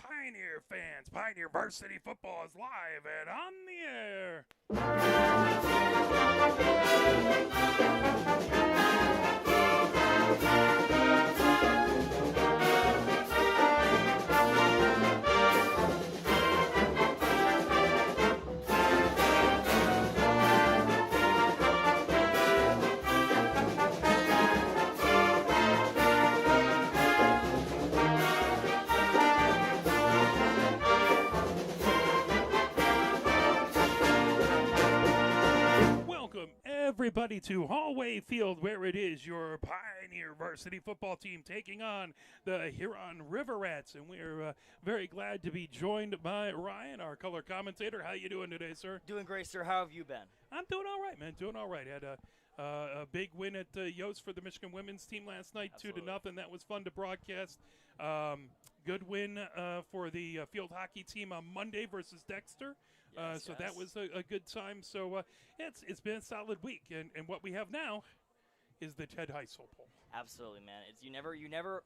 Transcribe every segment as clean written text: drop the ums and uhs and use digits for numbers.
Pioneer fans? Pioneer Varsity Football is live and on the air. Welcome, everybody, to Hollway Field, where it is your Pioneer Varsity Football team taking on the Huron River Rats. And we're very glad to be joined by Ryan, our color commentator. How you doing today, sir? Doing great, sir. How have you been? I'm doing all right, man. Doing all right. Had a big win at Yost for the Michigan women's team last night, Absolutely. 2-0. That was fun to broadcast. Good win for the field hockey team on Monday versus Dexter. So that was a good time. So it's been a solid week, and what we have now is the Ted Heisel poll. Absolutely, man. It's you never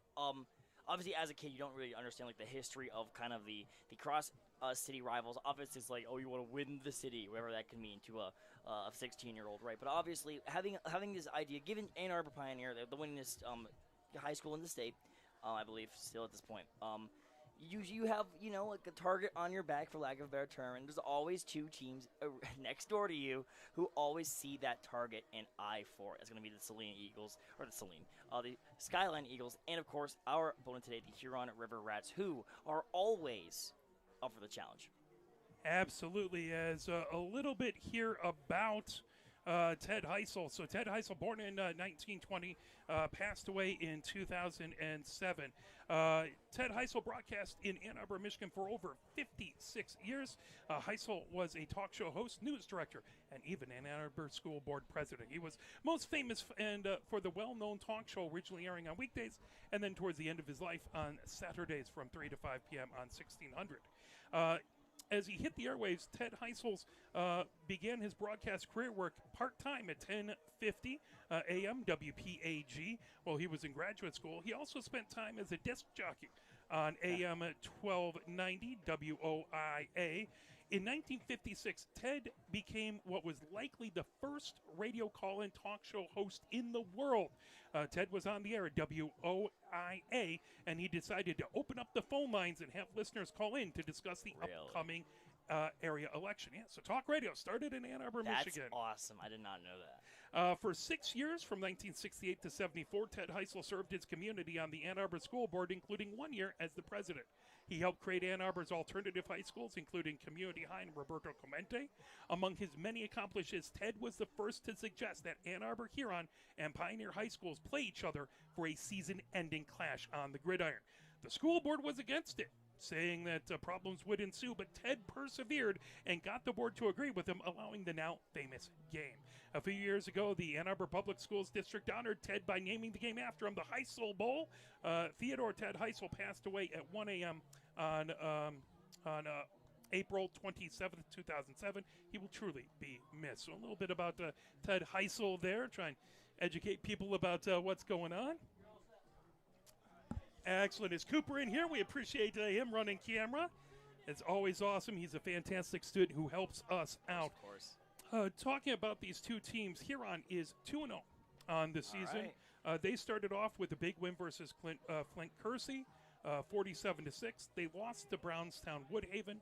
obviously as a kid you don't really understand like the history of kind of the cross city rivals. Obviously it's like, oh, you want to win the city, whatever that can mean to a 16-year-old, right? But obviously having this idea, given Ann Arbor Pioneer, the winningest high school in the state, I believe still at this point. You have, like a target on your back, for lack of a better term, and there's always two teams next door to you who always see that target and eye for it. It's going to be the the Skyline Eagles, and of course, our opponent today, the Huron River Rats, who are always up for the challenge. Absolutely. As a little bit here about Ted Heisel. So Ted Heisel, born in 1920, passed away in 2007. Ted Heisel broadcast in Ann Arbor, Michigan for over 56 years. Heisel was a talk show host, news director, and even an Ann Arbor School Board president. He was most famous for the well-known talk show originally airing on weekdays, and then towards the end of his life on Saturdays from 3 to 5 p.m. on 1600. As he hit the airwaves, Ted Heisel began his broadcast career work part-time at 1050 AM WPAG while he was in graduate school. He also spent time as a disc jockey on AM 1290 WOIA. In 1956, Ted became what was likely the first radio call-in talk show host in the world. Ted was on the air at WOIA, and he decided to open up the phone lines and have listeners call in to discuss the upcoming area election. Yeah, so talk radio started in Ann Arbor, Michigan. That's awesome. I did not know that. For 6 years, from 1968 to 74, Ted Heisel served his community on the Ann Arbor School Board, including 1 year as the president. He helped create Ann Arbor's alternative high schools, including Community High and Roberto Clemente. Among his many accomplishments, Ted was the first to suggest that Ann Arbor, Huron, and Pioneer high schools play each other for a season-ending clash on the gridiron. The school board was against it, saying that problems would ensue, but Ted persevered and got the board to agree with him, allowing the now famous game. A few years ago, the Ann Arbor Public Schools District honored Ted by naming the game after him, the Heisel Bowl. Theodore Ted Heisel passed away at 1 a.m. on April 27th, 2007. He will truly be missed. So a little bit about Ted Heisel there, try and educate people about what's going on. Excellent. Is Cooper in here? We appreciate him running camera. It's always awesome. He's a fantastic student who helps us out. Of course. Talking about these two teams, Huron is 2-0 on the season. Right. They started off with a big win versus Flint Kersey, 47-6. They lost to Brownstown Woodhaven,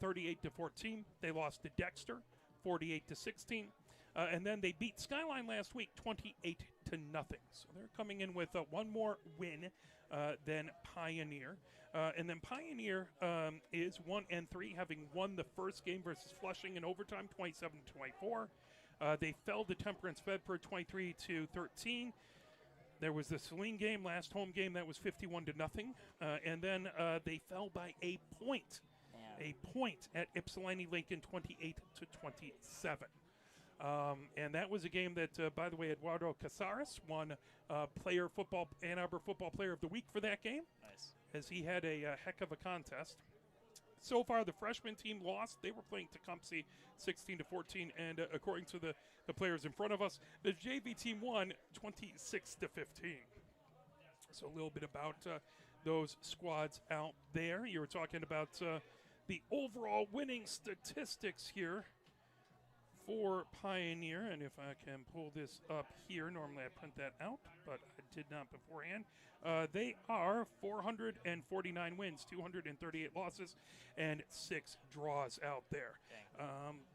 38-14. They lost to Dexter, 48-16. And then they beat Skyline last week, 28-0. So they're coming in with one more win than Pioneer. And then Pioneer is 1-3, having won the first game versus Flushing in overtime, 27-24. They fell to Temperance Bedford, 23-13. There was the Saline game, last home game, that was 51-0. And then they fell by a point. Man. A point at Ypsilanti Lincoln, 28-27. And that was a game that, by the way, Eduardo Casares won Ann Arbor Football Player of the Week for that game. Nice. As he had a heck of a contest. So far, the freshman team lost. They were playing Tecumseh 16-14, and according to the players in front of us, the JV team won 26-15. So a little bit about those squads out there. You were talking about the overall winning statistics here for Pioneer, and if I can pull this up here, normally I print that out, but I did not beforehand. They are 449 wins, 238 losses, and 6 draws out there.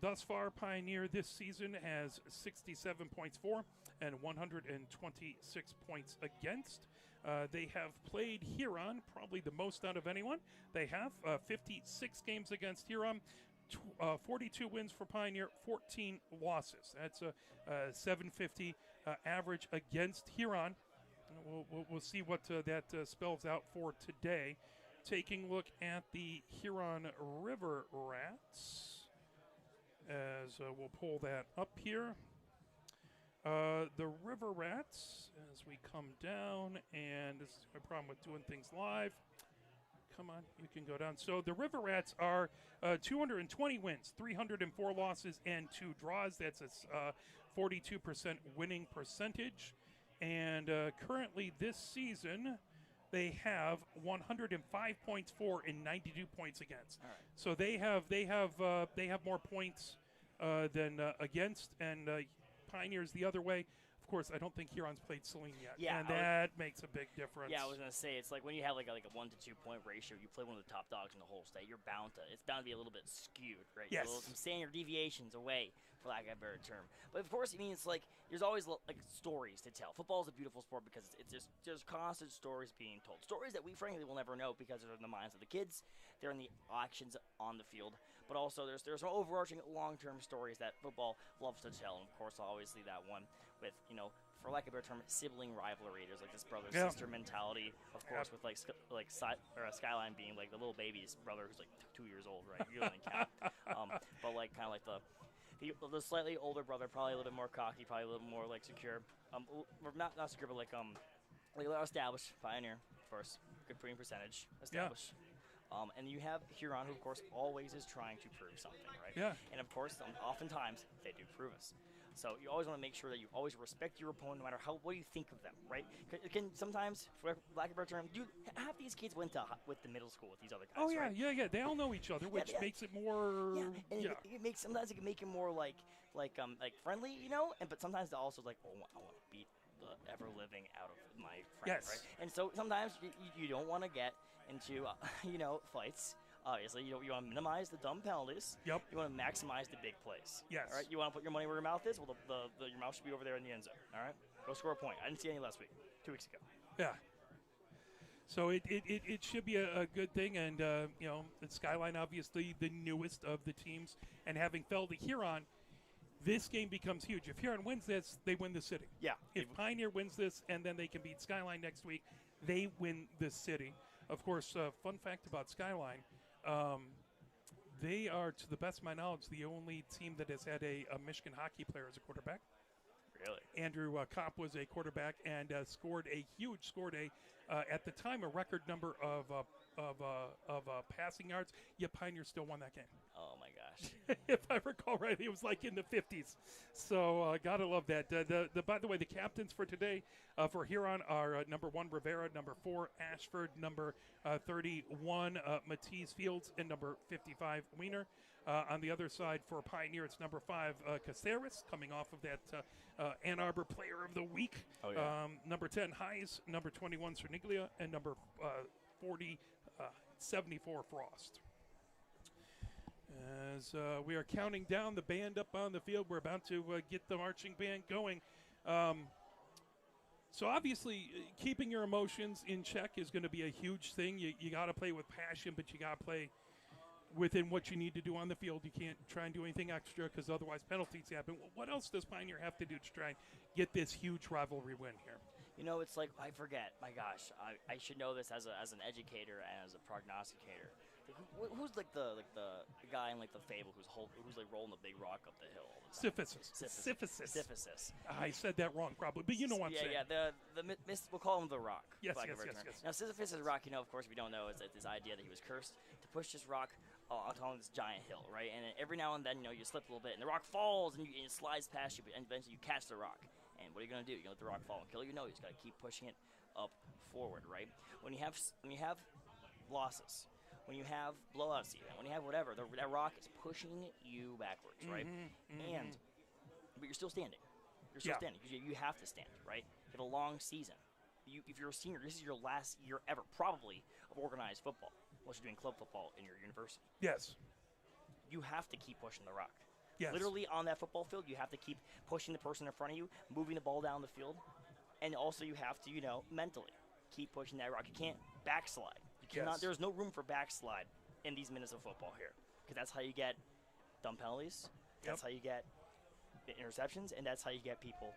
Thus far, Pioneer this season has 67 points for and 126 points against. They have played Huron probably the most out of anyone. They have 56 games against Huron, 42 wins for Pioneer, 14 losses. That's a 750 average against Huron. We'll see what that spells out for today. Taking a look at the Huron River Rats, as we'll pull that up here. The River Rats, as we come down, and this is my problem with doing things live. Come on, you can go down. So the River Rats are 220 wins, 304 losses, and 2 draws. That's a 42% winning percentage. And currently this season, they have 105 points for and 92 points against. All right. So they have more points than against, and Pioneers the other way. Of course, I don't think Huron's played Celine yet, and that makes a big difference. Yeah, I was gonna say, it's like when you have like a 1 to 2 point ratio, you play one of the top dogs in the whole state. It's bound to be a little bit skewed, right? Yes. Some standard deviations away, for lack of a better term. But of course, I mean, it's like there's always like stories to tell. Football is a beautiful sport because it's just there's constant stories being told. Stories that we frankly will never know because they're in the minds of the kids, they're in the actions on the field. But also there's some overarching long-term stories that football loves to tell. And of course, obviously that one with, for lack of a better term, sibling rivalry. There's like this brother-sister mentality, of course, with Skyline being like the little baby's brother who's like 2 years old, right? You don't count. But like kind of like the slightly older brother, probably a little bit more cocky, probably a little more like secure. Not secure, but like established. Pioneer, of course, good winning percentage, established. And you have Huron, who of course always is trying to prove something, right? Yeah. And of course, oftentimes they do prove us. So you always want to make sure that you always respect your opponent, no matter what you think of them, right? Can sometimes, for lack of a better term, half these kids went with the middle school with these other guys. Oh yeah, right? yeah. They all know each other, which makes it more. Yeah, and it makes sometimes it can make it more like friendly, but sometimes it also like, I want to beat the ever living out of my friend, Yes. right? And so sometimes you don't want to get into fights. Obviously, you want to minimize the dumb penalties. Yep. You want to maximize the big plays. Yes. All right. You want to put your money where your mouth is. Well, your mouth should be over there in the end zone. All right. Go score a point. I didn't see any last week. 2 weeks ago. Yeah. So it should be a good thing, and the Skyline obviously the newest of the teams, and having fell to Huron, this game becomes huge. If Huron wins this, they win the city. Yeah. If Pioneer wins this, and then they can beat Skyline next week, they win the city. Of course, fun fact about Skyline. They are, to the best of my knowledge, the only team that has had a Michigan hockey player as a quarterback. Really? Andrew Kopp was a quarterback and scored at the time a record number of passing yards. Yet Pioneer still won that game. Oh my gosh! If I recall right, it was like in the 50s. So gotta love that. By the way, the captains for today for Huron are number 1 Rivera, number 4 Ashford, number 31 Matisse Fields, and number 55 Wiener. On the other side for Pioneer, it's number 5 Caceres, coming off of that Ann Arbor Player of the Week. Oh, yeah. Number 10 Heis, number 21 Cerniglia, and number 74 Frost. As we are counting down the band up on the field, we're about to get the marching band going. So obviously, keeping your emotions in check is going to be a huge thing. You got to play with passion, but you got to play within what you need to do on the field. You can't try and do anything extra because otherwise penalties happen. What else does Pioneer have to do to try and get this huge rivalry win here? It's like, I forget. My gosh, I should know this as an educator and as a prognosticator. Who's like the guy in like the fable who's like rolling the big rock up the hill? Sisyphus. I said that wrong probably, but you know what I'm saying. Yeah. We'll call him the Rock. Yes. Now Sisyphus' rock, of course, we don't know, is this idea that he was cursed to push this rock on this giant hill, right? And every now and then, you slip a little bit, and the rock falls, and it slides past you, and eventually you catch the rock. And what are you going to do? You're going to let the rock fall and kill you? No, you just got to keep pushing it up forward, right? When you have losses, when you have blowouts, even when you have whatever, that rock is pushing you backwards, right? But you're still standing. You're still standing. You have to stand, right? You have a long season. If you're a senior, this is your last year ever, probably, of organized football, unless you're doing club football in your university. Yes. You have to keep pushing the rock. Yes. Literally on that football field, you have to keep pushing the person in front of you, moving the ball down the field, and also you have to, mentally keep pushing that rock. You can't backslide. You cannot. Yes. There's no room for backslide in these minutes of football here, because that's how you get dumb penalties. That's how you get interceptions, and that's how you get people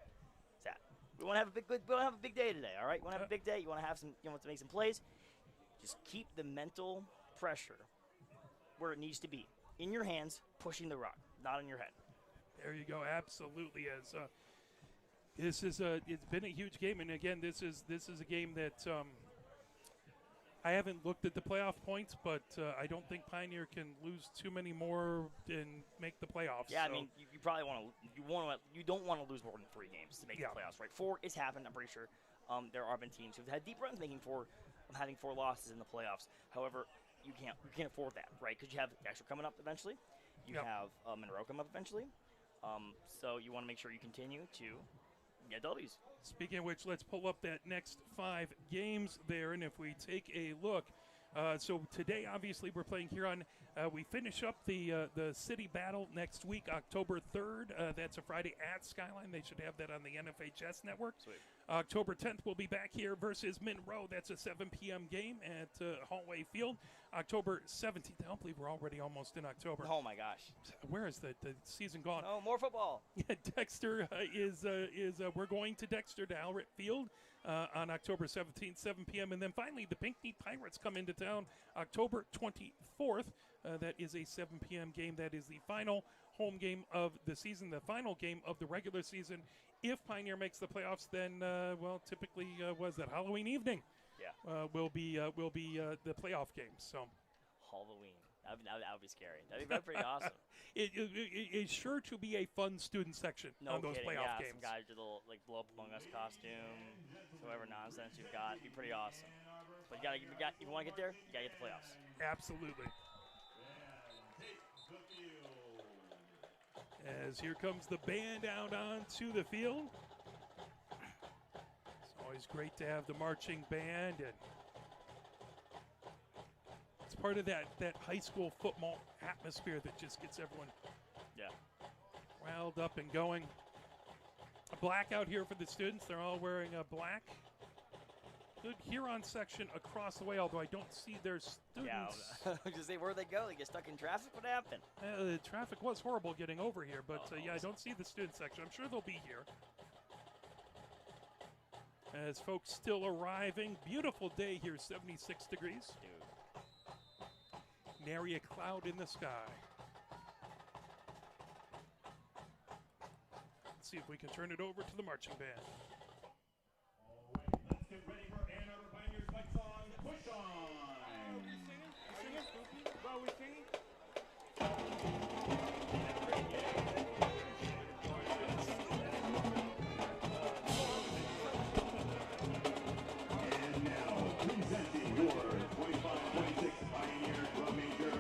sad. We want to have a big day today. All right, you want to have a big day. You want to have some. You want to make some plays. Just keep the mental pressure where it needs to be, in your hands, pushing the rock, not in your head. There you go. Absolutely. As it's been a huge game, and again, this is a game that I haven't looked at the playoff points, but I don't think Pioneer can lose too many more and make the playoffs. Yeah, so. I mean, you probably you don't want to lose more than 3 games to make the playoffs, right? 4 it's happened. I'm pretty sure there have been teams who've had deep runs having 4 losses in the playoffs. However, you can't afford that, right? Because you have Exeter coming up eventually. You have Monroe coming up eventually. So you want to make sure you continue to get W's. Speaking of which, let's pull up that next 5 games there, and if we take a look, so today, obviously, we're playing Huron. We finish up the city battle next week, October 3rd. That's a Friday at Skyline. They should have that on the NFHS network. Sweet. October 10th, we'll be back here versus Monroe. That's a 7 p.m. game at Hollway Field. October 17th. I don't believe we're already almost in October. Oh, my gosh. Where is the season gone? Oh, more football. Yeah, Dexter we're going to Dexter to Alrit Field on October 17th, 7 p.m. And then finally, the Pinckney Pirates come into town October 24th. That is a 7 p.m. game. That is the final home game of the season, the final game of the regular season. If Pioneer makes the playoffs, then, typically was that Halloween evening. Yeah. Will be the playoff game. So Halloween. That would be scary. That'd be pretty awesome. It is sure to be a fun student section on those playoff games. Some guys do the little blow up among us costume, whatever nonsense you've got. It'd be pretty awesome. But if you want to get there, you gotta get the playoffs. Absolutely. As here comes the band out onto the field. It's always great to have the marching band, and it's part of that high school football atmosphere that just gets everyone riled up and going. A blackout here for the students. They're all wearing a black. Good Huron section across the way, although I don't see their students. Yeah, I was just say, where'd they go? They get stuck in traffic? What happened? The traffic was horrible getting over here, but I don't see the student section. I'm sure they'll be here. As folks still arriving. Beautiful day here, 76 degrees. Dude. Nary a cloud in the sky. Let's see if we can turn it over to the marching band. Let's get ready for Ann Arbor Pioneers fight song, Push On! Well, we singing? And now, presenting your 25-26 Pioneer Drum Major,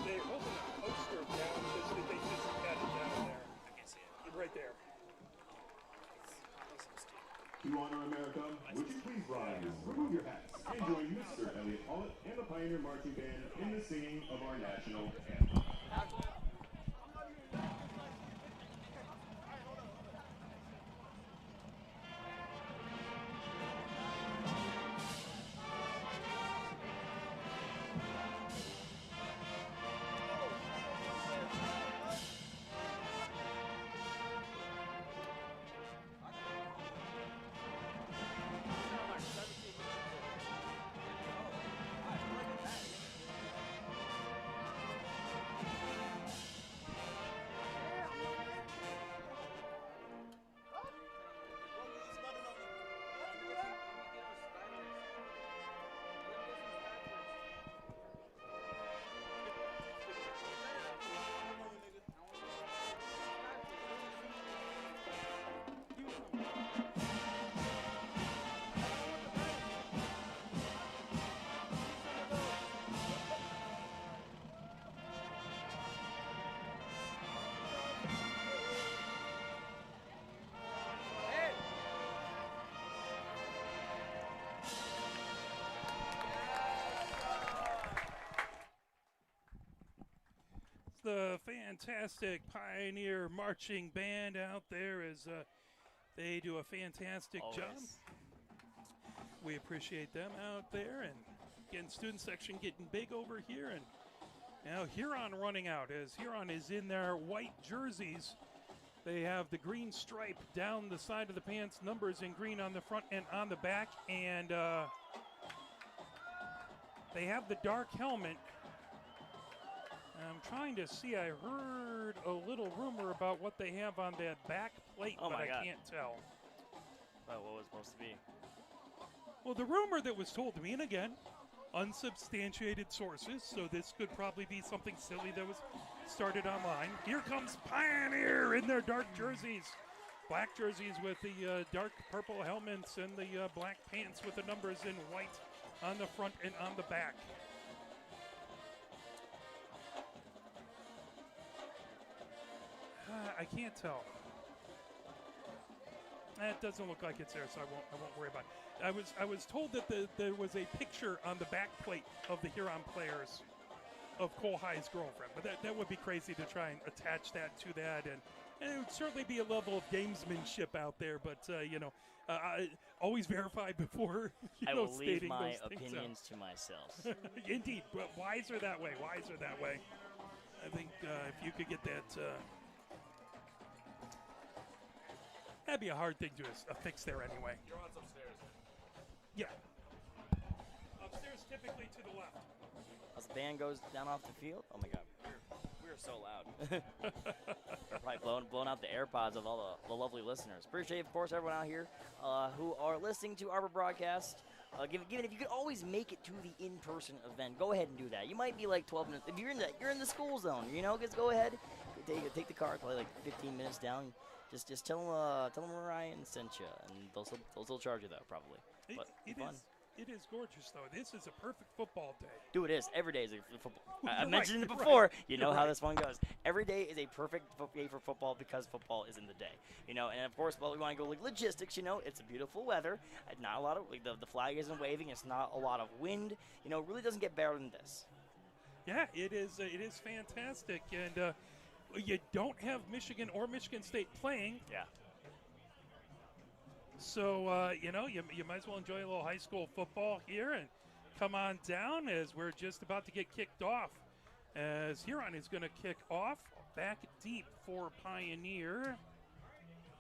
They're holding a poster down. They just had it down there. I can see it. Right there. to honor America, would you please rise, remove your hats, and join Mr. Elliot Hollett and the Pioneer Marching Band in the singing of our national anthem. The fantastic Pioneer Marching Band out there as they do a fantastic job. We appreciate them out there. And again, student section getting big over here. And now Huron running out as Huron is in their white jerseys. They have the green stripe down the side of the pants, numbers in green on the front and on the back. And they have the dark helmet. I'm trying to see. I heard a little rumor about what they have on that back plate, but I can't tell. What was it supposed to be? Well, the rumor that was told to me, and again, unsubstantiated sources, so this could probably be something silly that was started online. Here comes Pioneer in their dark jerseys. Black jerseys with the dark purple helmets and the black pants with the numbers in white on the front and on the back. I can't tell. It doesn't look like it's there, so I won't worry about it. I was told that there was a picture on the back plate of the Huron players of Cole High's girlfriend, but that would be crazy to try and attach that to that, and it would certainly be a level of gamesmanship out there. But always verify before I will leave stating my those things opinions out. to myself. Indeed, but wiser that way. Wiser that way. I think if you could get that. That'd be a hard thing to fix there anyway. You're on upstairs. Yeah. Upstairs, typically to the left. As the band goes down off the field, oh my God, we're so loud. Probably blowing out the AirPods of all the lovely listeners. Appreciate, of course, everyone out here who are listening to our broadcast. Given if you could always make it to the in-person event, go ahead and do that. You might be like 12 minutes. If you're in the school zone, just go ahead, take the car, probably like 15 minutes down. Just tell them Ryan sent you, and they'll still charge you though, probably. But it is gorgeous though. This is a perfect football day. Dude, it is. Every day is a football. I mentioned it you're before. Right. You know how this one goes. Every day is a perfect day for football because football is in the day. And of course, we want to go like logistics. It's a beautiful weather. Not a lot of the flag isn't waving. It's not a lot of wind. It really doesn't get better than this. Yeah, it is. It is fantastic, and you don't have Michigan or Michigan State playing. Yeah. So, you might as well enjoy a little high school football here and come on down as we're just about to get kicked off. As Huron is going to kick off back deep for Pioneer.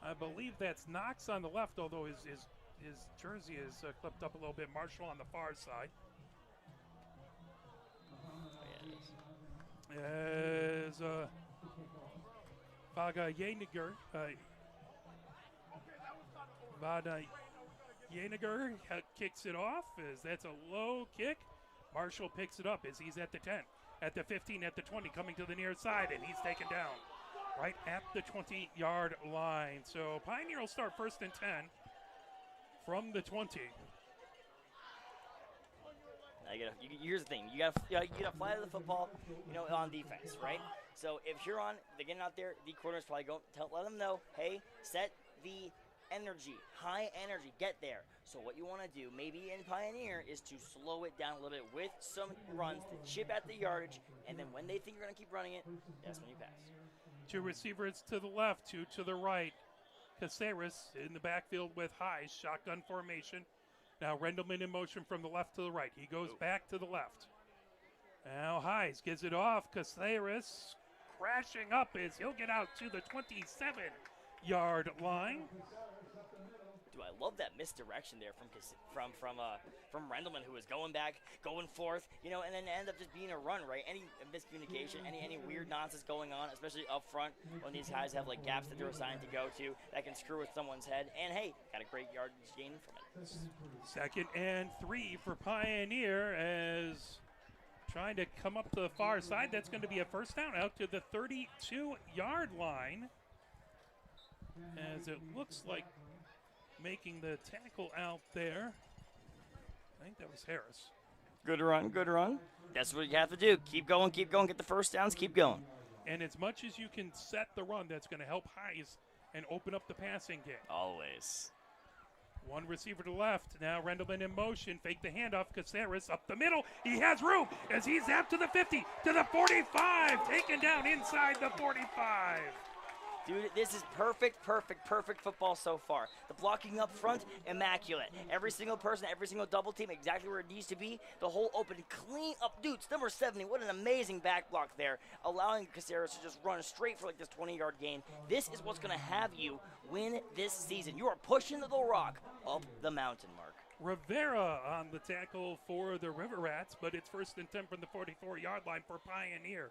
I believe that's Knox on the left, although his jersey is clipped up a little bit. Marshall on the far side. Oh, yeah, it is. As Vaga Yeniger kicks it off as that's a low kick. Marshall picks it up as he's at the 10, at the 15, at the 20, coming to the near side, and he's taken down right at the 20-yard line. So Pioneer will start first and 10 from the 20. Here's the thing. You gotta fly to the football, on defense, right? So if Huron, they're getting out there, the corners probably let them know, hey, set the energy, high energy, get there. So what you want to do, maybe in Pioneer, is to slow it down a little bit with some runs to chip at the yardage, and then when they think you're going to keep running it, that's when you pass. Two receivers to the left, two to the right. Caceres in the backfield with Heis, shotgun formation. Now Rendleman in motion from the left to the right. He goes back to the left. Now Heis gives it off. Caceres crashing up as he'll get out to the 27-yard line. Dude, I love that misdirection there from Rendleman, who was going back, going forth, and then end up just being a run, right? Any miscommunication, any weird nonsense going on, especially up front when these guys have like gaps that they're assigned to go to, that can screw with someone's head. And hey, got a great yardage gain from it. 2nd and 3 for Pioneer as trying to come up to the far side. That's going to be a first down out to the 32-yard line. As it looks like making the tackle out there. I think that was Harris. Good run, good run. That's what you have to do. Keep going, get the first downs, keep going. And as much as you can set the run, that's going to help Heis and open up the passing game. Always. One receiver to the left. Now Rendelman in motion. Fake the handoff. Caceres up the middle. He has room as he's out to the 50, to the 45. Taken down inside the 45. Dude, this is perfect football so far. The blocking up front, immaculate. Every single person, every single double team, exactly where it needs to be. The whole open, clean up. Dude, it's number 70. What an amazing back block there, allowing Caceres to just run straight for like this 20-yard gain. This is what's going to have you win this season. You are pushing the rock up the mountain, Mark. Rivera on the tackle for the River Rats, but it's 1st and 10 from the 44-yard line for Pioneer.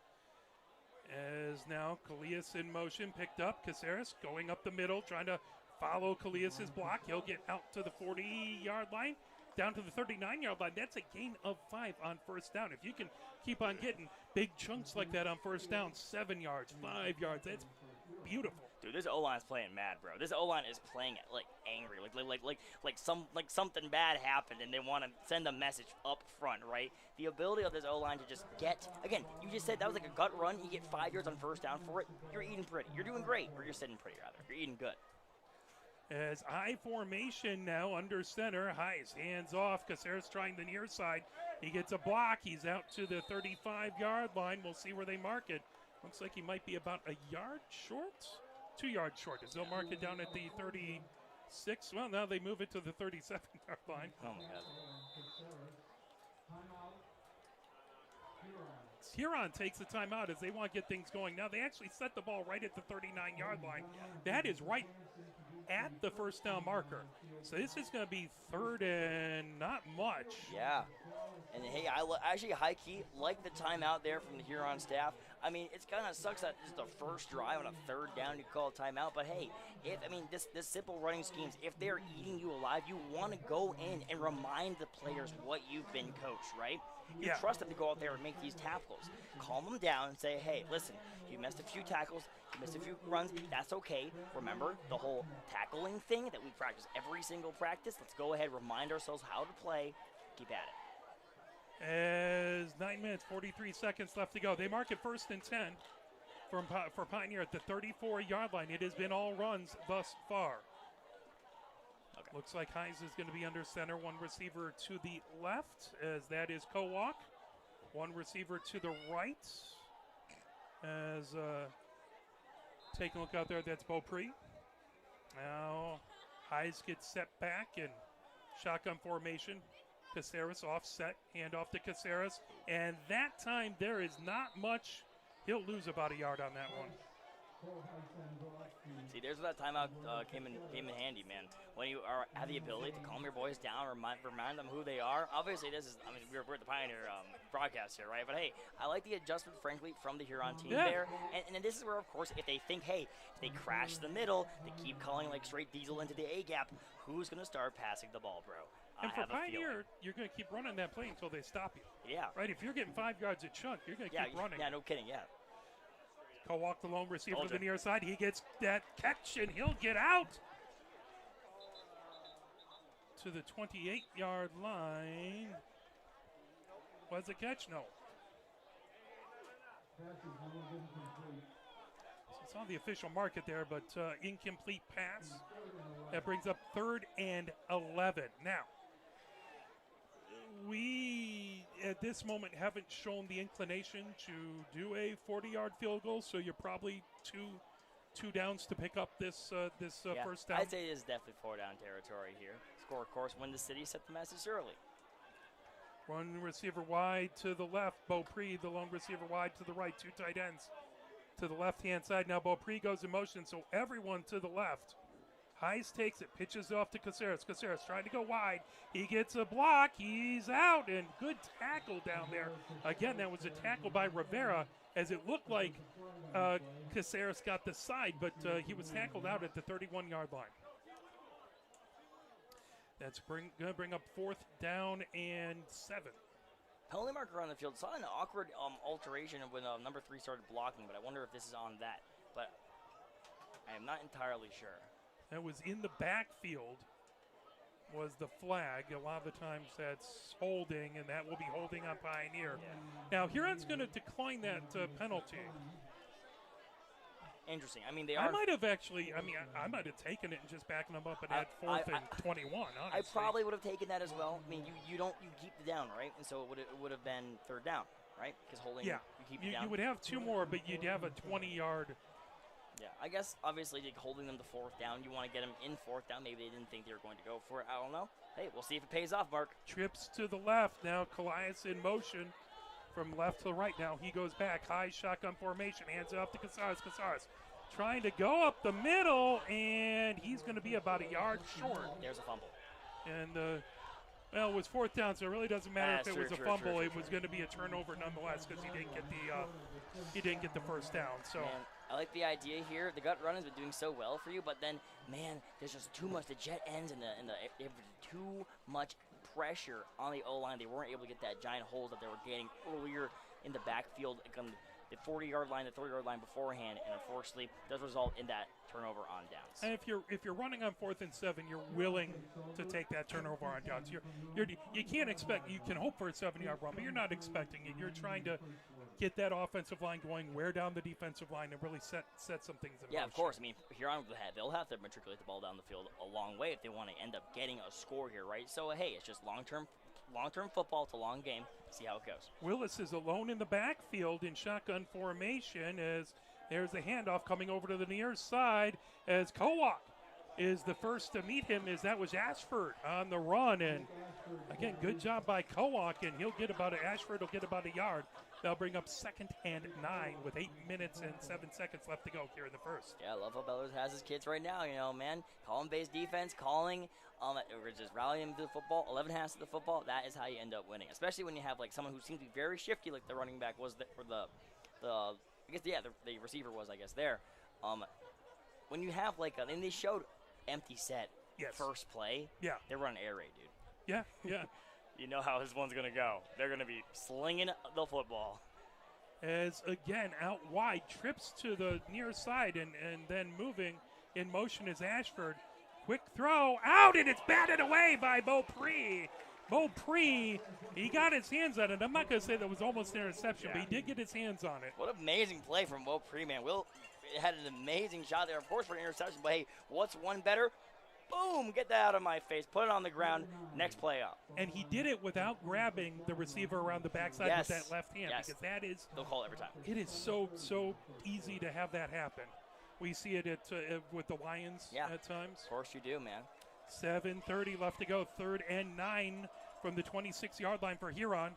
As now Callias in motion, picked up. Caceres going up the middle, trying to follow Callias' block. He'll get out to the 40-yard line, down to the 39-yard line. That's a gain of 5 on first down. If you can keep on getting big chunks like that on first down, 7 yards, 5 yards, that's beautiful. Dude, this O-line's playing mad, bro. This O-line is playing like angry, like something bad happened, and they want to send a message up front, right? The ability of this O-line to just get, again, you just said that was like a gut run. You get 5 yards on first down for it. You're eating pretty. You're doing great, or you're sitting pretty rather. You're eating good. As I formation now under center, Heis hands off. Caceres trying the near side. He gets a block. He's out to the 35-yard line. We'll see where they mark it. Looks like he might be about a yard short. 2 yards short, as they'll mark it down at the 36. Well, now they move it to the 37-yard line. Oh, my God. Huron takes the timeout as they want to get things going. Now, they actually set the ball right at the 39-yard line. That is right at the first down marker. So this is going to be 3rd and not much. Yeah. And, hey, I actually, high-key, like the timeout there from the Huron staff. I mean, it kind of sucks that it's the first drive on a 3rd down you call a timeout. But, hey, this simple running schemes, if they're eating you alive, you want to go in and remind the players what you've been coached, right? You trust them to go out there and make these tackles. Calm them down and say, hey, listen, you missed a few tackles, you missed a few runs. That's okay. Remember the whole tackling thing that we practice every single practice? Let's go ahead, remind ourselves how to play. Keep at it. As 9 minutes, 43 seconds left to go. They mark it 1st and 10 for Pioneer at the 34-yard line. It has been all runs thus far. Okay. Looks like Heis is going to be under center. One receiver to the left, as that is Kowalk. One receiver to the right, as take a look out there. That's Beaupre. Now Heis gets set back in shotgun formation. Caceres offset, handoff to Caceres, and that time there is not much. He'll lose about a yard on that one. See, there's where that timeout came in handy, man. When you have the ability to calm your boys down, remind them who they are. Obviously, we're at the Pioneer broadcast here, right? But hey, I like the adjustment, frankly, from the Huron team there. And this is where, of course, if they think, hey, if they crash the middle, they keep calling like straight diesel into the A gap, who's going to start passing the ball, bro? And for Pioneer, you're going to keep running that play until they stop you. Yeah. Right? If you're getting 5 yards a chunk, you're going to keep running. Yeah, no kidding, yeah. Kowalk, the lone receiver to the near side. He gets that catch, and he'll get out to the 28-yard line. Was a catch? No. It's on the official market there, but incomplete pass. That brings up 3rd and 11. Now, we at this moment haven't shown the inclination to do a 40-yard field goal, so you're probably two downs to pick up this first down. I'd say it is definitely 4-down territory here. Score, of course, when the city set the message early. One receiver wide to the left. Beaupre, the lone receiver wide to the right. 2 tight ends to the left-hand side. Now Beaupre goes in motion, so everyone to the left. Heis takes it, pitches off to Caceres. Caceres trying to go wide. He gets a block. He's out, and good tackle down there. Again, that was a tackle by Rivera, as it looked like Caceres got the side, but he was tackled out at the 31-yard line. That's going to bring up 4th down and 7. Penalty marker on the field. Saw an awkward alteration when number 3 started blocking, but I wonder if this is on that. But I am not entirely sure. That was in the backfield was the flag. A lot of the times that's holding, and that will be holding on Pioneer. Now, Huron's going to decline that penalty. Interesting. I mean, they I are. might have actually, I might have taken it and just backing them up and had 4th and 21, honestly. I probably would have taken that as well. I mean, you keep it down, right? And so it would have been 3rd down, right? Because holding, Yeah. you keep it down. You would have 2 more, but you'd have a 20-yard. Yeah, I guess obviously like, holding them to 4th down, you want to get them in 4th down. Maybe they didn't think they were going to go for it. I don't know. Hey, we'll see if it pays off, Mark. Trips to the left. Now Callias in motion from left to the right. Now he goes back. High shotgun formation. Hands it up to Casares. Casares trying to go up the middle, and he's going to be about a yard short. There's a fumble. And, well, it was 4th down, so it really doesn't matter if it was a fumble. It was going to be a turnover nonetheless because he didn't get the first down. So. Man, I like the idea here. The gut run has been doing so well for you, but then, man, there's just too much. The jet ends and they have too much pressure on the O-line. They weren't able to get that giant holes that they were getting earlier in the backfield. The 40-yard line, the 30-yard line beforehand, and unfortunately, does result in that turnover on downs. And if you're running on 4th and 7, you're willing to take that turnover on downs. You can't expect. You can hope for a 7-yard run, but you're not expecting it. You're trying to get that offensive line going, wear down the defensive line, and really set some things in motion. Yeah, of course. I mean, Huron they'll have to matriculate the ball down the field a long way if they want to end up getting a score here, right? So hey, it's just long-term football. It's a long game. See how it goes. Willis is alone in the backfield in shotgun formation as there's the handoff coming over to the near side as Kowak is the first to meet him as that was Ashford on the run. And again, good job by Kowak, and Ashford will get about a yard. They'll bring up 2nd and 9 with 8 minutes and 7 seconds left to go here in the first. Yeah, I love how Bellers has his kids right now. You know, man, calling-based defense, or just rallying them to the football, 11 hands to the football. That is how you end up winning, especially when you have like someone who seems to be very shifty, like the running back was the receiver was, I guess, there. When you have and they showed empty set first play. Yeah, they're running air raid, dude. Yeah. You know how this one's going to go. They're going to be slinging the football. As, again, out wide, trips to the near side and then moving in motion is Ashford. Quick throw, out, and it's batted away by Beaupre. Beaupre, he got his hands on it. I'm not going to say that was almost an interception, but he did get his hands on it. What an amazing play from Beaupre, man. Will had an amazing shot there, of course, for an interception, but hey, what's one better? Boom, get that out of my face, put it on the ground, next play up. And he did it without grabbing the receiver around the backside with that left hand, because that is, they'll call it every time. It is so easy to have that happen. We see it with the Lions at times. Of course you do, man. 7:30 left to go, 3rd and 9 from the 26-yard line for Huron.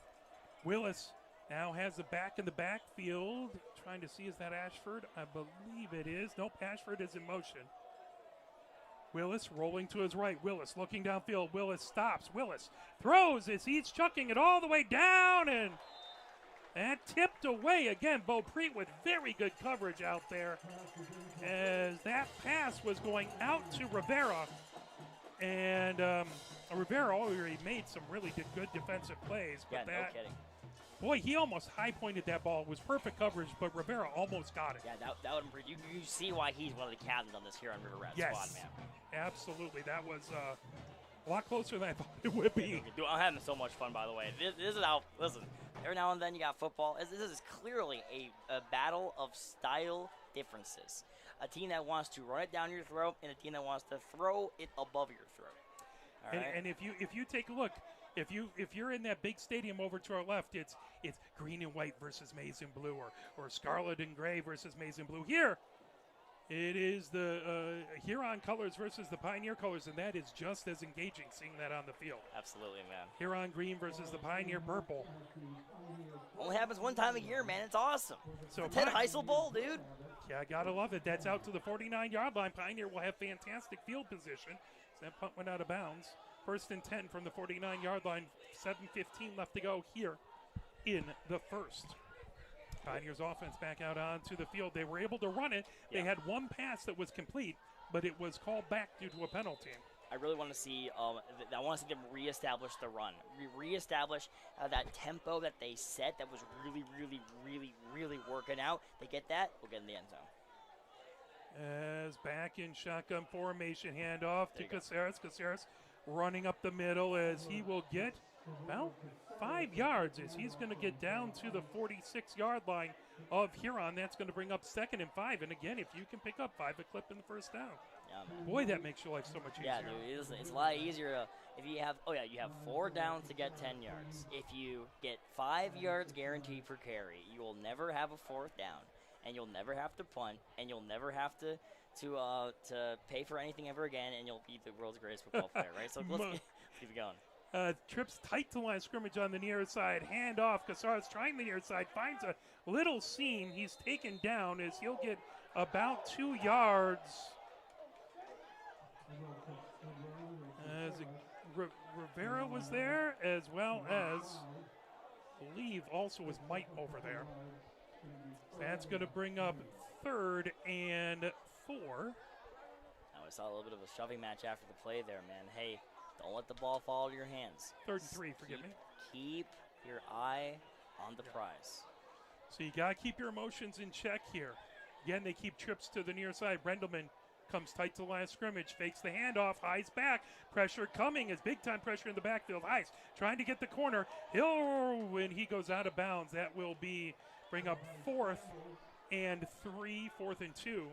Willis now has the back in the backfield, trying to see, is that Ashford? I believe it is. Nope, Ashford is in motion. Willis rolling to his right. Willis looking downfield. Willis stops. Willis throws as he's chucking it all the way down, and that tipped away again. Beaupre with very good coverage out there as that pass was going out to Rivera. And Rivera already made some really good defensive plays. But no kidding. Boy, he almost high-pointed that ball. It was perfect coverage, but Rivera almost got it. Yeah, that would improve. You see why he's one of the captains on this here on River Rat squad, man. Absolutely. That was a lot closer than I thought it would be. Dude, I'm having so much fun, by the way. This is how, listen, every now and then you got football. This is clearly a battle of style differences. A team that wants to run it down your throat and a team that wants to throw it above your throat. All right? And if you take a look, if you're in that big stadium over to our left, it's green and white versus maize and blue, or scarlet and gray versus maize and blue. Here, it is the Huron colors versus the Pioneer colors, and that is just as engaging seeing that on the field. Absolutely, man. Huron green versus the Pioneer purple. Only happens one time a year, man. It's awesome. So the Ted Heisel Bowl, dude. Yeah, gotta love it. That's out to the 49-yard line. Pioneer will have fantastic field position. That punt went out of bounds. 1st and 10 from the 49-yard line. 7:15 left to go here in the first. Pioneers offense back out onto the field. They were able to run it. They had one pass that was complete, but it was called back due to a penalty. I really want to see. I want to see them reestablish the run, reestablish that tempo that they set. That was really working out. They get that, we'll get in the end zone. As back in shotgun formation, handoff to Caceres. Caceres running up the middle as he will get about 5 yards as he's going to get down to the 46-yard line of Huron. That's going to bring up 2nd and 5. And again, if you can pick up 5 a clip in the first down, Yeah, man. boy, that makes your life so much easier. Yeah, dude, it's a lot easier to, if you have, you have 4 downs to get 10 yards. If you get 5 yards guaranteed per carry, you will never have a 4th down, and you'll never have to punt, and you'll never have to pay for anything ever again, and you'll be the world's greatest football player, right? So let's keep it going. Trips tight to the line of scrimmage on the near side. Hand off. Casares trying the near side. Finds a little seam. He's taken down as he'll get about 2 yards. As Rivera was there, as well as, I believe, also was Mike over there. That's going to bring up 3rd and 4. Now we saw a little bit of a shoving match after the play there, man. Hey, don't let the ball fall out of your hands. 3rd and 3, forgive me. Keep your eye on the prize. So you got to keep your emotions in check here. Again, they keep trips to the near side. Brendelman comes tight to the line of scrimmage, fakes the handoff, Heis back. Pressure coming as big-time pressure in the backfield. Heis trying to get the corner. When he goes out of bounds, that will bring up 4th and 3, 4th and 2.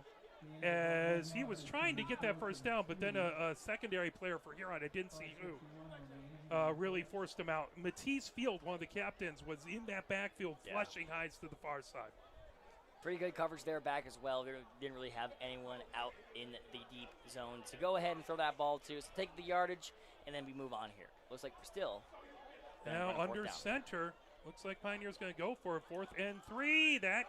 As he was trying to get that first down, but then a secondary player for Huron, I didn't see who, really forced him out. Matisse Field, one of the captains, was in that backfield, flushing Heis to the far side. Pretty good coverage there back as well. We didn't really have anyone out in the deep zone to go ahead and throw that ball to. So take the yardage, and then we move on here. Looks like we're still now under center. Looks like Pioneer's going to go for a 4th and 3. That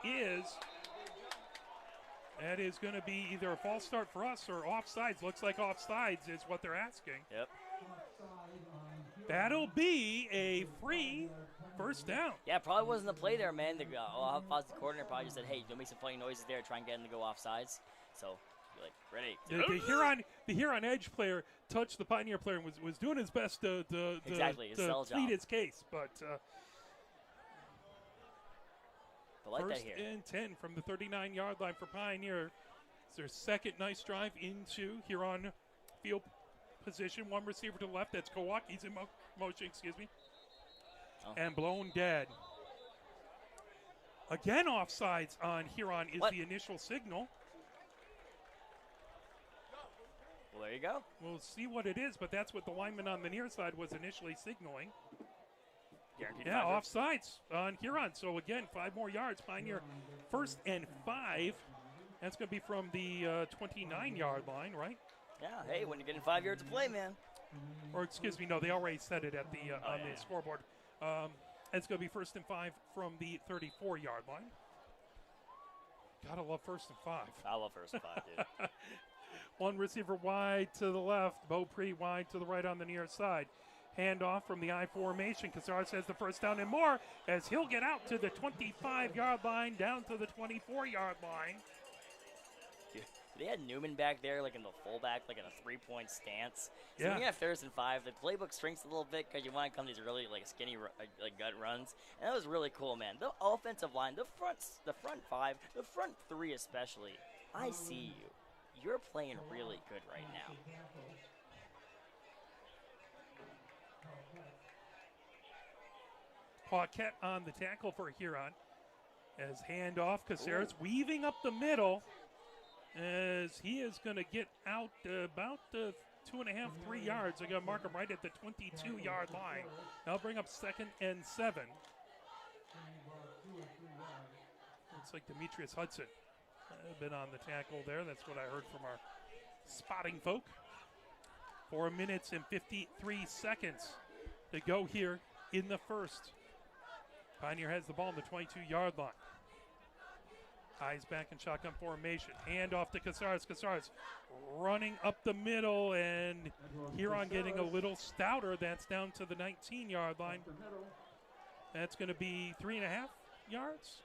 is going to be either a false start for us or offsides. Looks like offsides is what they're asking. Yep. That'll be a free first down. Yeah, probably wasn't the play there, man. The offensive coordinator probably just said, hey, don't make some funny noises there, try and get him to go offsides. So, you're like, ready. The Huron edge player touched the Pioneer player and was doing his best to plead his case. But I like that first here. and 10 from the 39-yard line for Pioneer. It's their second nice drive into Huron field position. One receiver to the left. That's Kowak. He's in motion, and blown dead. Again, offsides on Huron is the initial signal. Well, there you go. We'll see what it is, but that's what the lineman on the near side was initially signaling. Guaranteed Yeah, offsides on Huron. So again, 5 more yards. Pioneer 1st and 5. That's going to be from the 29-yard line, right? Yeah, hey, when you're getting 5 yards to play, man. Or excuse me, no, they already said it at the on the scoreboard. It's going to be 1st and 5 from the 34-yard line. Gotta love 1st and 5. I love 1st and 5, dude. One receiver wide to the left. Beaupre wide to the right on the near side. Handoff from the I formation. Casares has the first down and more as he'll get out to the 25-yard line, down to the 24-yard line. They had Newman back there, like in the fullback, like in a 3-point stance. So Yeah. when you have 1st and 5, the playbook shrinks a little bit because you want to come these really like skinny like gut runs, and that was really cool, man. The offensive line, the front 5, the front 3 especially. I see you. You're playing really good right now. Paquette on the tackle for Huron. As handoff, Casares weaving up the middle as he is going to get out about 2.5, 3 yards. They're going to mark him right at the 22-yard line. That'll bring up 2nd and 7. Looks like Demetrius Hudson been on the tackle there. That's what I heard from our spotting folk. 4 minutes and 53 seconds to go here in the first. Pioneer has the ball on the 22-yard line. Eyes back in shotgun formation. Hand off to Casares. Casares running up the middle, and Huron getting a little stouter. That's down to the 19-yard line. That's going to be 3.5 yards.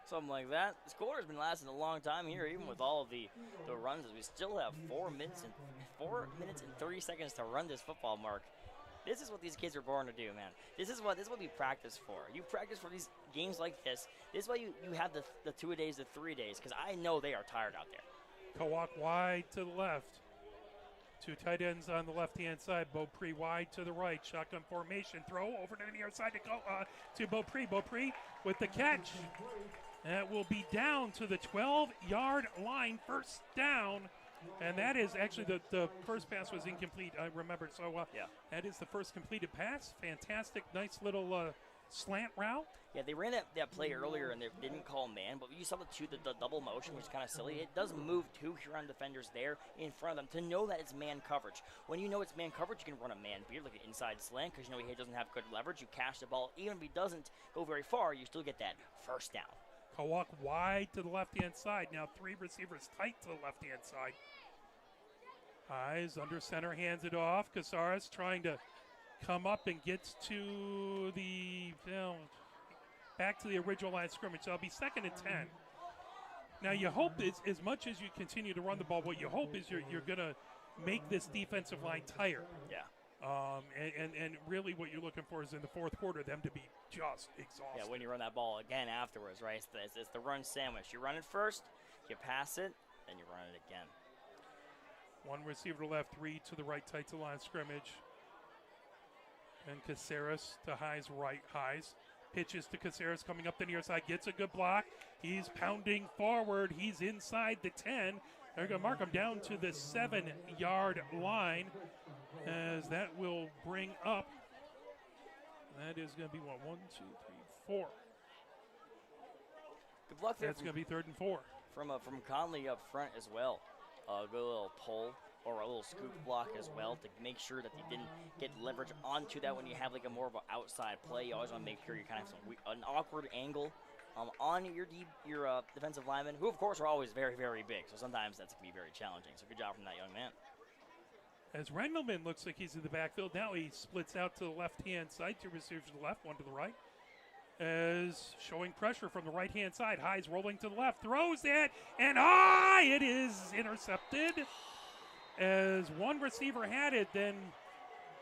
Something like that. This quarter's been lasting a long time here, even with all of the runs. We still have 4 minutes and 30 seconds to run this football mark. This is what these kids are born to do, man. This is what we practice for. You practice for these games like this. This is why you have the 2-a-days, the 3 days, because I know they are tired out there. Kowak wide to the left. Two tight ends on the left-hand side. Beaupre wide to the right. Shotgun formation. Throw over to the near side to go to Beaupre. Beaupre with the catch. That will be down to the 12-yard line. First down. And that is actually the first pass was incomplete, I remember. So yeah, that is the first completed pass. Fantastic, nice little slant route. Yeah, they ran that play earlier and they didn't call man, but you saw the double motion, which is kind of silly. It does move two Huron defenders there in front of them to know that it's man coverage. When you know it's man coverage, you can run a man beard, like an inside slant, because you know he doesn't have good leverage. You catch the ball. Even if he doesn't go very far, you still get that first down. Kowak wide to the left-hand side. Now three receivers tight to the left-hand side. Eyes under center, hands it off. Casares trying to come up and gets to the back to the original line of scrimmage. So it'll be 2nd and 10. Now you hope as much as you continue to run the ball, what you hope is you're going to make this defensive line tired. Yeah. And really what you're looking for is in the fourth quarter them to be just exhausted. Yeah, when you run that ball again afterwards, right? It's the run sandwich. You run it first, you pass it, then you run it again. One receiver to left, three to the right, tight to the line of scrimmage. And Caceres to Heis right. Heis pitches to Caceres coming up the near side, gets a good block. He's pounding forward. He's inside the 10. They're going to mark him down to the 7-yard line, as that will bring up. That is going to be what, 1, 2, 3, 4. Good luck there. That's going to be 3rd and 4. From Conley up front as well. Go a little pull or a little scoop block as well to make sure that you didn't get leverage onto that when you have like a more of an outside play. You always want to make sure you kind of have an awkward angle on your defensive linemen, who of course are always very, very big. So sometimes that's going to be very challenging. So good job from that young man. As Rendelman looks like he's in the backfield. Now he splits out to the left-hand side. Two receivers to the left, one to the right. As showing pressure from the right-hand side. Heis rolling to the left. Throws it. And it is intercepted. As one receiver had it, then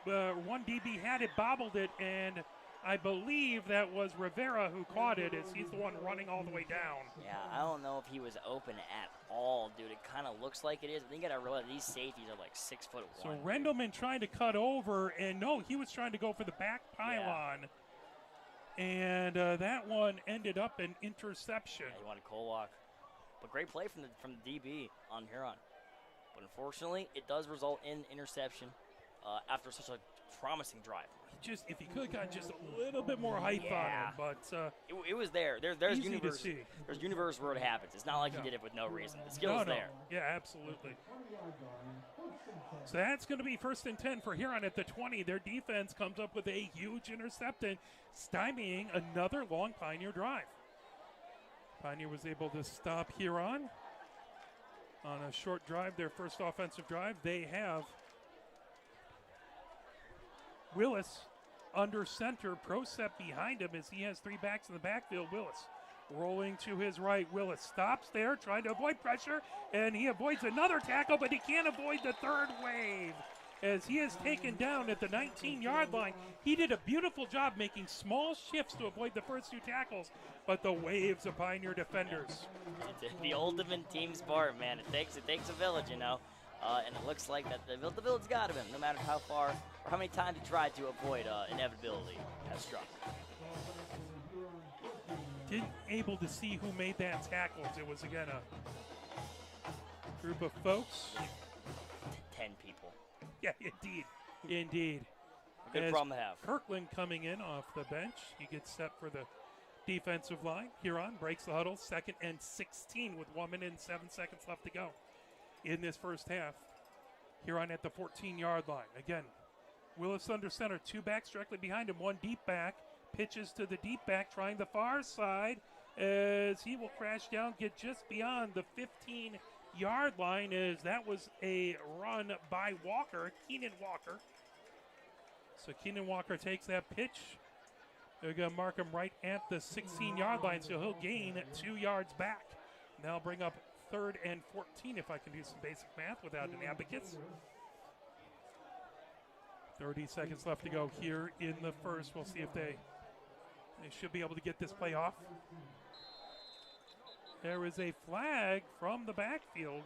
one DB had it, bobbled it, and I believe that was Rivera who caught it, as he's the one running all the way down. Yeah, I don't know if he was open at all, dude. It kind of looks like it is. I think you got to realize these safeties are like 6'1". So Rendelman trying to cut over, and no, he was trying to go for the back pylon. Yeah. And that one ended up an interception. Yeah, he wanted Kowak. But great play from the DB on Huron. But unfortunately, it does result in interception after such a promising drive. Just if he could have gotten just a little bit more height on it, but it was there. There's easy universe. to see. There's universe where it happens. It's not like he did it with no reason. The skill is there. Yeah, absolutely. So that's going to be 1st and 10 for Huron at the 20. Their defense comes up with a huge interception, stymieing another long Pioneer drive. Pioneer was able to stop Huron on a short drive, their first offensive drive. They have Willis under center, Procep behind him as he has three backs in the backfield. Willis rolling to his right. Willis stops there, trying to avoid pressure, and he avoids another tackle, but he can't avoid the third wave as he is taken down at the 19-yard line. He did a beautiful job making small shifts to avoid the first two tackles, but the waves of Pioneer defenders. It's the ultimate team sport, man. It takes a village, you know. And it looks like that the village got him, no matter how far or how many times he tried to avoid inevitability has struck. Didn't able to see who made that tackle. It was, again, a group of folks. 10 people. Yeah, indeed. Good problem to have. Kirkland coming in off the bench. He gets set for the defensive line. Huron breaks the huddle. 2nd and 16 with 1 minute and 7 seconds left to go in this first half. Huron at the 14-yard line. Again, Willis under center. Two backs directly behind him. One deep back. Pitches to the deep back, trying the far side as he will crash down, get just beyond the 15-yard line as that was a run by Walker, Keenan Walker. So Keenan Walker takes that pitch. They're going to mark him right at the 16-yard line, so he'll gain 2 yards back. And that'll bring up 3rd and 14 if I can do some basic math without an abacus. 30 seconds left to go here in the first. We'll see if they should be able to get this play off. There is a flag from the backfield.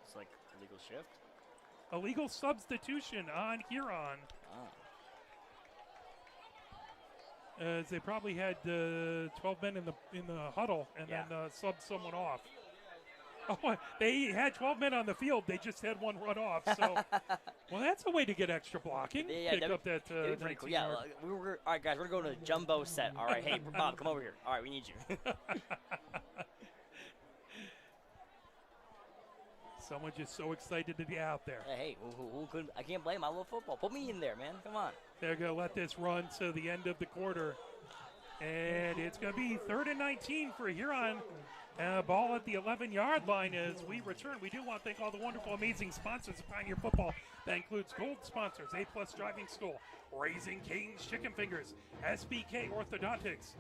It's like illegal shift. illegal substitution on Huron. As they probably had 12 men in the huddle and then subbed someone off. Oh, they had 12 men on the field. They just had one run off. So, well, that's a way to get extra blocking. Pick up that pretty cool. Yeah, all right, guys, we're going to go to jumbo set. All right, hey, Bob, come over here. All right, we need you. Someone just so excited to be out there. Hey, who couldn't? I can't blame. I love football. Put me in there, man. Come on. They're going to let this run to the end of the quarter. And it's going to be 3rd and 19 for Huron. Ball at the 11-yard line as we return. We do want to thank all the wonderful, amazing sponsors of Pioneer Football. That includes gold sponsors, A-Plus Driving School, Raising Cane's Chicken Fingers, SBK Orthodontics,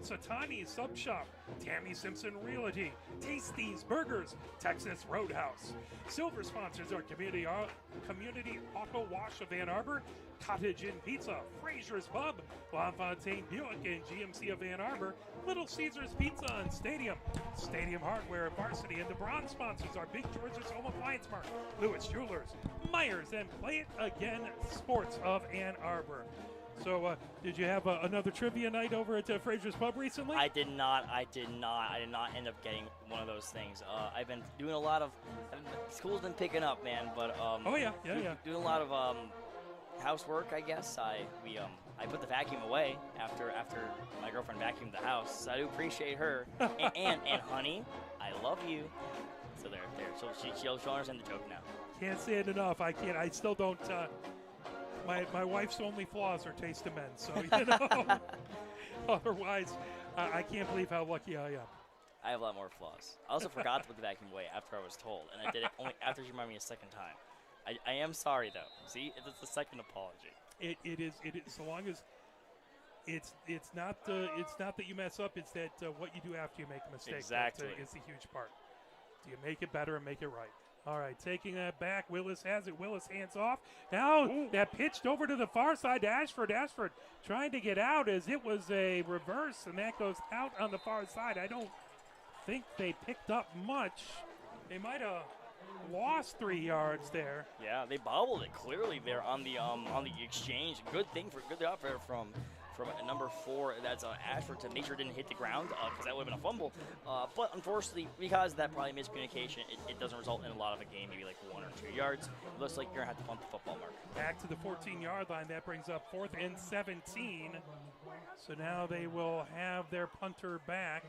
Satani Sub Shop, Tammy Simpson Realty, Tasty's Burgers, Texas Roadhouse. Silver sponsors are Community Auto Wash of Ann Arbor, Cottage Inn Pizza, Fraser's Pub, LaFontaine Buick and GMC of Ann Arbor, Little Caesars Pizza and Stadium Hardware, Varsity, and the bronze sponsors are Big George's Home Appliance Mart, Lewis Jewelers, Myers, and Play It Again Sports of Ann Arbor. So, did you have another trivia night over at Fraser's Pub recently? I did not end up getting one of those things. I've been doing a lot of school's been picking up, man. But doing a lot of housework, I guess. I put the vacuum away after my girlfriend vacuumed the house. So I do appreciate her. and honey, I love you. So there. So she'll understand the joke now. Can't say it enough. I can't. I still don't. My wife's only flaws are taste of men. So otherwise, I can't believe how lucky I am. I have a lot more flaws. I also forgot to put the vacuum away after I was told, and I did it only after she reminded me a second time. I am sorry though. See, it's the second apology. It is so long as it's not that you mess up. It's that what you do after you make a mistake. Exactly. Is the huge part. Do you make it better and make it right? All right, taking that back. Willis has it. Willis hands off. Now that pitched over to the far side to Ashford. Ashford trying to get out as it was a reverse, and that goes out on the far side. I don't think they picked up much. They might have lost 3 yards there. Yeah, they bobbled it clearly there on the exchange. Good job from number 4. That's Ashford to make sure it didn't hit the ground because that would have been a fumble. But unfortunately, because of that probably miscommunication, it doesn't result in a lot of a gain, maybe like 1 or 2 yards. It looks like you're going to have to punt the football, Mark. Back to the 14-yard line. That brings up 4th and 17. So now they will have their punter back,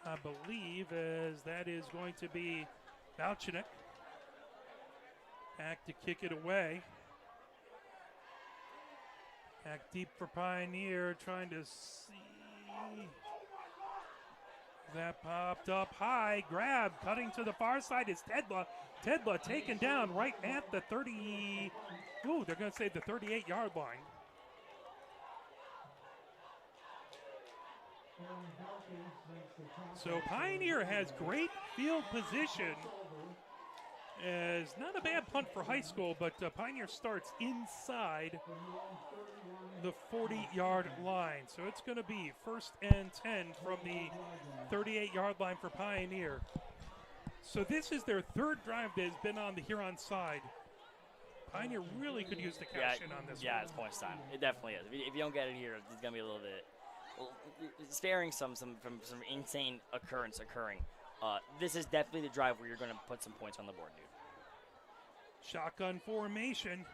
I believe, as that is going to be Balchinek. Back to kick it away. Back deep for Pioneer, trying to see. That popped up high. Grab, cutting to the far side is Tedla. Tedla taken down right at the 30. Ooh, they're going to say the 38-yard line. So Pioneer has great field position. As not a bad punt for high school, but Pioneer starts inside the 40-yard line. So it's going to be 1st and 10 from the 38-yard line for Pioneer. So this is their 3rd drive that has been on the Huron side. Pioneer really could use the cash in on this one. Yeah, it's points time. It definitely is. If you don't get it here, it's going to be a little bit sparing some insane occurrence occurring. This is definitely the drive where you're going to put some points on the board, dude. Shotgun formation.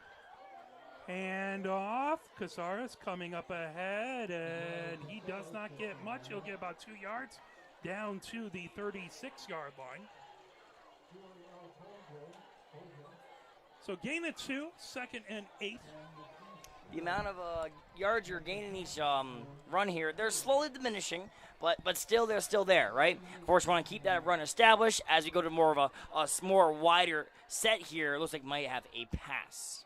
Hand off. Casares coming up ahead, and he does not get much. He'll get about 2 yards down to the 36-yard line. So gain of 2, 2nd and 8. The amount of yards you're gaining each run here, they're slowly diminishing, but still they're still there, right? Of course, we want to keep that run established as we go to more of a more wider set here. It looks like might have a pass.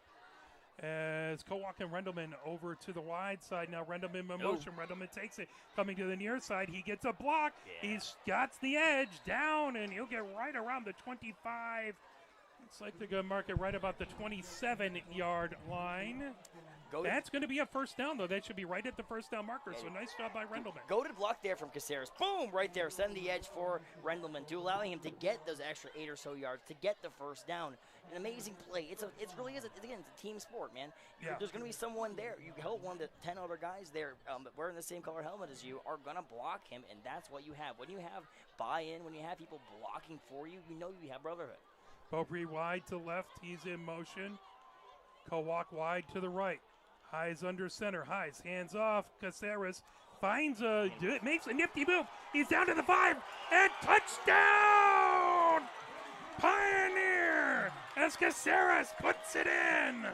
As Kowak and Rendelman over to the wide side. Now Rendelman in motion. Rendelman takes it. Coming to the near side. He gets a block. Yeah. He's got the edge down, and he'll get right around the 25. Looks like they're going to mark it right about the 27-yard line. That's going to be a first down, though. That should be right at the first down marker, so nice job by Rendleman. Goated block there from Caceres. Boom, right there. Send the edge for Rendleman to allowing him to get those extra 8 or so yards to get the first down. An amazing play. It really is, again, it's a team sport, man. There's going to be someone there. You help one of the 10 other guys there wearing the same color helmet as you are going to block him, and that's what you have. When you have buy-in, when you have people blocking for you, you know you have brotherhood. Beaupre wide to left. He's in motion. Kowak wide to the right. Heis under center. Heis hands off. Caceres finds makes a nifty move. He's down to the 5 and touchdown! Pioneer as Caceres puts it in.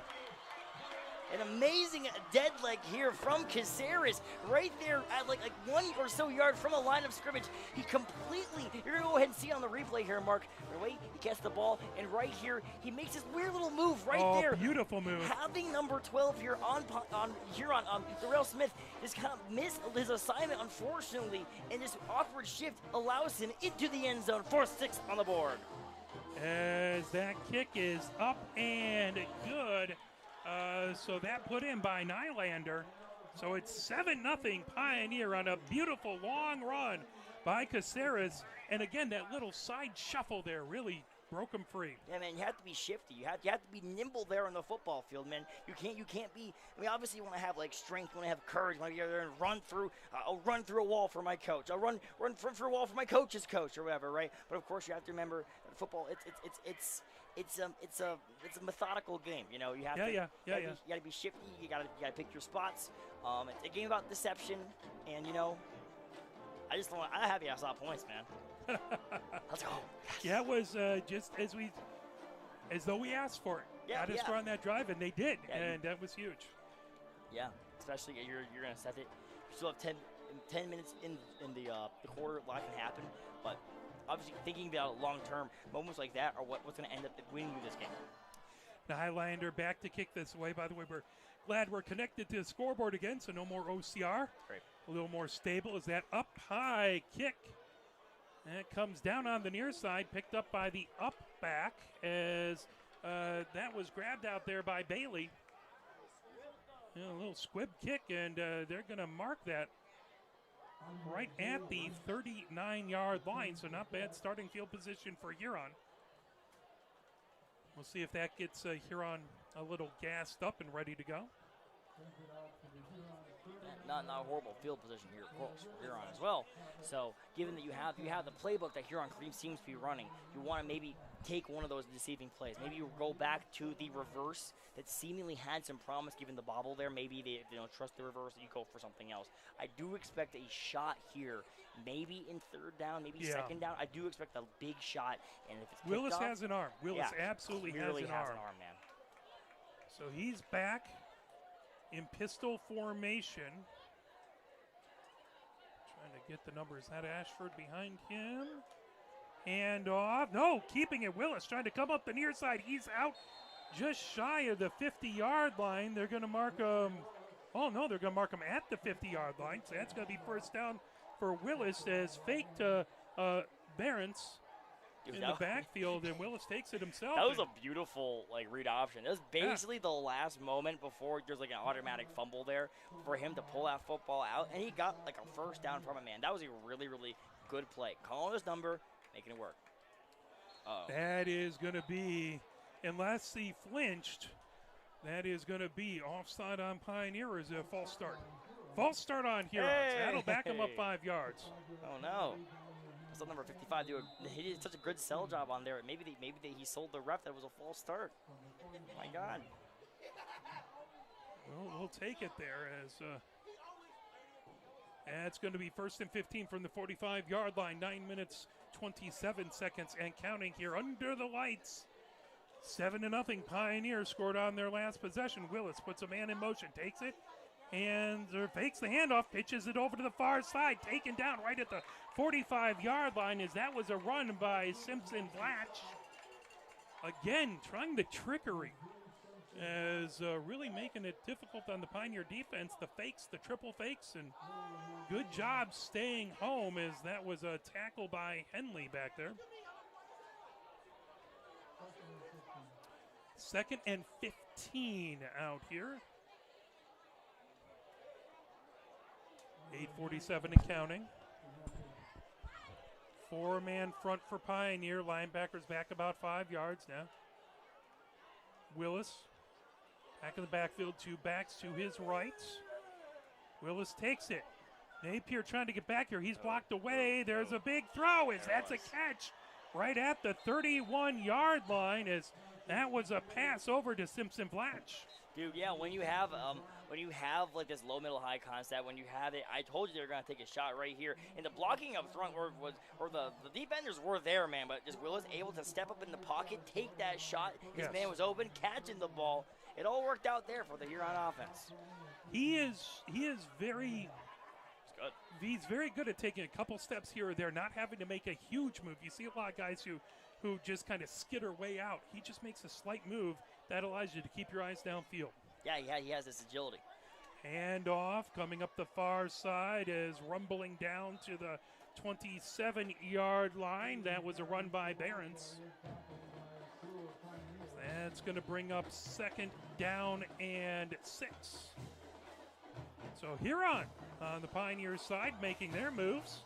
An amazing dead leg here from Caceres, right there at like 1 or so yard from the line of scrimmage. He completely, you're going to go ahead and see it on the replay here, Mark. Right, he gets the ball, and right here, he makes this weird little move right there. Beautiful move. Having number 12 here on Huron, Darrell Smith, just kind of missed his assignment, unfortunately, and this awkward shift allows him into the end zone for 6 on the board. As that kick is up and good. So that put in by Nylander. So it's 7-0 Pioneer on a beautiful long run by Caceres. And again, that little side shuffle there really broke him free. Yeah, man, you have to be shifty. You have to be nimble there on the football field, man. You can't be. I mean, obviously, you want to have like strength, you want to have courage, you want to be there and run through. I'll run through a wall for my coach. I'll run through a wall for my coach's coach or whatever, right? But of course, you have to remember that football. It's a methodical game. You know, you have to. You got to be shifty. You got to pick your spots. It's a game about deception, and you know, I'm happy I saw points, man. Let's go. Yes. Yeah, it was just as though we asked for it. Yeah, Got us on that drive, and they did, and that was huge. Yeah, especially you're going to set it. You still have 10 minutes in the quarter. A lot can happen, but obviously thinking about long term, moments like that are what's going to end up winning you this game. The Highlander back to kick this away. By the way, we're glad we're connected to the scoreboard again, so no more OCR. Great. A little more stable is that up high kick. And it comes down on the near side, picked up by the up back as that was grabbed out there by Bailey. A little squib kick, and they're going to mark that right at the 39-yard line, so not bad starting field position for Huron. We'll see if that gets Huron a little gassed up and ready to go. Not a horrible field position here, of course, for Huron as well. So, given that you have the playbook that Huron seems to be running, you want to maybe take one of those deceiving plays. Maybe you go back to the reverse that seemingly had some promise given the bobble there. Maybe they trust the reverse and you go for something else. I do expect a shot here, maybe in third down, maybe second down. I do expect a big shot, and if it's Willis off, has an arm. Willis absolutely has an arm. Man. So he's back in pistol formation. Trying to get the numbers. Is that Ashford behind him? Hand off. No, keeping it. Willis trying to come up the near side. He's out just shy of the 50-yard line. They're going to mark him. Oh, no, they're going to mark him at the 50-yard line. So that's going to be first down for Willis as fake to Barents in the backfield, and Willis takes it himself. That was a beautiful read option. It was basically the last moment before there's an automatic fumble there for him to pull that football out, and he got a first down from it, man. That was a really, really good play. Calling his number, making it work. That is going to be, unless he flinched, that is going to be offside on Pioneer, or is it a false start? False start on Huron. Hey. That'll back him up 5 yards. Oh, no. Still number 55. He did such a good sell job on there. Maybe he sold the ref that it was a false start. My God. Well, we'll take it there as it's going to be first and 15 from the 45-yard line. 9 minutes, 27 seconds and counting here under the lights. 7-0 Pioneer scored on their last possession. Willis puts a man in motion, takes it, and fakes the handoff, pitches it over to the far side, taken down right at the 45-yard line as that was a run by Simpson Blatch. Again, trying the trickery as really making it difficult on the Pioneer defense. The fakes, the triple fakes, and good job staying home as that was a tackle by Henley back there. 2nd and 15 out here. 8:47 and counting. 4-man front for Pioneer. Linebackers back about 5 yards now. Willis back in the backfield, 2 backs to his right. Willis takes it. Napier trying to get back here. He's blocked away. There's a big throw. That's a catch right at the 31-yard line, as that was a pass over to Simpson Blatch. Dude, yeah, when you have like this low, middle, high concept, when you have it, I told you they were going to take a shot right here. And the blocking up front the defenders were there, man, but just Willis able to step up in the pocket, take that shot. His man was open, catching the ball. It all worked out there for the Huron offense. He is very good. He's very good at taking a couple steps here or there, not having to make a huge move. You see a lot of guys who just kind of skitter way out. He just makes a slight move that allows you to keep your eyes downfield. Yeah, he has this agility. Hand off, coming up the far side is rumbling down to the 27-yard line. That was a run by Behrens. That's going to bring up 2nd down and 6. So Huron on the Pioneers side making their moves.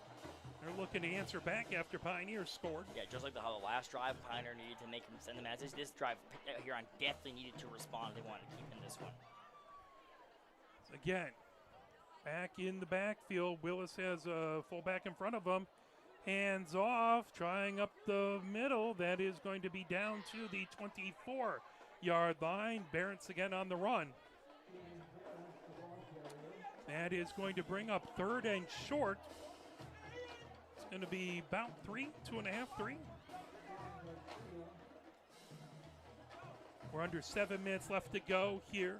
They're looking to answer back after Pioneers scored. Yeah, just like how the last drive, Pioneer needed to send the message. This drive, Huron definitely needed to respond. They wanted to keep in this one. Again, back in the backfield. Willis has a fullback in front of him. Hands off, trying up the middle. That is going to be down to the 24-yard line. Barents again on the run. That is going to bring up 3rd and short. It's going to be about 3, 2.5, 3. We're under 7 minutes left to go here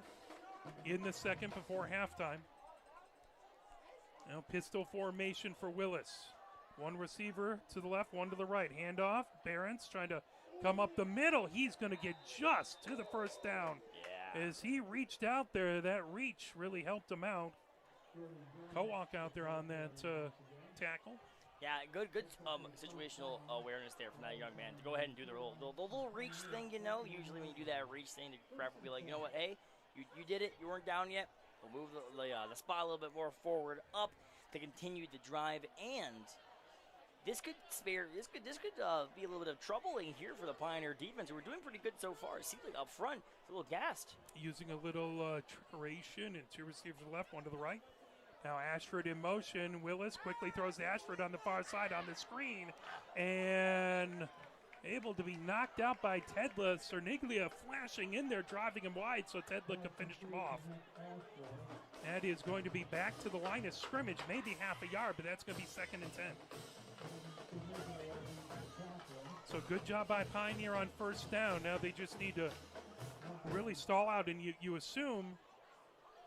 in the second before halftime. Now pistol formation for Willis. 1 receiver to the left, 1 to the right. Handoff. Behrens trying to come up the middle. He's going to get just to the first down. Yeah. As he reached out there, that reach really helped him out. Kowalk out there on that tackle. Yeah, good situational awareness there from that young man. To go ahead and do the little reach thing, Usually when you do that reach thing, the ref will be like, you know what, hey, you did it. You weren't down yet. We'll move the spot a little bit more forward up to continue the drive, and this could be a little bit of troubling here for the Pioneer defense. We're doing pretty good so far. It seems like up front, it's a little gassed. Using a little trickeration, and 2 receivers to the left, 1 to the right. Now Ashford in motion. Willis quickly throws to Ashford on the far side on the screen, and able to be knocked out by Tedla. Cerniglia flashing in there, driving him wide so Tedla can finish him off. That is going to be back to the line of scrimmage, maybe half a yard, but that's going to be 2nd and 10. So good job by Pioneer on 1st down. Now they just need to really stall out, and you assume,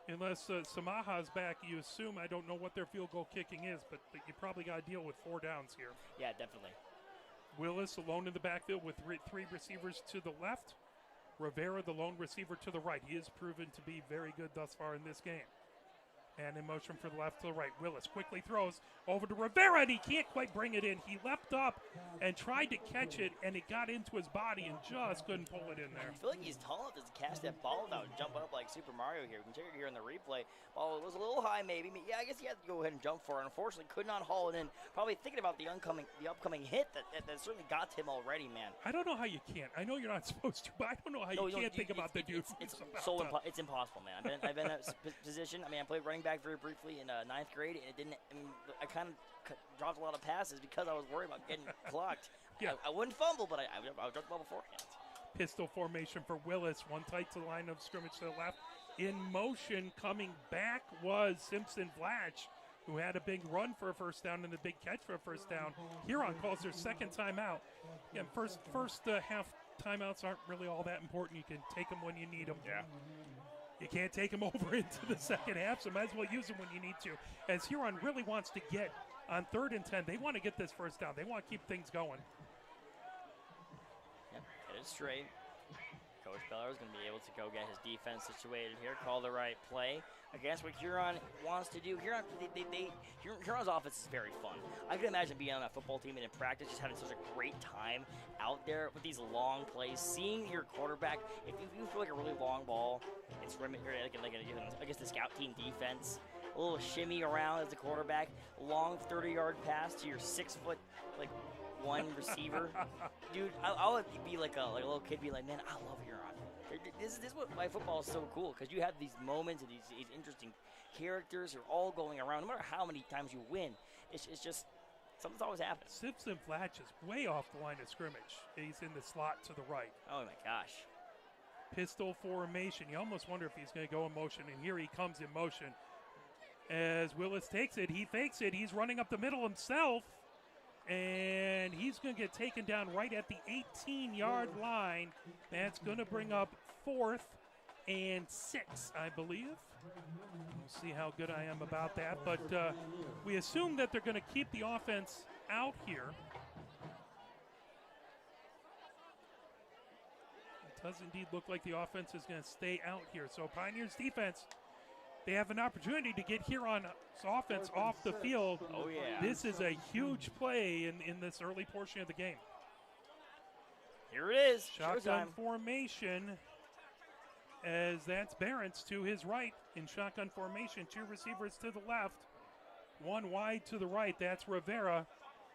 unless Samaha's back, you assume, I don't know what their field goal kicking is, but you probably got to deal with 4 downs here. Yeah, definitely. Willis alone in the backfield with 3 receivers to the left. Rivera, the lone receiver, to the right. He has proven to be very good thus far in this game. And in motion from the left to the right. Willis quickly throws over to Rivera, and he can't quite bring it in. He leapt up and tried to catch it, and it got into his body and just couldn't pull it in there. I feel like he's tall enough to catch that ball without jumping up like Super Mario here. We can check it here in the replay. Ball was a little high maybe. Yeah, I guess he had to go ahead and jump for it. Unfortunately, could not haul it in. Probably thinking about the upcoming hit that certainly got to him already, man. I don't know how you can't. I know you're not supposed to, but I don't know how you can't think about the dude. It's impossible, man. I've been in that position. I mean, I played running back very briefly in 9th grade, and I kind of dropped a lot of passes because I was worried about getting clocked. Yeah. I wouldn't fumble, but I dropped the ball beforehand. Pistol formation for Willis. 1 tight to the line of scrimmage to the left. In motion, coming back was Simpson Blatch, who had a big run for a 1st down and a big catch for a 1st down. Huron calls their 2nd timeout. Again, first half timeouts aren't really all that important. You can take them when you need them. Yeah. You can't take them over into the second half, so might as well use them when you need to. As Huron really wants to get on 3rd and 10, they want to get this 1st down. They want to keep things going. Yep, headed straight. Coach Beller is going to be able to go get his defense situated here, call the right play against what Huron wants to do. Huron's offense is very fun. I can imagine being on that football team and in practice just having such a great time out there with these long plays, seeing your quarterback, if you feel like a really long ball, it's against the scout team defense, a little shimmy around as a quarterback, long 30-yard pass to your 6'1" receiver. Dude, I would be like a little kid, be like, man, I love Huron. This is what why football is so cool, because you have these moments and these interesting characters who are all going around. No matter how many times you win, it's just something's always happening. Simpson Flatch is way off the line of scrimmage. He's in the slot to the right. Oh my gosh. Pistol formation. You almost wonder if he's going to go in motion, and here he comes in motion. As Willis takes it, he fakes it. He's running up the middle himself, and he's going to get taken down right at the 18-yard line. That's going to bring up 4th and 6, I believe. We'll see how good I am about that, but we assume that they're going to keep the offense out here. It does indeed look like the offense is going to stay out here. So Pioneers defense, they have an opportunity to get Huron's offense off the field. Oh, yeah. This is a huge play in this early portion of the game. Here it is. Shotgun Showtime. formation, as that's Barents to his right in shotgun formation. 2 receivers to the left, 1 wide to the right. That's Rivera.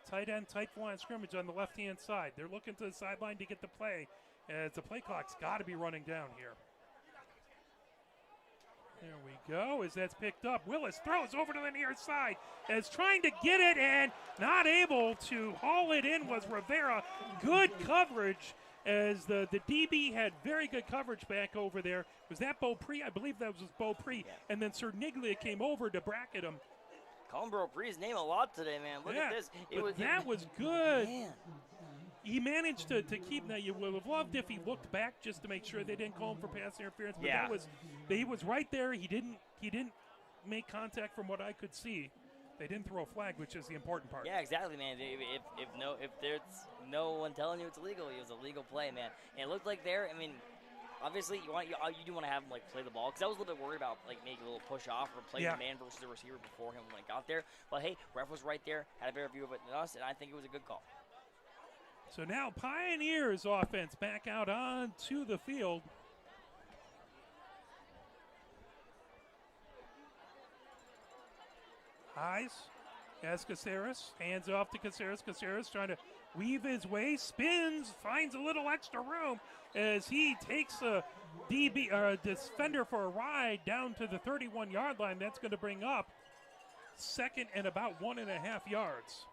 Tight end, tight line scrimmage on the left-hand side. They're looking to the sideline to get the play, as the play clock's got to be running down here. There we go, as that's picked up. Willis throws over to the near side, as trying to get it and not able to haul it in was Rivera. Good coverage, as the DB had very good coverage back over there. Was that Beaupre? I believe that was Beaupre. Yeah. And then Cerniglia came over to bracket him. Calling Beaupre's name a lot today, man. Look at this. That was good. Man. He managed to keep. Now, you would have loved if he looked back just to make sure they didn't call him for pass interference. But Yeah. he was right there. He didn't make contact from what I could see. They didn't throw a flag, which is the important part. Yeah, exactly, man. If there's no one telling you it's illegal, it was a legal play, man. And it looked like there. I mean, obviously you do want to have him like play the ball, because I was a little bit worried about like making a little push off or play the man versus the receiver before him when it got there. But hey, ref was right there, had a better view of it than us, and I think it was a good call. So now Pioneers offense back out onto the field. Heis has Caceres, hands off to Caceres. Caceres trying to weave his way, spins, finds a little extra room as he takes a defender for a ride down to the 31-yard line. That's going to bring up 2nd and about 1.5 yards.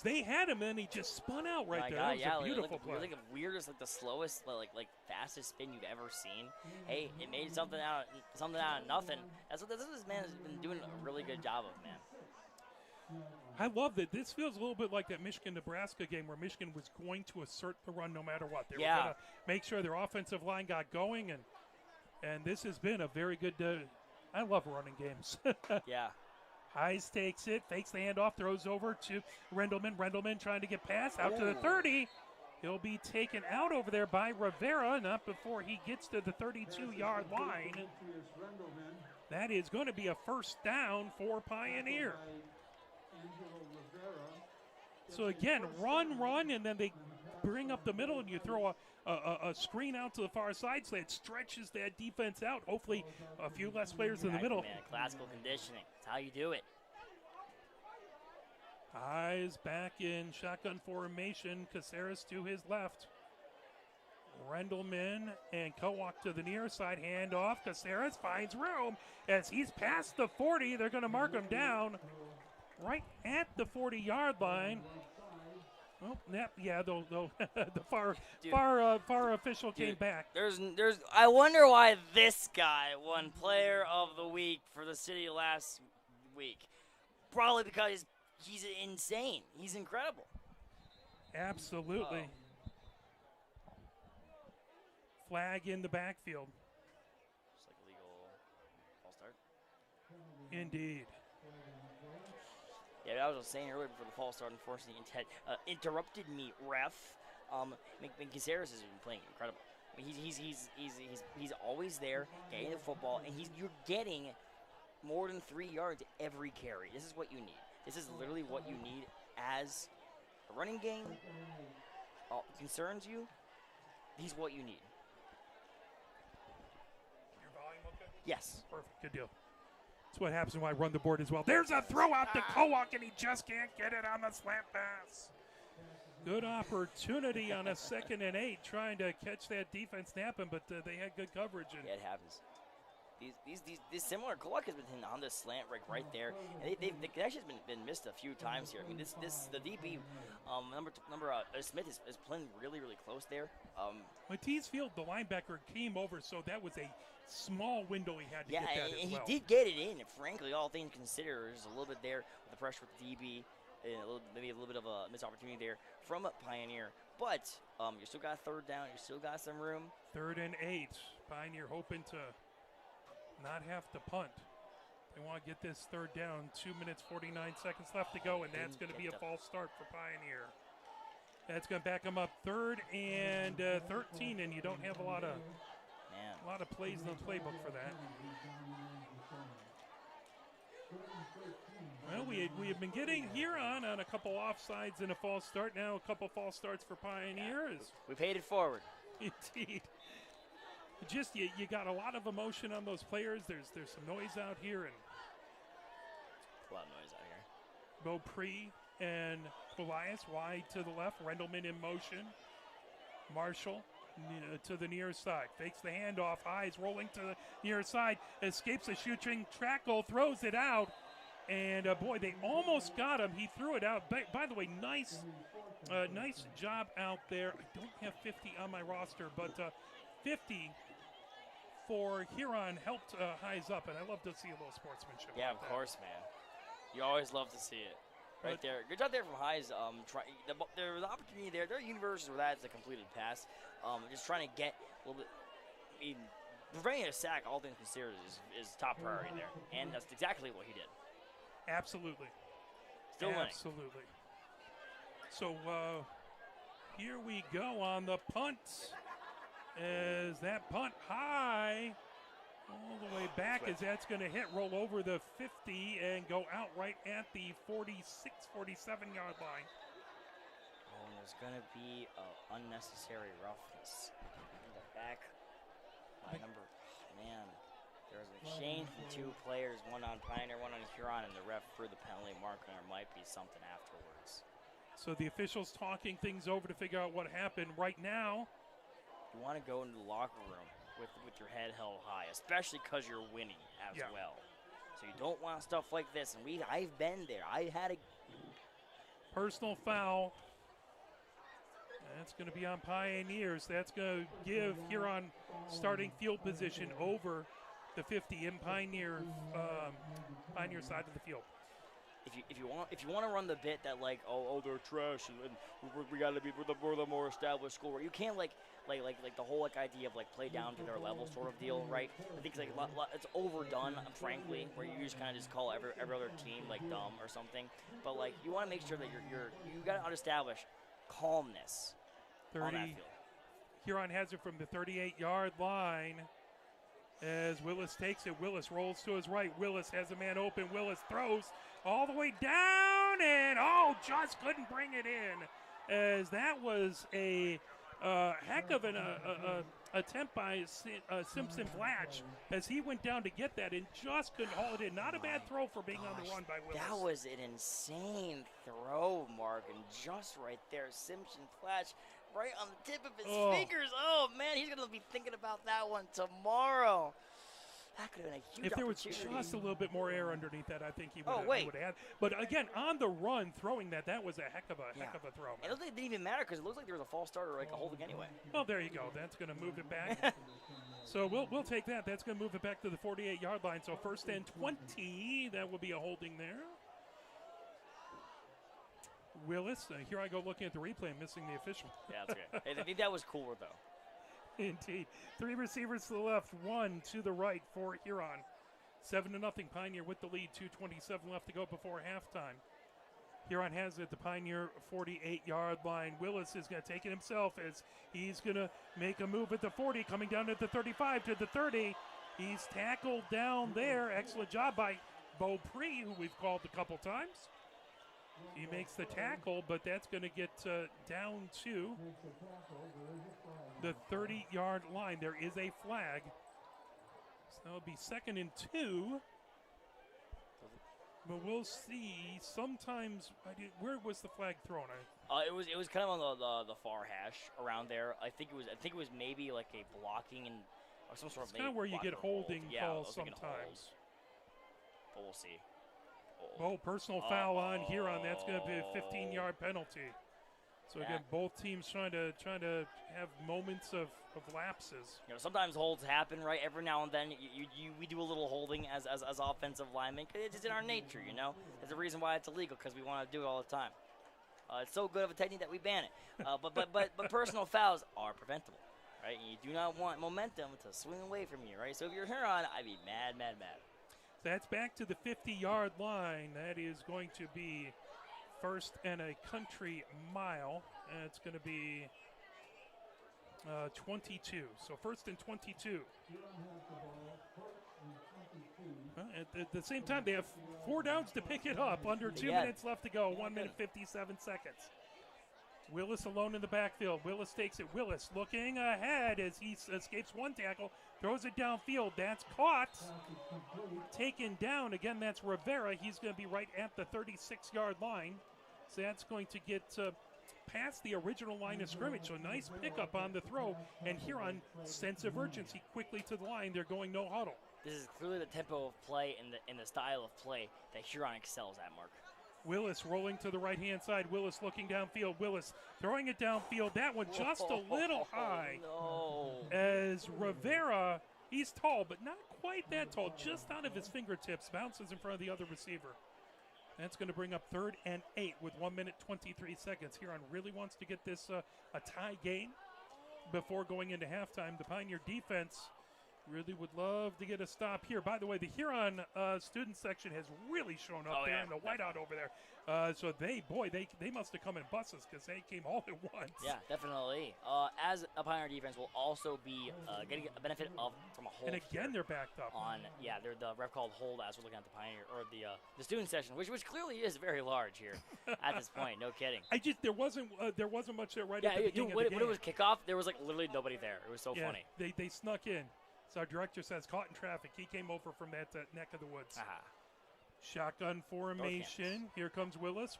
They had him, and he just spun out right there. God, that was a beautiful play. Like the weirdest, like the slowest, like fastest spin you've ever seen. Hey, it made something out of nothing. That's what this man has been doing a really good job of, man. I love that. This feels a little bit like that Michigan-Nebraska game where Michigan was going to assert the run no matter what. They were going to make sure their offensive line got going, and this has been a very good I love running games. Yeah. Heis takes it, fakes the handoff, throws over to Rendelman. Rendelman trying to get past out to the 30. He'll be taken out over there by Rivera, not before he gets to the 32-yard line. That is going to be a first down for Pioneer. So again, run, and then they bring up the middle, and you throw a screen out to the far side, so it stretches that defense out. Hopefully a few less players in the middle. Man, classical conditioning. That's how you do it. Eyes back in shotgun formation. Caceres to his left. Rendelman and Kowak to the near side. Handoff. Caceres finds room as he's past the 40. They're going to mark him down right at the 40-yard line. Well, the far official came back. I wonder why this guy won Player of the Week for the city last week. Probably because he's insane. He's incredible. Absolutely. Flag in the backfield. Just like a legal false start. Indeed. Yeah, I was just saying earlier before the false start, unfortunately, interrupted me, ref. Caceres has been playing incredible. I mean, he's always there, getting the football, and you're getting more than 3 yards every carry. This is what you need. This is literally what you need as a running game. Concerns you? He's what you need. Your volume okay? Yes. Perfect. Good deal. That's what happens when I run the board as well. There's a throw out to Kowak, and he just can't get it on the slant pass. Good opportunity on a 2nd and 8, trying to catch that defense napping, but they had good coverage. And Yeah, it happens. These similar Kowak has been hitting on this slant right there, and the connection has been missed a few times here. I mean, the DB Smith is playing really close there. Matisse Field, the linebacker, came over, so that was a small window he had to Yeah, get that and as well. he did get it in. And frankly, all things considered, there's a little bit there with the pressure with the DB, and maybe a little bit of a missed opportunity there from Pioneer. But you still got 3rd down. You still got some room. 3rd and 8. Pioneer hoping to not have to punt. They want to get this 3rd down. 2 minutes, 49 seconds left to go, and that's going to be a false start for Pioneer. That's going to back them up 3rd and 13, and you don't have a lot of plays in the playbook for that. Well, we have been getting Huron on a couple offsides and a false start. Now a couple false starts for Pioneers. We paid it forward. Indeed. Just you got a lot of emotion on those players. There's some noise out here, and A lot of noise out here. Beaupre and Elias wide to the left. Rendleman in motion. Marshall to the near side. Fakes the handoff. Eyes rolling to the near side. Escapes a shooting tackle. Throws it out. And, boy, they almost got him. He threw it out. By the way, nice job out there. I don't have 50 on my roster, but 50 for Huron helped Heisel up, and I love to see a little sportsmanship. Yeah, like of that. course, man. You always love to see it. Right there. Good job there from Heisel. There was an opportunity there. There are universes where that's a completed pass. Just trying to get a little bit. I mean, preventing a sack, all things considered, is top priority there. And that's exactly what he did. Absolutely. Still winning. Absolutely. So here we go on the punt. As that punt high all the way back, as that's going to roll over the 50 and go out right at the 46, 47-yard line. Oh, and there's going to be unnecessary roughness in the back. There was an exchange from 2 players, one on Pioneer, one on Huron, and the ref threw the penalty mark, and there might be something afterwards. So the officials talking things over to figure out what happened right now. You want to go into the locker room with your head held high, especially because you're winning as well. So you don't want stuff like this, and I've been there. I had a personal foul. That's going to be on Pioneers. That's going to give Huron starting field position over the 50 in Pioneer side of the field. If you want to run the bit that like they're trash and we got to be we're the more established school, where you can't like the whole idea of play down to their level sort of deal, right? I think it's it's overdone, frankly, where you just kind of just call every other team dumb or something. But you want to make sure that you got to establish calmness on that field. Huron has it from the 38-yard line. As Willis takes it, Willis rolls to his right. Willis has a man open. Willis throws all the way down, and just couldn't bring it in. As that was a heck of an attempt by Simpson Blatch, as he went down to get that and just couldn't haul it in. Not a bad throw for being on the run by Willis. That was an insane throw, Mark, and just right there, Simpson Blatch. Right on the tip of his fingers. Oh, man, he's going to be thinking about that one tomorrow. That could have been a huge If there was opportunity. just a little bit more air underneath that, I think he would have had. But again, on the run, throwing that was a heck of a throw. Man. It looked like it didn't even matter because it looks like there was a false start or a holding anyway. Well, there you go. That's going to move it back. So we'll take that. That's going to move it back to the 48-yard line. So 1st and 20, that will be a holding there. Willis, here I go looking at the replay and missing the official. Yeah, that's okay. I think that was cooler, though. Indeed. 3 receivers to the left, 1 to the right for Huron. 7-0 Pioneer with the lead. 2:27 left to go before halftime. Huron has it at the Pioneer 48-yard line. Willis is going to take it himself as he's going to make a move at the 40, coming down at the 35 to the 30. He's tackled down there. Excellent job by Beaupre, who we've called a couple times. He makes the tackle, but that's going to get down to the 30-yard line. There is a flag. So that would be 2nd and 2. But we'll see. Sometimes, where was the flag thrown? It was kind of on the far hash around there. I think it was maybe like a blocking and or some sort it's of. kind of where you get holding calls sometimes. But we'll see. Oh, personal foul on Huron. That's going to be a 15-yard penalty. So again, both teams trying to have moments of lapses. You know, sometimes holds happen, right? Every now and then, we do a little holding as offensive linemen. It's just in our nature, you know. There's a reason why it's illegal because we want to do it all the time. It's so good of a technique that we ban it. But personal fouls are preventable, right? And you do not want momentum to swing away from you, right? So if you're Huron, I'd be mad. That's back to the 50-yard line. That is going to be 1st and a country mile. It's going to be 22. So 1st and 22. At the same time, they have 4 downs to pick it up. Under 2 minutes left to go. 1 minute 57 seconds. Willis alone in the backfield. Willis takes it. Willis looking ahead as he escapes one tackle. Throws it downfield. That's caught. Taken down. Again, that's Rivera. He's going to be right at the 36-yard line. So that's going to get past the original line of scrimmage. So nice pickup on the throw. And Huron, sense of urgency, quickly to the line. They're going no huddle. This is clearly the tempo of play and the style of play that Huron excels at, Mark. Willis rolling to the right-hand side. Willis looking downfield. Willis throwing it downfield. That one just a little high. No. As Rivera, he's tall, but not quite that tall. Just out of his fingertips. Bounces in front of the other receiver. That's going to bring up 3rd and 8 with 1 minute 23 seconds. Huron really wants to get this a tie game before going into halftime. The Pioneer defense really would love to get a stop here. By the way, the Huron student section has really shown up there in the whiteout over there. So they must have come in buses because they came all at once. Yeah, definitely. As a Pioneer defense will also be getting a benefit from a hold. And again, they're backed up. They're the ref called hold as we're looking at the Pioneer or the student section, which clearly is very large here at this point. No kidding. There wasn't much there right at the beginning of the game. When it was kickoff, there was like literally nobody there. It was so funny. They snuck in. So our director says caught in traffic. He came over from that neck of the woods. Shotgun formation. Here comes Willis.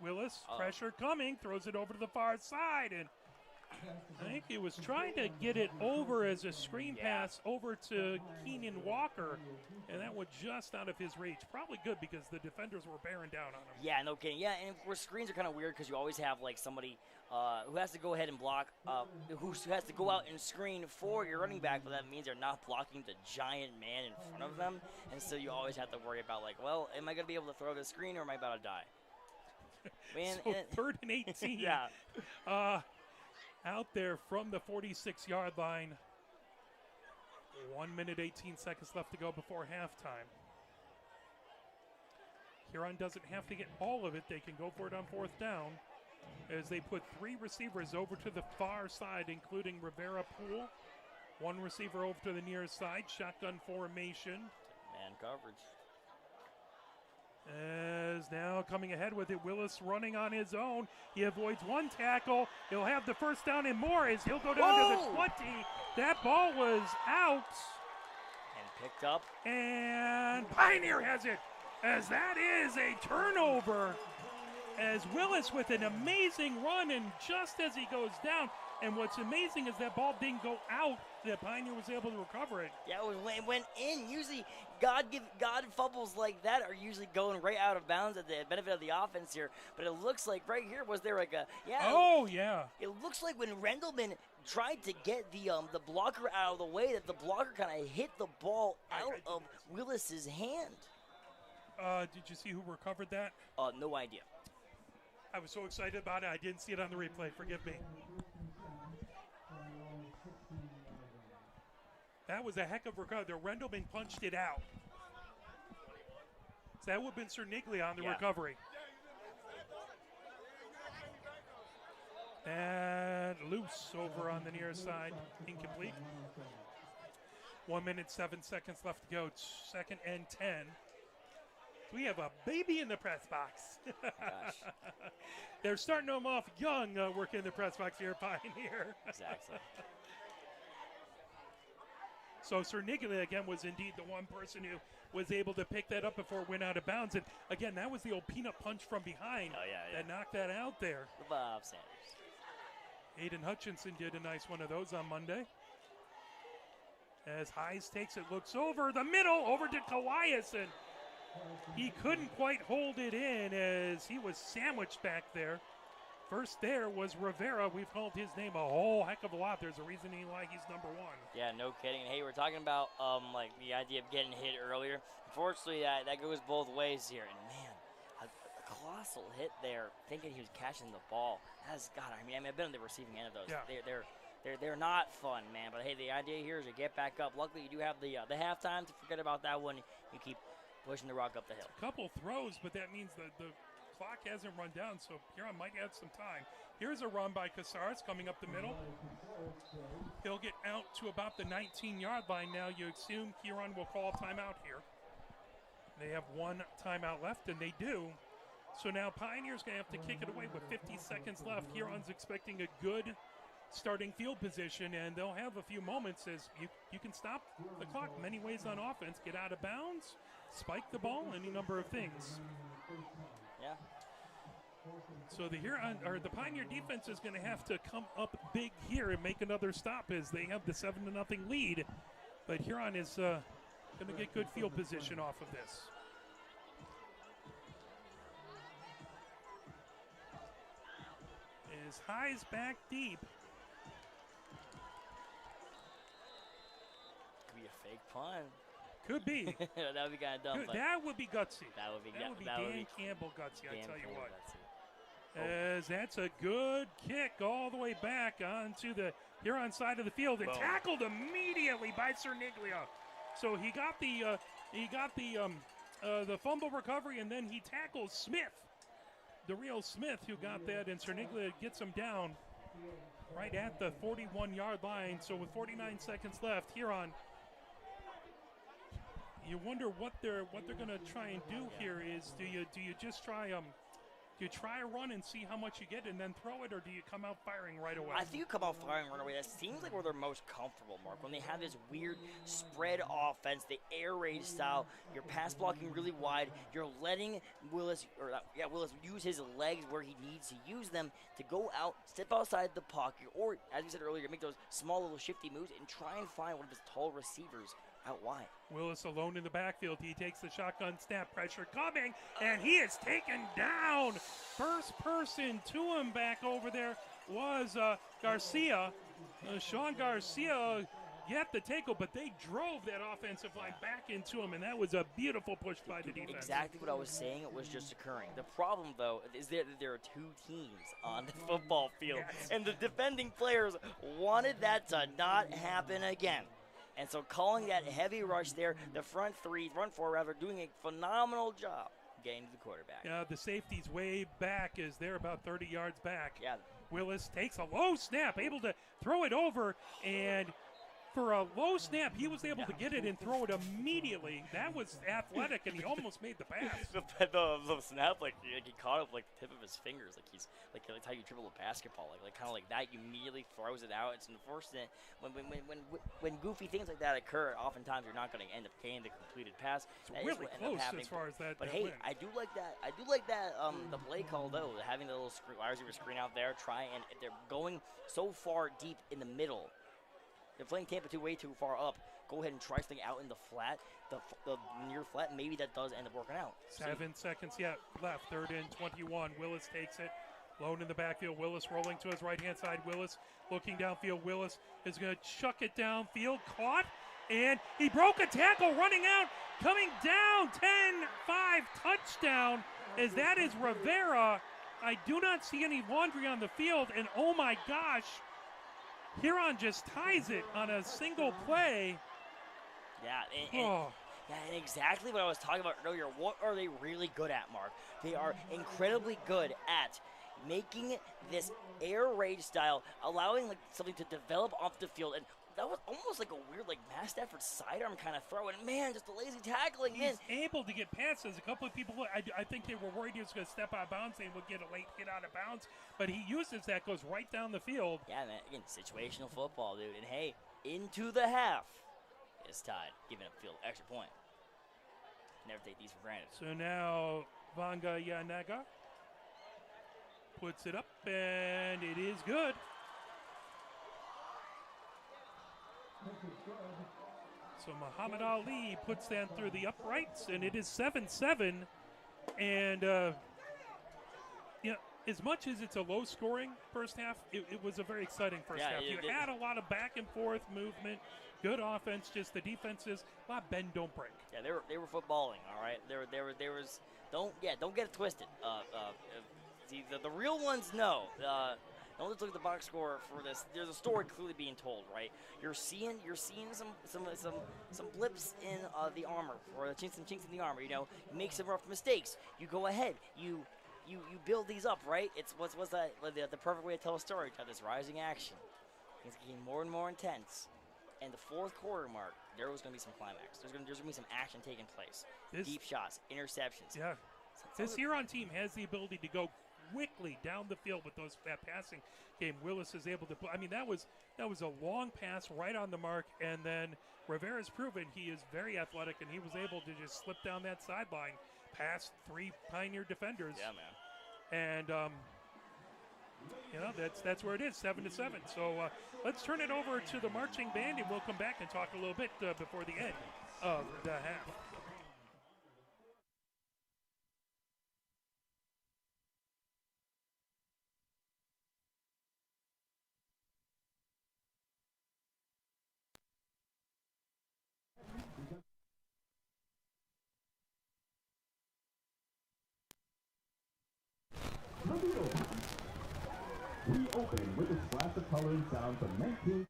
Pressure coming. Throws it over to the far side. And I think he was trying to get it over as a screen pass over to Keenan Walker. And that was just out of his reach. Probably good because the defenders were bearing down on him. Yeah, no kidding. Yeah, and of course screens are kind of weird because you always have like somebody who has to go ahead and block, who has to go out and screen for your running back, but that means they're not blocking the giant man in front of them. And so you always have to worry about like, well, am I going to be able to throw the screen or am I about to die? Man, so 3rd and 18. Yeah. Out there from the 46-yard line. 1 minute, 18 seconds left to go before halftime. Huron doesn't have to get all of it. They can go for it on 4th down as they put 3 receivers over to the far side, including Rivera Poole. 1 receiver over to the near side. Shotgun formation. Man coverage. As now coming ahead with it, Willis running on his own. He avoids 1 tackle. He'll have the 1st down and more as he'll go down to the 20. That ball was out. And picked up. And Pioneer has it as that is a turnover. As Willis with an amazing run, and just as he goes down, and what's amazing is that ball didn't go out. The Pioneer was able to recover it. Yeah, it went in. Usually, God fumbles like that are usually going right out of bounds at the benefit of the offense here. But it looks like right here was there like a It looks like when Rendleman tried to get the blocker out of the way, that the blocker kind of hit the ball out of Willis's hand. Did you see who recovered that? No idea. I was so excited about it, I didn't see it on the replay. Forgive me. That was a heck of a recovery. The Rendleman punched it out. So that would have been Cerniglia on the recovery. And loose over on the near side, incomplete. 1 minute, 7 seconds left to go. 2nd and 10. We have a baby in the press box. Gosh. They're starting them off young, working in the press box here, Pioneer. Exactly. So Cerniglia, again, was indeed the one person who was able to pick that up before it went out of bounds. And, again, that was the old peanut punch from behind that knocked that out there. Bob Sanders. Aiden Hutchinson did a nice one of those on Monday. As Heis takes it, looks over the middle, over to Kawhias, and he couldn't quite hold it in as he was sandwiched back there. First there was Rivera. We've called his name a whole heck of a lot. There's a reason why he's number one. Yeah, no kidding. And hey, we're talking about like the idea of getting hit earlier. Unfortunately, that goes both ways here. And man, a colossal hit there, thinking he was catching the ball. That's God. I mean, I've been on the receiving end of those. Yeah. They're not fun, man. But hey, the idea here is to get back up. Luckily, you do have the halftime to forget about that one. You keep pushing the rock up the hill. A couple throws, but that means the clock hasn't run down, so Huron might add some time. Here's a run by Casares coming up the middle. He'll get out to about the 19-yard line now. You assume Huron will call timeout here. They have one timeout left, and they do. So now Pioneer's going to have to kick it away with 50 seconds left. Huron's expecting a good starting field position, and they'll have a few moments as you can stop the clock many ways on offense, get out of bounds, spike the ball, any number of things. Yeah. So the Pioneer defense is going to have to come up big here and make another stop as they have the 7-0 lead. But Huron is going to get good field position off of this. Is Heis back deep. Could be a fake punt. Could be. That would be kind of dumb. That would be gutsy. That would be Dan Campbell gutsy, I tell you what. Gutsy. As that's a good kick all the way back onto the Huron side of the field and tackled immediately by Cerniglia. So he got the fumble recovery, and then he tackles Smith, the real Smith, who got that, and Cerniglia gets him down right at the 41-yard line. So with 49 seconds left, Huron. You wonder what they're going to try and do here. Is do you just try do you try a run and see how much you get and then throw it, or do you come out firing right away? I think you come out firing right away. That seems like where they're most comfortable, Mark. When they have this weird spread offense, the air raid style, you're pass blocking really wide, you're letting Willis use his legs where he needs to use them to go out, step outside the pocket, or as we said earlier, make those small little shifty moves and try and find one of his tall receivers out wide. Willis alone in the backfield. He takes the shotgun snap, pressure coming, and he is taken down. First person to him back over there was Garcia. Sean Garcia get the tackle, but they drove that offensive line back into him, and that was a beautiful push by the defense. Exactly what I was saying. It was just occurring. The problem, though, is that there are two teams on the football field, and the defending players wanted that to not happen again. And so calling that heavy rush there, the front four rather, doing a phenomenal job getting to the quarterback. Yeah, the safety's way back as they're about 30 yards back. Yeah. Willis takes a low snap, able to throw it over, and for a low snap, he was able to get it and throw it immediately. That was athletic, and he almost made the pass. the snap, like he caught it with the tip of his fingers, like he's like how you dribble a basketball, like kind of like that. You immediately throws it out. It's unfortunate when goofy things like that occur. Oftentimes, you're not going to end up getting the completed pass. It's really close as far as that. But hey, I do like that. The play call though, having the little wide receiver screen out there, and if they're going so far deep in the middle. They're playing Tampa 2 way too far up. Go ahead and try something out in the flat, the near flat. Maybe that does end up working out. 7 seconds yet left. 3rd and 21. Willis takes it. Lone in the backfield. Willis rolling to his right-hand side. Willis looking downfield. Willis is going to chuck it downfield. Caught. And he broke a tackle running out. Coming down. 10-5 touchdown. As that is Rivera. I do not see any laundry on the field. And oh my gosh. Huron just ties it on a single play. Yeah, and exactly what I was talking about earlier. What are they really good at, Mark? They are incredibly good at making this air raid style, allowing like something to develop off the field. And that was almost like a weird, like, masked effort sidearm kind of throw. And man, just the lazy tackling in. He's able to get passes. A couple of people, I think they were worried he was going to step out of bounds and would get a late hit out of bounds. But he uses that, goes right down the field. Yeah, man. Again, situational football, dude. And hey, into the half is tied, giving up field extra point. Never take these for granted. So now Vanga Yanaga puts it up, and it is good. So Muhammad Ali puts that through the uprights, and it is 7-7. And, as much as it's a low-scoring first half, it was a very exciting first half. You had a lot of back and forth movement, good offense, just the defenses, a lot of bend, don't break. Yeah, they were footballing, all right? There was don't get it twisted. See, the real ones know. Don't just look at the box score for this. There's a story clearly being told, right? You're seeing some blips in the armor, or some chinks in the armor. You make some rough mistakes. You go ahead. You build these up, right? It's what's that? The perfect way to tell a story. To have this rising action. It's getting more and more intense. And the fourth quarter mark, there was going to be some climax. There's going to be some action taking place. Deep shots, interceptions. Yeah. This Huron team has the ability to go quickly down the field with that passing game. Willis is able to put. I mean, that was a long pass right on the mark, and then Rivera's proven he is very athletic, and he was able to just slip down that sideline past 3 Pioneer defenders. Yeah, man. And that's where it is, 7-7. So let's turn it over to the marching band, and we'll come back and talk a little bit before the end of the half. We open with a splash of color and sound from 19...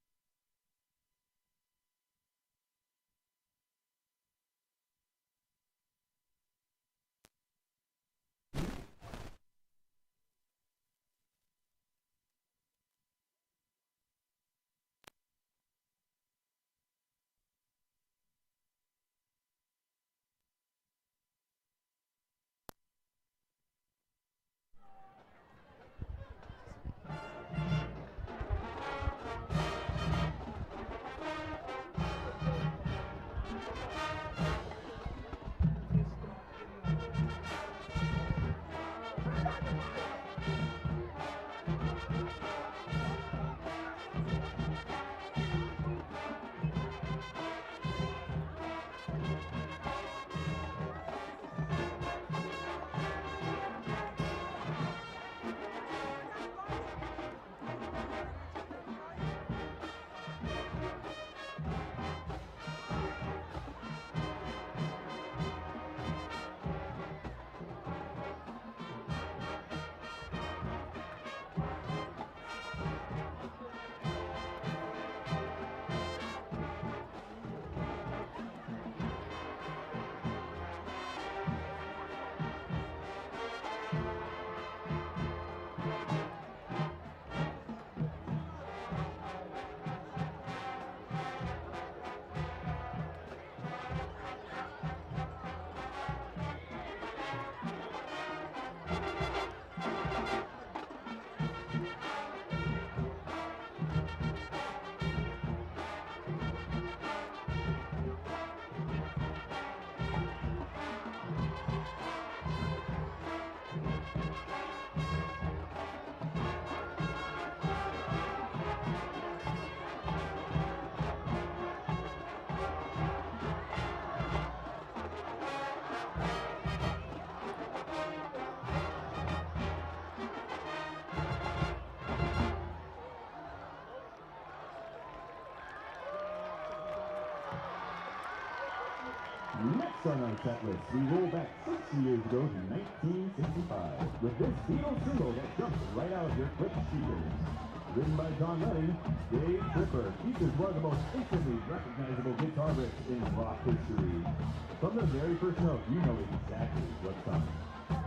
Next on our set list, we roll back 6 years ago to 1965 with this Beatles single that jumps right out of your quick speakers. Written by John Lennon, Dave Tripper features one of the most instantly recognizable guitar riffs in rock history. From the very first note, you know exactly what's coming.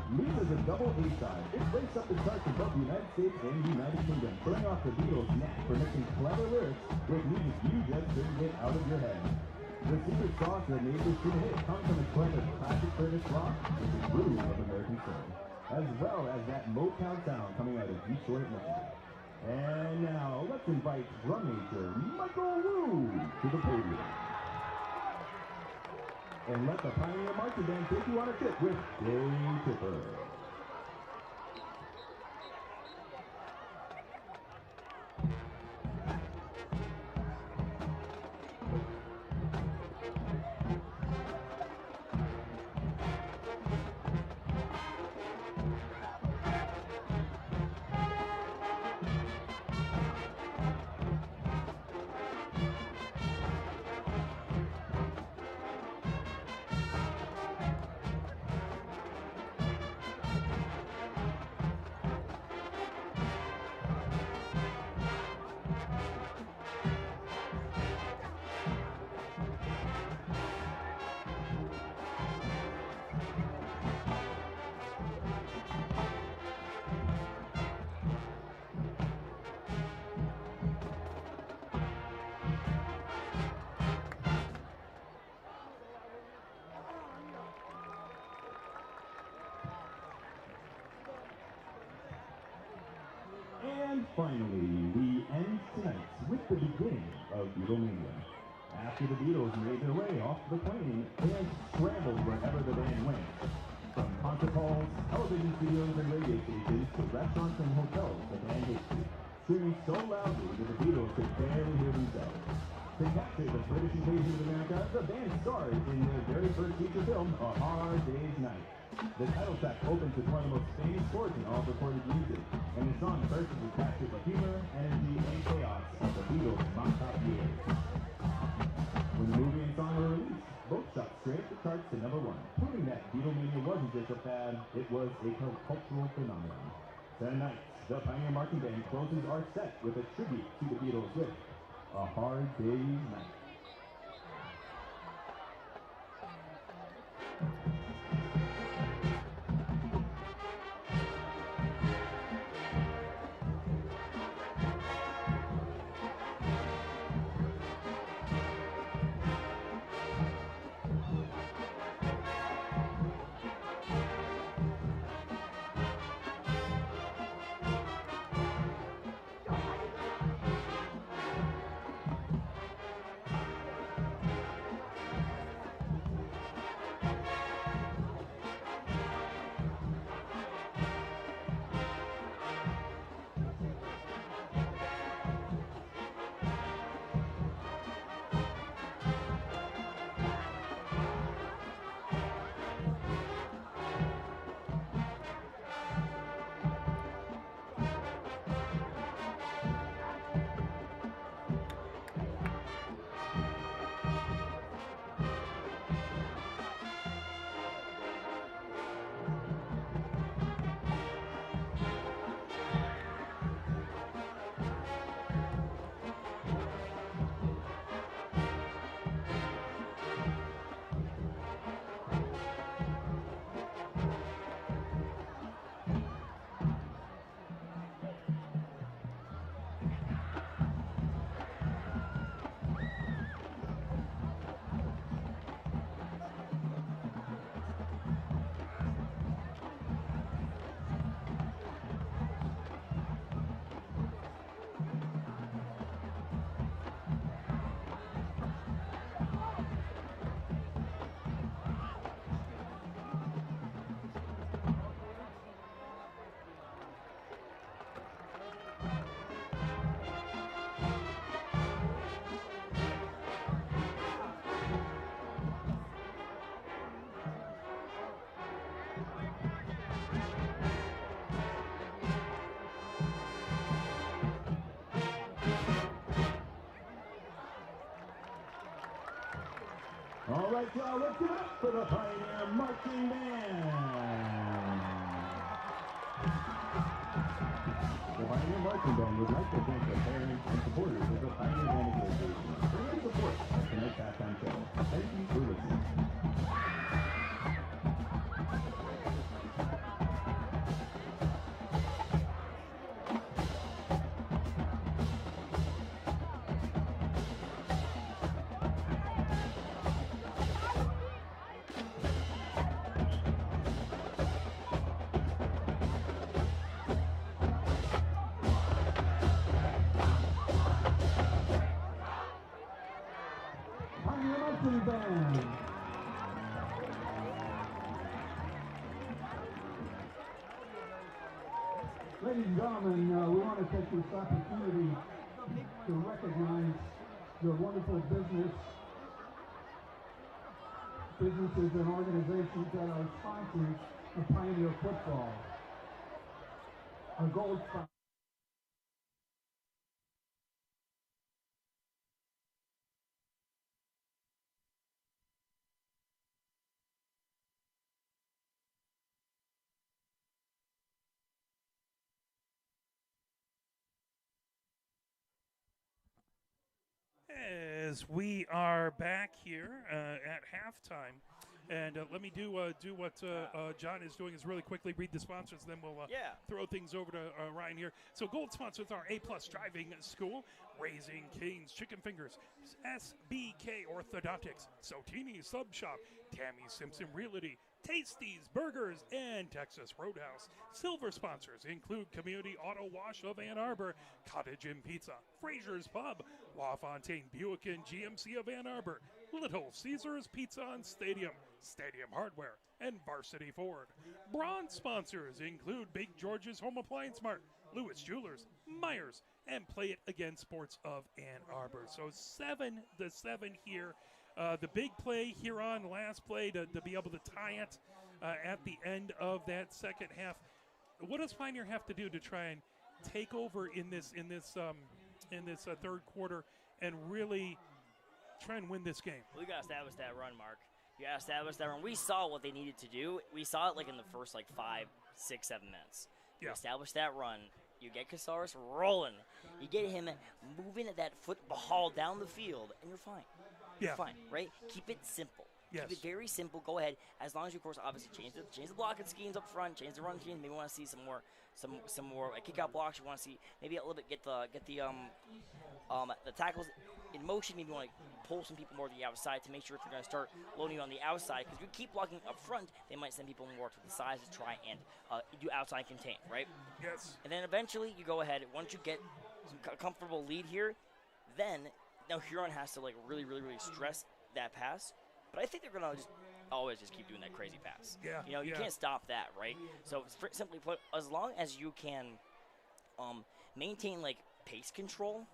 Leads as a double A-side. It breaks up the charts in both the United States and the United Kingdom, showing off the Beatles' knack for mixing clever lyrics with music you just couldn't get out of your head. The secret sauce that made this tune a hit comes from its blend of classic British rock with the groove of American soul, as well as that Motown sound coming out of Detroit, Michigan. And now, let's invite drum major Michael Wu to the podium. And let the Pioneer Marching Band take you on a trip with Day Tripper. And finally, we end tonight with the beginning of Beatlemania. After the Beatles made their way off the plane, fans scrambled wherever the band went. From concert halls, television studios, and radio stations to restaurants and hotels, the band hit screaming so loudly that the Beatles could barely hear themselves. To capture the British invasion of America, the band starred in their very first feature film, A Hard Day's Night. The title track opens with one of the most famous chords in all recorded music, and the song perfectly captures the humor, energy, and chaos of the Beatles' mock-up years. When the movie and song were released, both shot straight up the charts to #1, proving that Beatlemania wasn't just a fad, it was a cultural phenomenon. Tonight, the Pioneer Marching Band closes our set with a tribute to the Beatles with A Hard Day's Night. All right, y'all, let's give it up for the Pioneer Marching Band. The Pioneer Marching Band would like to thank the parents and supporters of the Pioneer Band Association for their support of tonight's halftime show. Thank you for listening. time your marching band. Ladies and gentlemen, we want to take this opportunity to recognize your wonderful businesses and organizations that are sponsors of Pioneer Football. Our gold sponsor. As we are back here at halftime, and let me do what John is doing is really quickly read the sponsors, then we'll throw things over to Ryan here. So gold sponsors are A-Plus Driving School, Raising Cane's Chicken Fingers, SBK Orthodontics, Sotini Sub Shop, Tammy Simpson Realty, Tasty's Burgers, and Texas Roadhouse. Silver sponsors include Community Auto Wash of Ann Arbor, Cottage Inn Pizza, Fraser's Pub, LaFontaine Buick and GMC of Ann Arbor, Little Caesars Pizza and Stadium, Stadium Hardware, and Varsity Ford. Bronze sponsors include Big George's Home Appliance Mart, Lewis Jewelers, Myers, and Play It Again Sports of Ann Arbor. So 7-7 here. The big play, Huron, last play to be able to tie it at the end of that second half. What does Pioneer have to do to try and take over in this third quarter and really try and win this game? Well, you got to establish that run, Mark. You got to establish that run. We saw what they needed to do. We saw it like in the first 5, 6, 7 minutes. You establish that run. You get Casares rolling. You get him moving that football down the field, and you're fine. You're fine, right? Keep it simple. Yes. Keep it very simple. Go ahead. As long as you, of course, obviously change the blocking schemes up front, change the run schemes. Maybe you want to see some more kick-out blocks. You want to see maybe a little bit get the tackles in motion. Maybe you want to pull some people more to the outside to make sure if you're going to start loading on the outside. Because if you keep blocking up front, they might send people more to the sides to try and do outside contain, right? Yes. And then eventually you go ahead. Once you get some comfortable lead here, then now Huron has to really, really, really stress that pass. But I think they're going to always keep doing that crazy pass. Yeah. You can't stop that, right? So simply put, as long as you can maintain pace control,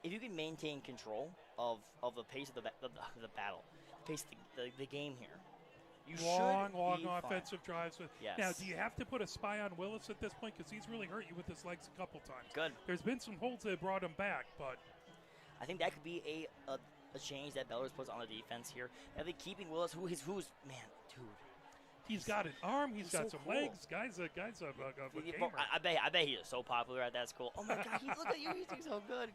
if you can maintain control of the pace of the battle, the pace of the game here, you long should be offensive fine. drives. Yes. Now, do you have to put a spy on Willis at this point? Because he's really hurt you with his legs a couple times. Good. There's been some holds that brought him back, but I think that could be a change that Bellers puts on the defense here. I think keeping Willis, who's man, dude. He's got an arm. He's got so some cool. legs. Guy's a gamer. I bet he is so popular at that school. Oh my God! Look at you. He's so good.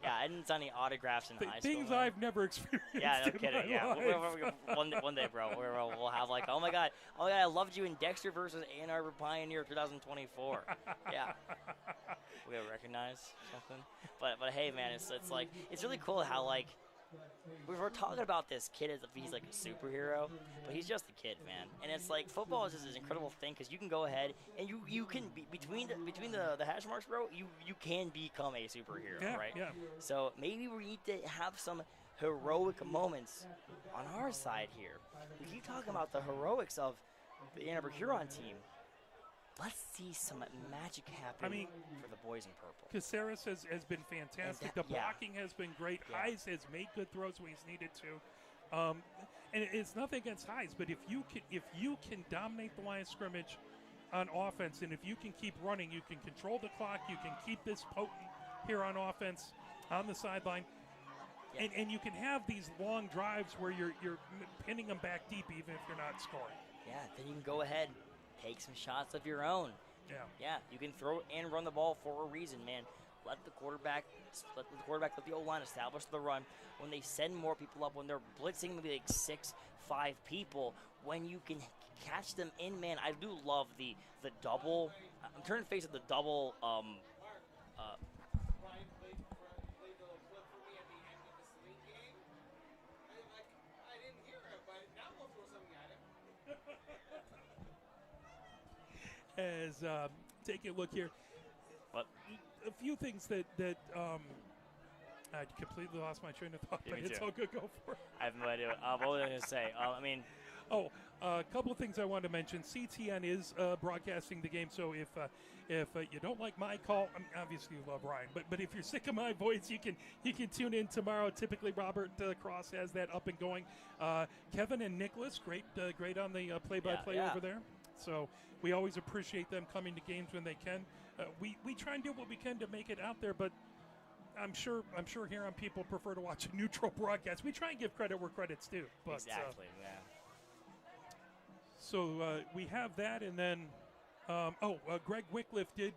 I didn't sign any autographs in high school. Things I've never experienced. Yeah, no kidding. Yeah, one day, bro. We'll have oh my God, I loved you in Dexter versus Ann Arbor Pioneer 2024. Yeah, we gotta recognize something. But hey, man, it's really cool how we're talking about this kid as if he's a superhero, but he's just a kid, man. And it's football is just this incredible thing because you can go ahead and you can be between the hash marks, bro. You can become a superhero, right? Yeah. So maybe we need to have some heroic moments on our side here. We keep talking about the heroics of the Ann Arbor Huron team. Let's see some magic happen for the boys in purple. Casares has been fantastic. The blocking has been great. Heis has made good throws when he's needed to. And it's nothing against Heis, but if you can dominate the line of scrimmage on offense, and if you can keep running, you can control the clock, you can keep this potent here on offense on the sideline, and you can have these long drives where you're pinning them back deep even if you're not scoring. Yeah, then you can go ahead. Take some shots of your own. Yeah, you can throw and run the ball for a reason, man. Let the quarterback, let the O-line establish the run. When they send more people up, when they're blitzing maybe 6, 5 people, when you can catch them in, man, I do love the double. I'm turning face of the double. As take a look here. What? A few things that I completely lost my train of thought, Yeah, but me it's too. all good. Go for it. I have no idea. What was I going to say? I mean, Oh, a couple of things I wanted to mention. CTN is broadcasting the game, so if you don't like my call, I mean, obviously you love Ryan, but if you're sick of my voice, you can tune in tomorrow. Typically, Robert Cross has that up and going. Kevin and Nicholas, great on the play-by-play Yeah. over there. So we always appreciate them coming to games when they can. We try and do what we can to make it out there, but I'm sure Huron people prefer to watch a neutral broadcast. We try and give credit where credit's due. But, exactly, yeah. So we have that, and then, Greg Wycliffe did.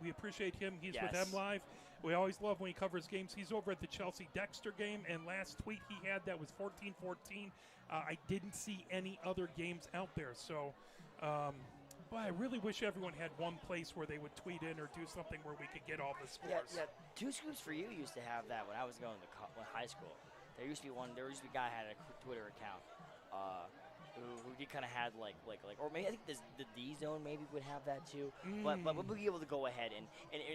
We appreciate him. He's with Yes. M Live. We always love when he covers games. He's over at the Chelsea Dexter game, and last tweet he had that was 14-14. I didn't see any other games out there, so. Boy, I really wish everyone had one place where they would tweet in or do something where we could get all the scores. Yeah. Two Scoops for You used to have that when I was going to high school. There used to be a guy had a Twitter account who kind of had like, or maybe I think the D Zone maybe would have that too. But we'll be able to go ahead and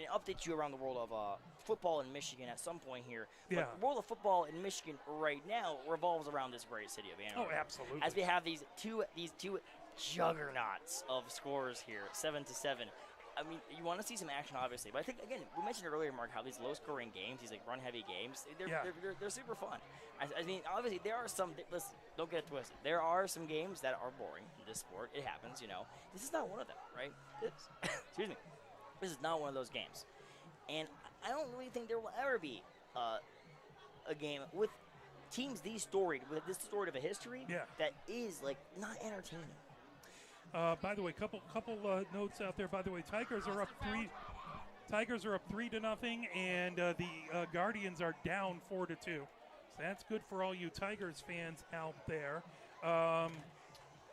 update you around the world of football in Michigan at some point here. Yeah. But the world of football in Michigan right now revolves around this great city of Ann Arbor. Oh, absolutely. As we have these two juggernauts of scores here, 7-7. I mean, you want to see some action, obviously, but I think again we mentioned earlier, Mark, how these low-scoring games, these like run-heavy games, they're super fun. I mean, obviously there are some. Listen, don't get it twisted. There are some games that are boring in this sport. It happens, you know. This is not one of them, right? Excuse me. This is not one of those games, and I don't really think there will ever be a game with teams this storied of a history that is like not entertaining. By the way, couple notes out there. By the way, Tigers are up 3-0, and the Guardians are down 4-2. So that's good for all you Tigers fans out there.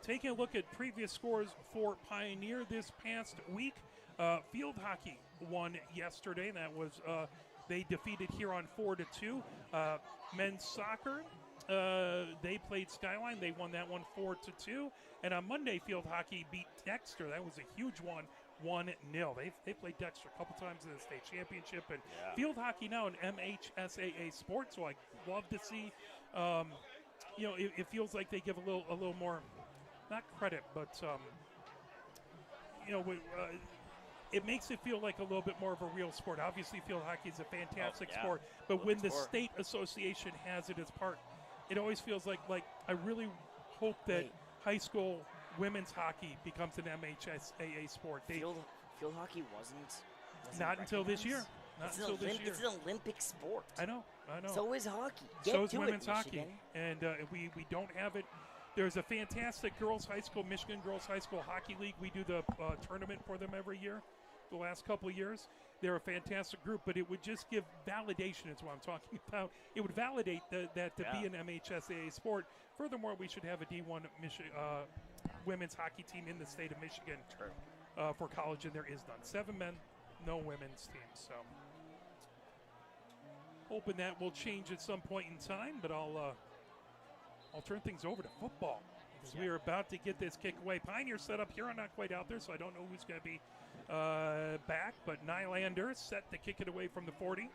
Taking a look at previous scores for Pioneer this past week, field hockey won yesterday. That was they defeated Huron 4-2. Men's soccer. They played Skyline. They won that one 4-2. And on Monday, field hockey beat Dexter. That was a huge one, 1-0. They played Dexter a couple times in the state championship. And field hockey now in MHSAA sport. So I love to see. It feels like they give a little more, not credit, but it makes it feel like a little bit more of a real sport. Obviously, field hockey is a fantastic sport, but when the state association has it as part. It always feels like I really hope that high school women's hockey becomes an MHSAA sport. Field hockey wasn't not until this year. It's an Olympic sport. I know. So is hockey. So is women's hockey, and we don't have it. There's a fantastic Michigan Girls High School Hockey League. We do the tournament for them every year. The last couple of years. They're a fantastic group, but it would just give validation is what I'm talking about. It would validate that to be an MHSAA sport. Furthermore, we should have a D1 women's hockey team in the state of Michigan for college, and there is none. 7 men, no women's teams. So hoping that will change at some point in time, but I'll turn things over to football. Because we are about to get this kick away. Pioneer set up here. I'm not quite out there, so I don't know who's going to be back. But Nylander set to kick it away from the 40.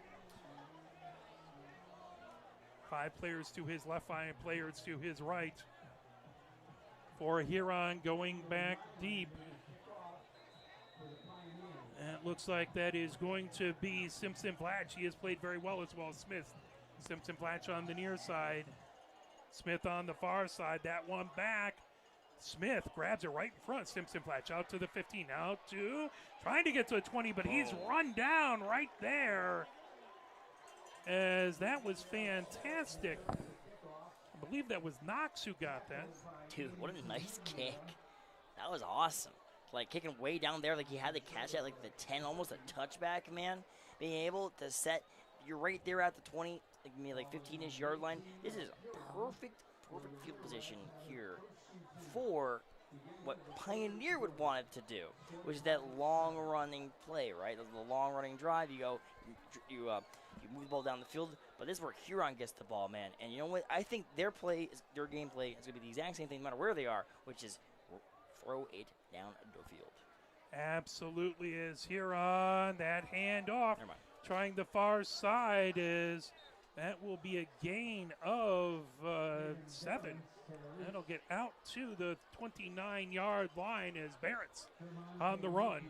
5 players to his left, 5 players to his right. For Huron going back deep. And it looks like that is going to be Simpson Flatch. He has played very well as Smith. Simpson Flatch on the near side. Smith on the far side. That one back. Smith grabs it right in front. Simpson Flatch out to the 15. Out to trying to get to a 20, but he's run down right there. As that was fantastic. I believe that was Knox who got that. Dude, what a nice kick. That was awesome. Like kicking way down there, like he had to catch it like the 10, almost a touchback, man. Being able to set, you're right there at the 20, like 15-inch yard line. This is perfect field position here for what Pioneer would want it to do, which is that long-running play, right? The long-running drive. You go, you move the ball down the field, but this is where Huron gets the ball, man. And you know what? I think their game play is going to be the exact same thing no matter where they are, which is throw it down the field. Absolutely is. Huron, that handoff. Trying the far side is That will be a gain of 7. That'll get out to the 29-yard line as Barrett's on the run.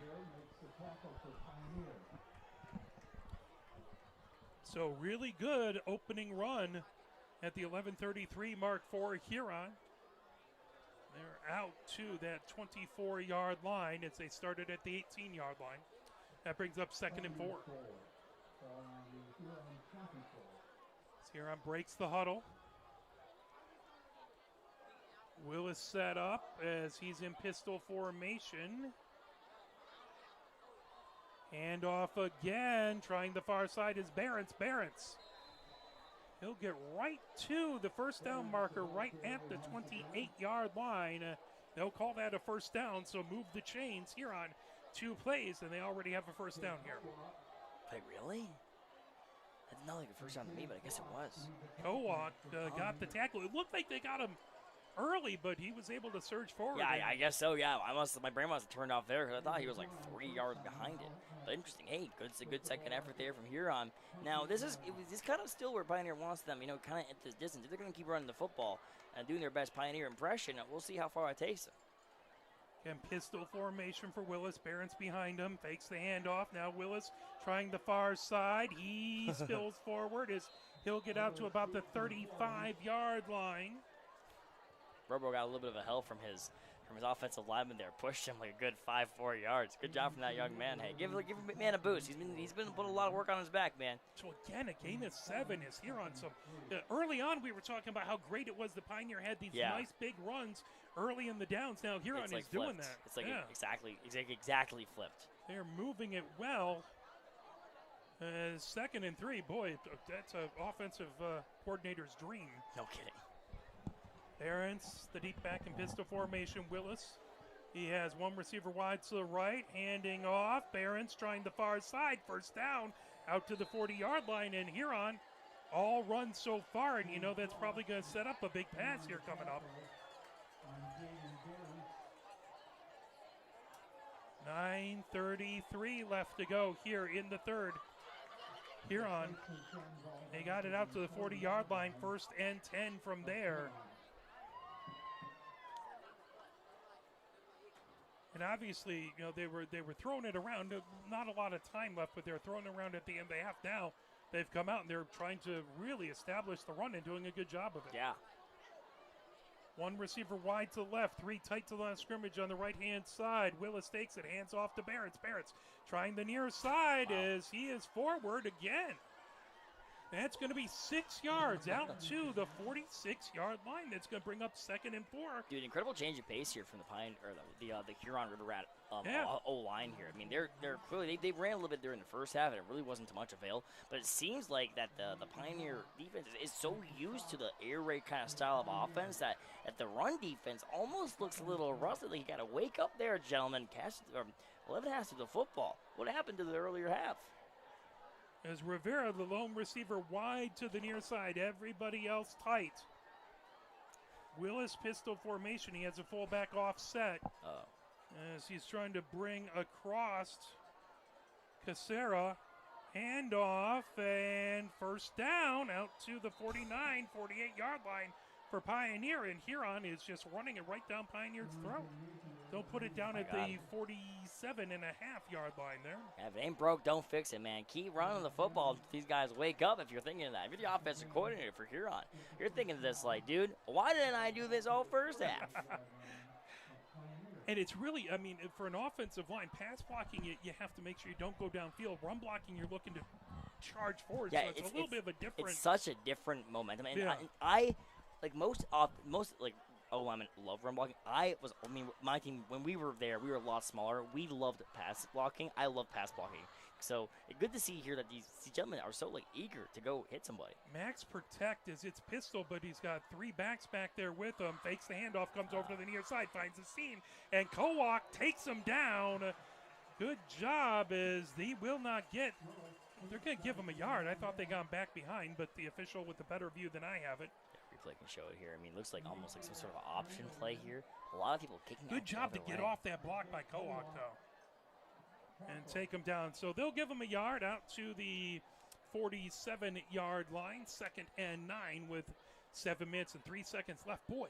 So really good opening run at the 11:33 mark for Huron. They're out to that 24-yard line as they started at the 18-yard line. That brings up 2nd and 4. Huron breaks the huddle. Willis set up as he's in pistol formation. Hand off again, trying the far side is Barents. He'll get right to the first down marker right at the 28-yard line. They'll call that a first down, so move the chains here on 2 plays, and they already have a first down here. Wait, really? That's not like a first down to me, but I guess it was. Kowak got the tackle. It looked like they got him early, but he was able to surge forward. Yeah, I guess so. Yeah, my brain must have turned off there because I thought he was like 3 yards behind it. But interesting. Hey, it's a good second effort there from Huron. Now this is kind of still where Pioneer wants them. You know, kind of at this distance. If they're going to keep running the football and doing their best Pioneer impression, we'll see how far it takes them. And pistol formation for Willis. Barents behind him. Fakes the handoff. Now Willis trying the far side. He spills forward as he'll get out to about the 35-yard line. Robo got a little bit of a help from his offensive lineman there. Pushed him like a good 5-4 yards. Good job from that young man. Hey, give man a boost. He's been putting a lot of work on his back, man. So again, a gain of 7 is here on some. Early on, we were talking about how great it was the Pioneer had these nice big runs early in the downs. Now Huron is like doing flipped. that. It's like exactly flipped. They're moving it well. 2nd and 3. Boy, that's an offensive coordinator's dream. No kidding. Barents, the deep back in pistol formation. Willis, he has one receiver wide to the right, handing off. Barents trying the far side, first down, out to the 40-yard line, and Huron all run so far, and you know that's probably going to set up a big pass here coming up. 9:33 left to go here in the third. Huron, they got it out to the 40-yard line, 1st and 10 from there. And obviously, you know, they were throwing it around. Not a lot of time left, but they're throwing it around at the end of the half. Now they've come out and they're trying to really establish the run and doing a good job of it. Yeah. One receiver wide to the left, 3 tight to the line of scrimmage on the right-hand side. Willis takes it, hands off to Barents. Barents trying the near side as he is forward again. That's going to be 6 yards out to the 46-yard line. That's going to bring up 2nd and 4. Dude, incredible change of pace here from the Huron River Rat O-line here. I mean, they're clearly they ran a little bit there in the first half, and it really wasn't to much avail. But it seems like that the Pioneer defense is so used to the air raid kind of style of offense that the run defense almost looks a little rusty. Like you got to wake up there, gentlemen. Let it pass to the football. What happened to the earlier half? As Rivera, the lone receiver, wide to the near side. Everybody else tight. Willis pistol formation. He has a fullback offset. As he's trying to bring across Casera. Handoff and first down out to the 48-yard line for Pioneer. And Huron is just running it right down Pioneer's throat. They'll put it down at the 47.5-yard line there. Yeah, if it ain't broke, don't fix it, man. Keep running the football until these guys wake up if you're thinking of that. If you're the offensive coordinator for Huron, you're thinking of this like, dude, why didn't I do this all first half? And it's really, I mean, for an offensive line, pass blocking, you have to make sure you don't go downfield. Run blocking, you're looking to charge forward, yeah, so it's a little bit of a different. It's such a different momentum. And yeah. I like most like, oh, I mean, love run blocking. My team, when we were there, we were a lot smaller. We loved pass blocking. I love pass blocking. So it's good to see here that these gentlemen are so eager to go hit somebody. Max protect is its pistol, but he's got 3 backs back there with him. Fakes the handoff, comes over to the near side, finds the seam, and Kowak takes him down. Good job as they will not get. They're going to give him a yard. I thought they got back behind, but the official with a better view than I have it. Replay can show it here. I mean, it looks like almost like some sort of option play here. A lot of people kicking. Good job to get off that block by Kowak, though, and take him down. So they'll give him a yard out to the 47-yard line, 2nd and 9 with 7 minutes and 3 seconds left. Boy,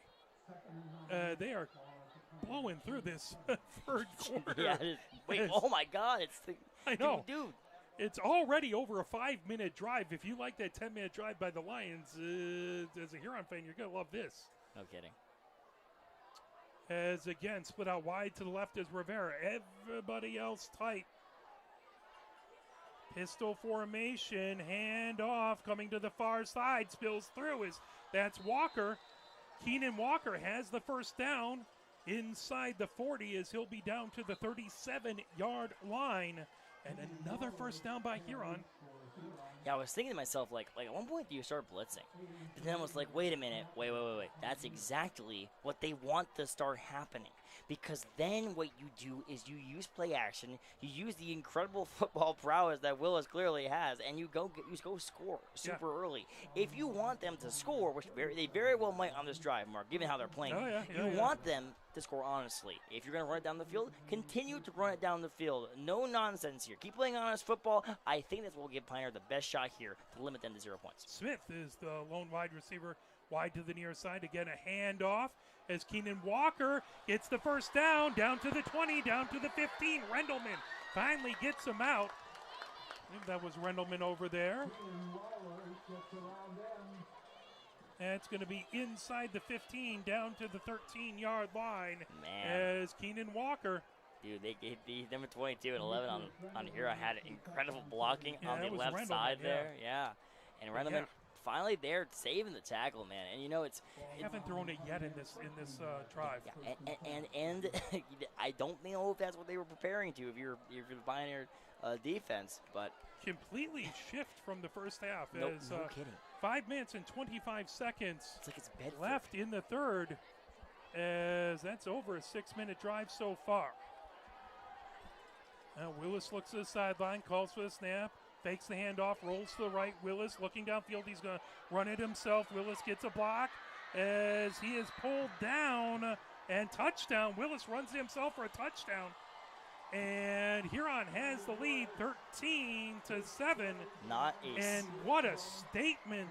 they are blowing through this third quarter. Yeah, wait, oh my God, I know. Dude. It's already over a 5-minute drive. If you like that 10-minute drive by the Lions, as a Huron fan, you're going to love this. No kidding. As again, split out wide to the left is Rivera. Everybody else tight. Pistol formation, hand off, coming to the far side, spills through. That's Walker. Keenan Walker has the first down inside the 40 as he'll be down to the 37-yard line. And another first down by Huron. Yeah, I was thinking to myself, like at one point, do you start blitzing? But then I was like, wait a minute, wait. That's exactly what they want to start happening. Because then what you do is you use play action, you use the incredible football prowess that Willis clearly has, and you go score super early. If you want them to score, which they very well might on this drive, Mark, given how they're playing, you want them to score honestly. If you're going to run it down the field, continue to run it down the field. No nonsense here. Keep playing honest football. I think that's what will give Pioneer the best shot here to limit them to 0 points. Smith is the lone wide receiver, wide to the near side. Again, a handoff as Keenan Walker gets the first down to the 20, down to the 15. Rendleman finally gets him out. I think that was Rendleman over there. That's going to be inside the 15, down to the 13-yard line. Man. As Keenan Walker. Dude, they gave the number 22 and 11 on here. I had incredible blocking on the left Rendleman, side there. Yeah. And Rendleman finally there saving the tackle, man. And you know they haven't thrown it yet in this drive. Yeah, and I don't know if that's what they were preparing to if you're the Pioneer defense, but completely shift from the first half. No kidding. 5 minutes and 25 seconds it's like it's Bedford. left in the third, as that's over a 6-minute drive so far. Now Willis looks to the sideline, calls for the snap, fakes the handoff, rolls to the right. Willis looking downfield. He's going to run it himself. Willis gets a block as he is pulled down, and touchdown. Willis runs himself for a touchdown. And Huron has the lead 13-7. And what a statement.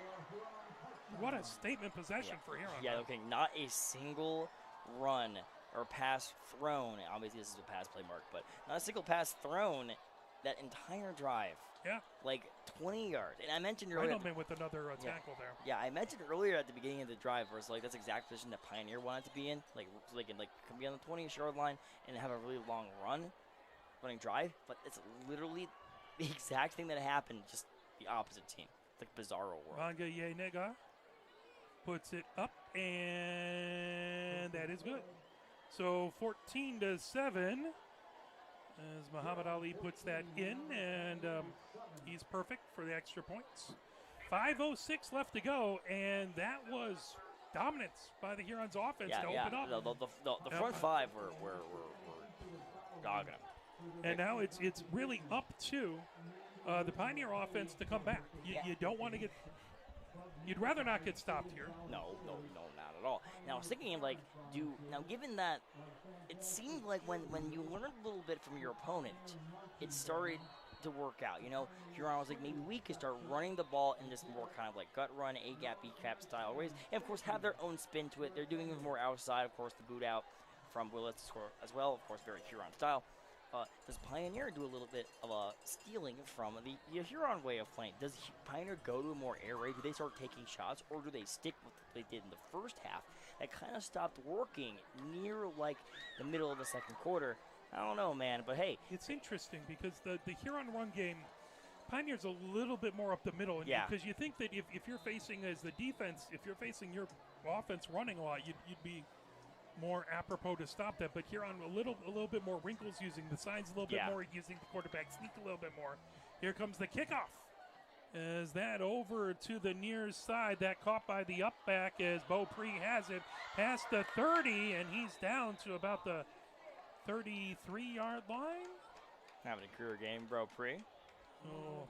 What a statement possession for Huron. Yeah, okay, not a single run or pass thrown. Obviously, this is a pass play, Mark, but not a single pass thrown that entire drive. Yeah. Like 20 yards. And I mentioned earlier. Rendleman with another tackle there. Yeah, I mentioned earlier at the beginning of the drive where it's like that's the exact position that Pioneer wanted to be in. Like, so they can be on the 20-yard line and have a really long running drive. But it's literally the exact thing that happened, just the opposite team. It's like bizarro world. Ranga Yenega puts it up, and that is good. So 14-7 as Muhammad Ali puts that in, and he's perfect for the extra points. 5:06 left to go, and that was dominance by the Hurons offense to open up. The front five were dogging them. And now it's really up to the Pioneer offense to come back. You don't want to get. You'd rather not get stopped here. No, not at all. Now I was thinking of given that it seemed like when you learned a little bit from your opponent, it started to work out. You know, Huron was like, maybe we could start running the ball in this more kind of like gut run, A-gap, B-cap style ways, and of course have their own spin to it. They're doing it more outside, of course, the boot out from Willis to score as well, of course, very Huron style. Does Pioneer do a little bit of a stealing from the Huron way of playing? Does Pioneer go to a more air raid? Do they start taking shots, or do they stick with what they did in the first half? That kind of stopped working near like the middle of the second quarter. I don't know, man, but hey. It's interesting because the Huron run game, Pioneer's a little bit more up the middle. Because you think that if you're facing as the defense, if you're facing your offense running a lot, you'd be more apropos to stop that, but Huron a little bit more wrinkles, using the sides a little bit more, using the quarterback sneak a little bit more. Here comes the kickoff. As that over to the near side, that caught by the up back as Beaupre has it past the 30, and he's down to about the 33-yard line. Having a career game, Beaupre. Oh.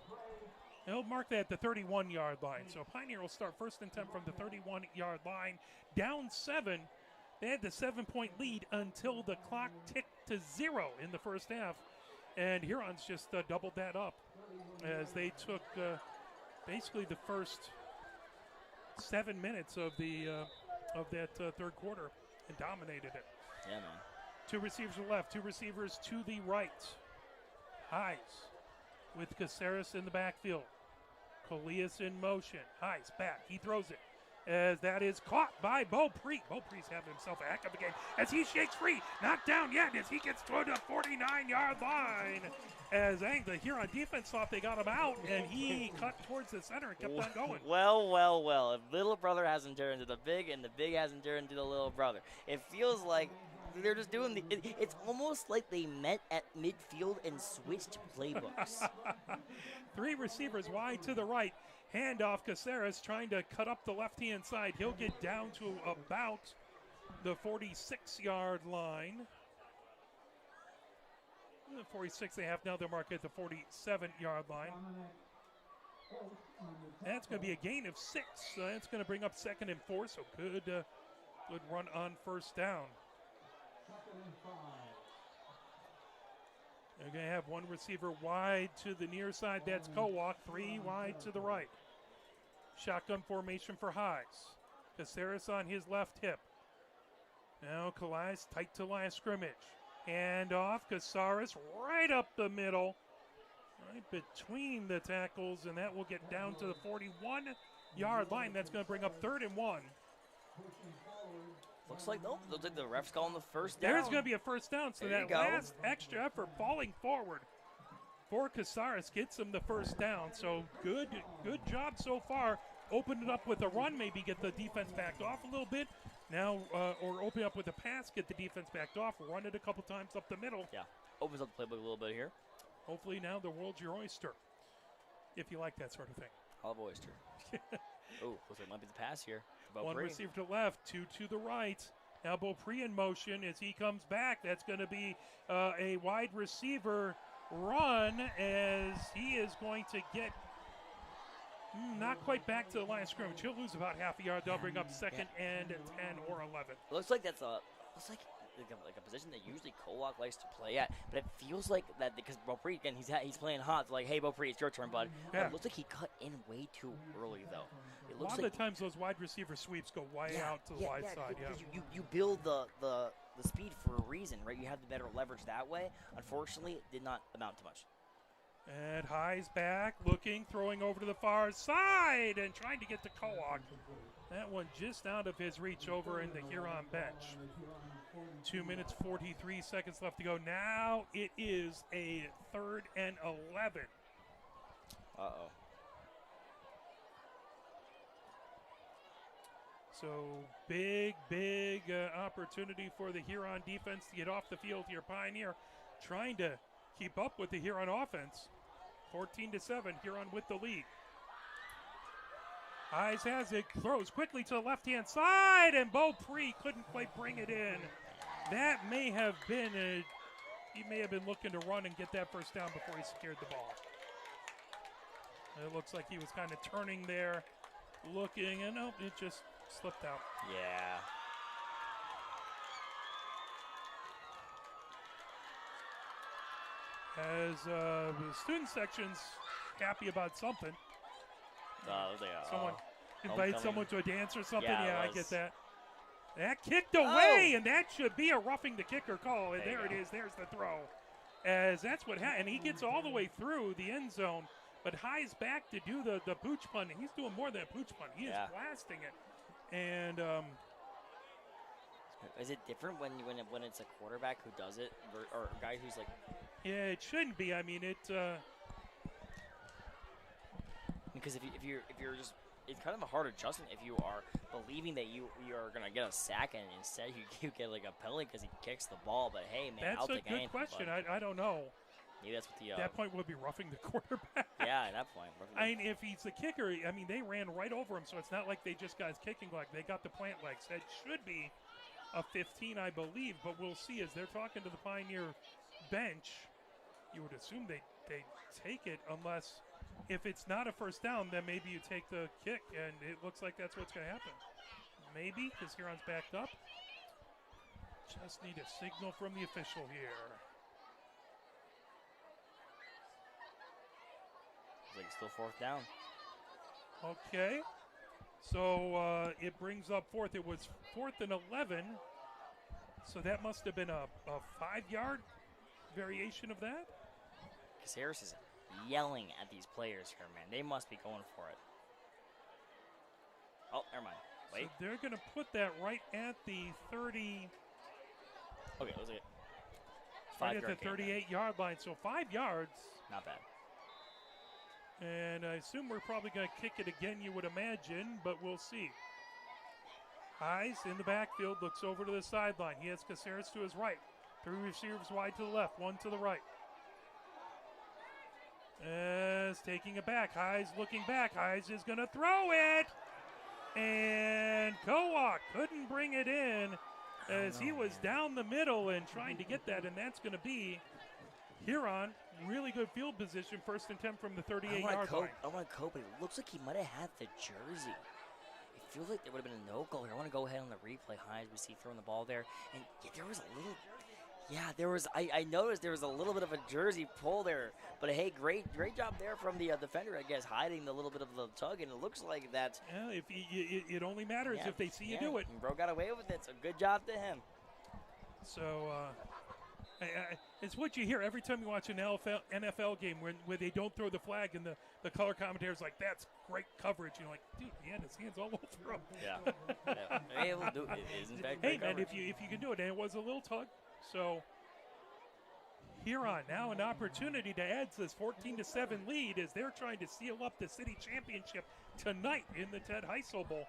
He'll mark that at the 31-yard line. So Pioneer will start 1st and 10 from the 31-yard line, down 7. They had the 7-point lead until the clock ticked to 0 in the first half. And Hurons just doubled that up as they took basically the first 7 minutes of that third quarter and dominated it. Yeah, man. 2 receivers to the left, 2 receivers to the right. Heis with Caceres in the backfield. Colias in motion. Heis back. He throws it. As that is caught by Beaupre. Beaupre's having himself a heck of a game as he shakes free. Not down yet as he gets to the 49-yard line. As the Huron defense thought they got him out, and he cut towards the center and kept on going. Well. If little brother hasn't turned into the big, and the big hasn't turned into the little brother, it feels like they're just doing it's almost like they met at midfield and switched playbooks. 3 receivers wide to the right. Handoff, Caceres trying to cut up the left-hand side. He'll get down to about the 46-yard line. 46 they have now. They're marked at the 47-yard line. That's going to be a gain of 6. That's going to bring up 2nd and 4. So good run on first down. They're going to have 1 receiver wide to the near side. That's Kowak. 3 wide to the right. Shotgun formation for Heis. Caceres on his left hip. Now Calais tight to line of scrimmage. Hand off. Caceres right up the middle. Right between the tackles, and that will get down to the 41-yard line. That's going to bring up 3rd and 1. Looks like the ref's calling the first down. There's going to be a first down, so that last extra effort falling forward for Caceres gets him the first down. So good job so far. Open it up with a run, maybe get the defense backed off a little bit. Now, or open up with a pass, get the defense backed off, run it a couple times up the middle. Yeah, opens up the playbook a little bit here. Hopefully now the world's your oyster, if you like that sort of thing. I love oyster. Oh, looks like it might be the pass here. 1 receiver to the left, 2 to the right. Now Beaupre in motion as he comes back. That's going to be a wide receiver run as he is going to get not quite back to the line of scrimmage. He'll lose about half a yard. They'll bring up 2nd and 10 or 11. Looks like that's like a position that usually Kowak likes to play at, but it feels like that because Beaupre, again, he's playing hot. It's like, hey, Beaupre, it's your turn, bud. Yeah. It looks like he cut in way too early, though. It A looks lot of the times those wide receiver sweeps go way out to the wide side. Yeah, you build the speed for a reason, right? You have the better leverage that way. Unfortunately, it did not amount to much. And Heis back, looking, throwing over to the far side, and trying to get to Kowak. That one just out of his reach over in the Huron bench. 2 minutes, 43 seconds left to go. Now it is a 3rd and 11. Uh-oh. So big opportunity for the Huron defense to get off the field here. Pioneer trying to keep up with the Huron offense. 14-7, Huron with the lead. Heis has it, throws quickly to the left-hand side, and Beaupre couldn't quite bring it in. That may have been he may have been looking to run and get that first down before he secured the ball. It looks like he was kind of turning there, looking, and nope, it just slipped out. Yeah. As the student section's happy about something. Someone invite someone to a dance or something. Yeah, I get that. That kicked away, and that should be a roughing the kicker call. And there it is. There's the throw. As that's what happened. And he gets all the way through the end zone, but Heis back to do the pooch punt. And he's doing more than a pooch punt. He is blasting it. And is it different when it's a quarterback who does it or a guy who's like? Yeah, it shouldn't be. I mean, because if you're just, it's kind of a hard adjustment if you are believing that you are gonna get a sack and instead you get like a penalty because he kicks the ball. But hey, man, I'll take anything. That's a good question. I don't know. Maybe that's what the that point would be roughing the quarterback. Yeah, at that point. I mean, if he's the kicker, I mean, they ran right over him, so it's not like they just got his kicking leg. They got the plant legs. That should be a 15, I believe, but we'll see as they're talking to the Pioneer bench. You would assume they take it unless if it's not a first down, then maybe you take the kick, and it looks like that's what's going to happen. Maybe, because Huron's backed up. Just need a signal from the official here. It's like still 4th down. Okay. So it brings up fourth. It was 4th and 11. So that must have been a 5-yard variation of that. Caceres is yelling at these players here, man. They must be going for it. Oh, never mind. Wait. So they're going to put that right at the 30. Okay, it was it. Right at the 38-yard line. So 5 yards. Not bad. And I assume we're probably going to kick it again, you would imagine, but we'll see. Heis in the backfield, looks over to the sideline. He has Caceres to his right. 3 receivers wide to the left, 1 to the right. As taking it back. Heis looking back. Heis is going to throw it. And Kowak couldn't bring it in as he was down the middle and trying to get that, and that's going to be Huron. Really good field position, 1st and 10 from the 38-yard line. I want to cope, but it looks like he might have had the jersey. It feels like there would have been a no-goal here. I want to go ahead on the replay. Heis, we see throwing the ball there. And yeah, there was a little, I noticed there was a little bit of a jersey pull there. But hey, great job there from the defender, I guess, hiding the little bit of the tug. And it looks like that. Yeah, it only matters if they see you do it. And bro got away with it, so good job to him. So, it's what you hear every time you watch an NFL game where they don't throw the flag and the color commentator's like, that's great coverage. You're like, dude, he had his hands all over him. Yeah. Hey, it is in fact hey, man, coverage. if you can do it, and it was a little tug. So, Huron now an opportunity to add to this 14-7 lead as they're trying to seal up the city championship tonight in the Ted Heisel Bowl.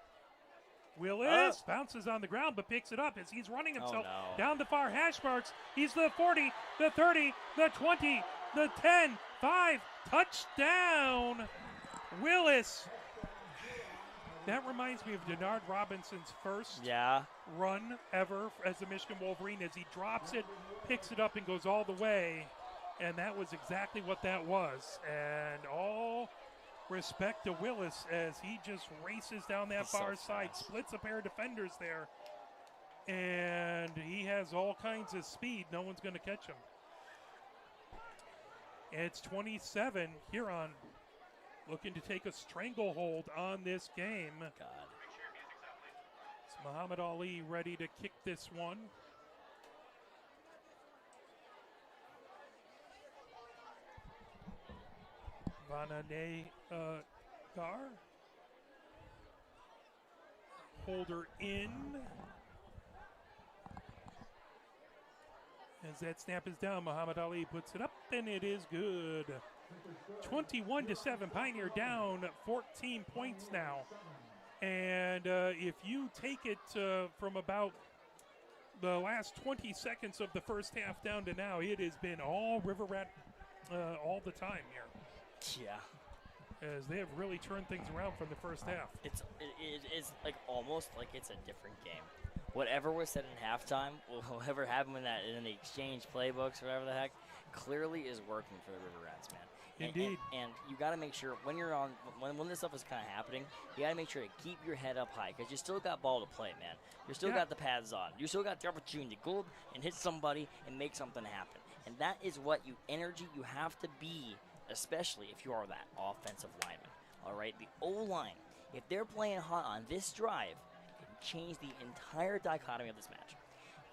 Willis bounces on the ground but picks it up as he's running himself down the far hash marks. He's the 40, the 30, the 20, the 10, 5, touchdown, Willis. That reminds me of Denard Robinson's first run ever as a Michigan Wolverine as he drops it, picks it up, and goes all the way. And that was exactly what that was. And all respect to Willis as he just races down that far side, splits a pair of defenders there, and he has all kinds of speed. No one's going to catch him. It's 27. Huron looking to take a stranglehold on this game. God. It's Muhammad Ali ready to kick this one. Vanane Gar. Holder in. As that snap is down, Muhammad Ali puts it up, and it is good. 21-7, Pioneer down 14 points now. And if you take it from about the last 20 seconds of the first half down to now, it has been all River Rat all the time here. Yeah. As they have really turned things around from the first half. It's like almost like it's a different game. Whatever was said in halftime, whatever happened in the exchange playbooks, whatever the heck, clearly is working for the River Rats, man. Indeed. And you got to make sure when you're on, when this stuff is kind of happening, you got to make sure to keep your head up high because you still got ball to play, man. You still got the pads on. You still got the opportunity to go and hit somebody and make something happen. And that is what energy you have to be, especially if you are that offensive lineman. All right, the O-line, if they're playing hot on this drive, can change the entire dichotomy of this match.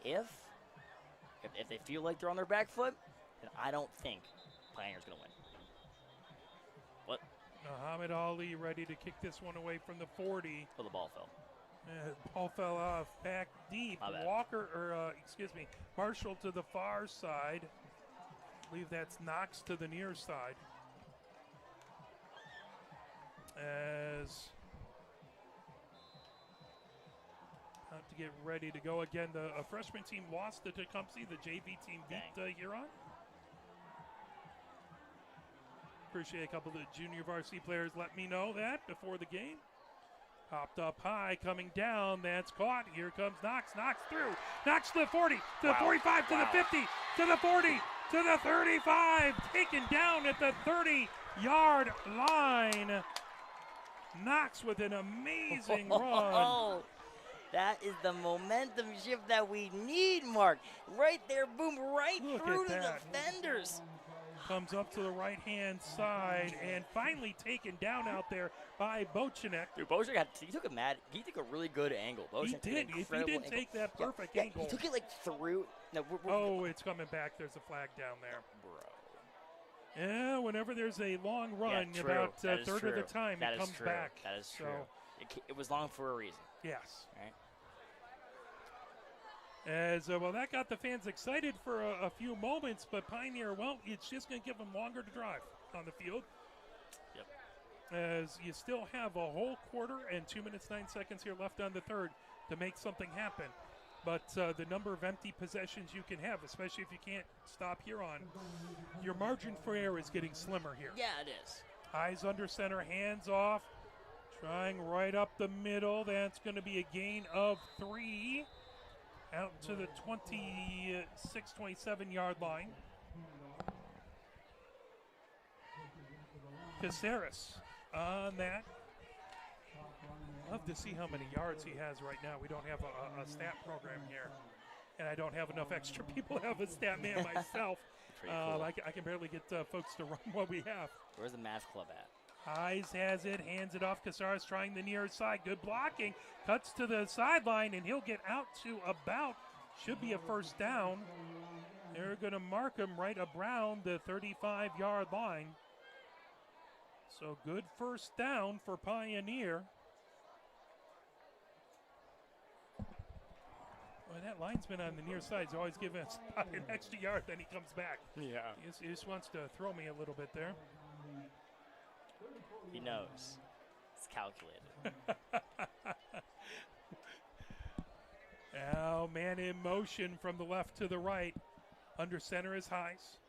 If they feel like they're on their back foot, then I don't think Pioneer's going to win. What? Muhammad Ali ready to kick this one away from the 40. Oh, the ball fell. Ball fell off back deep. Marshall to the far side. I believe that's Knox to the near side. As out to get ready to go again. The freshman team lost to Tecumseh. The JV team beat Huron. Appreciate a couple of the junior varsity players let me know that before the game. Popped up high, coming down. That's caught. Here comes Knox. Knox through. Knox to the 40, to the 45, to the 50, to the 40, to the 35. Taken down at the 30-yard line. Knox with an amazing run. That is the momentum shift that we need, Mark. Right there, boom, right through to the defenders. Comes up to the right-hand side and finally taken down out there by Bochenek. Dude, Bochenek he took a really good angle. He Bochenek did. If he didn't take that perfect angle. He took it like through. No, Oh, it's coming back. There's a flag down there. Bro. Yeah, whenever there's a long run, Yeah, true. about That a is third true. of the time That it is comes true. back. That is So, true. It was long for a reason. yes. Right? As well, that got the fans excited for a few moments, but Pioneer, well, it's just going to give them longer to drive on the field. Yep. As you still have a whole quarter and 2 minutes, 9 seconds here left on the third to make something happen. But the number of empty possessions you can have, especially if you can't stop Huron, your margin for error is getting slimmer here. Yeah, it is. Eyes under center, hands off, trying right up the middle. That's going to be a gain of 3 out to the 26, 27-yard line. Caceres on that. Love to see how many yards he has right now. We don't have a stat program here, and I don't have enough extra people to have a stat man myself. Pretty cool. I can barely get folks to run what we have. Where's the math club at? Eyes has it, hands it off. Caceres trying the near side. Good blocking. Cuts to the sideline, and he'll get out to about, should be a first down. They're going to mark him right around the 35-yard line. So good first down for Pioneer. Well, that linesman on the near side is always giving us about an extra yard, then he comes back. Yeah. He just wants to throw me a little bit there. He knows. It's calculated. Now, man in motion from the left to the right. Under center is Heis.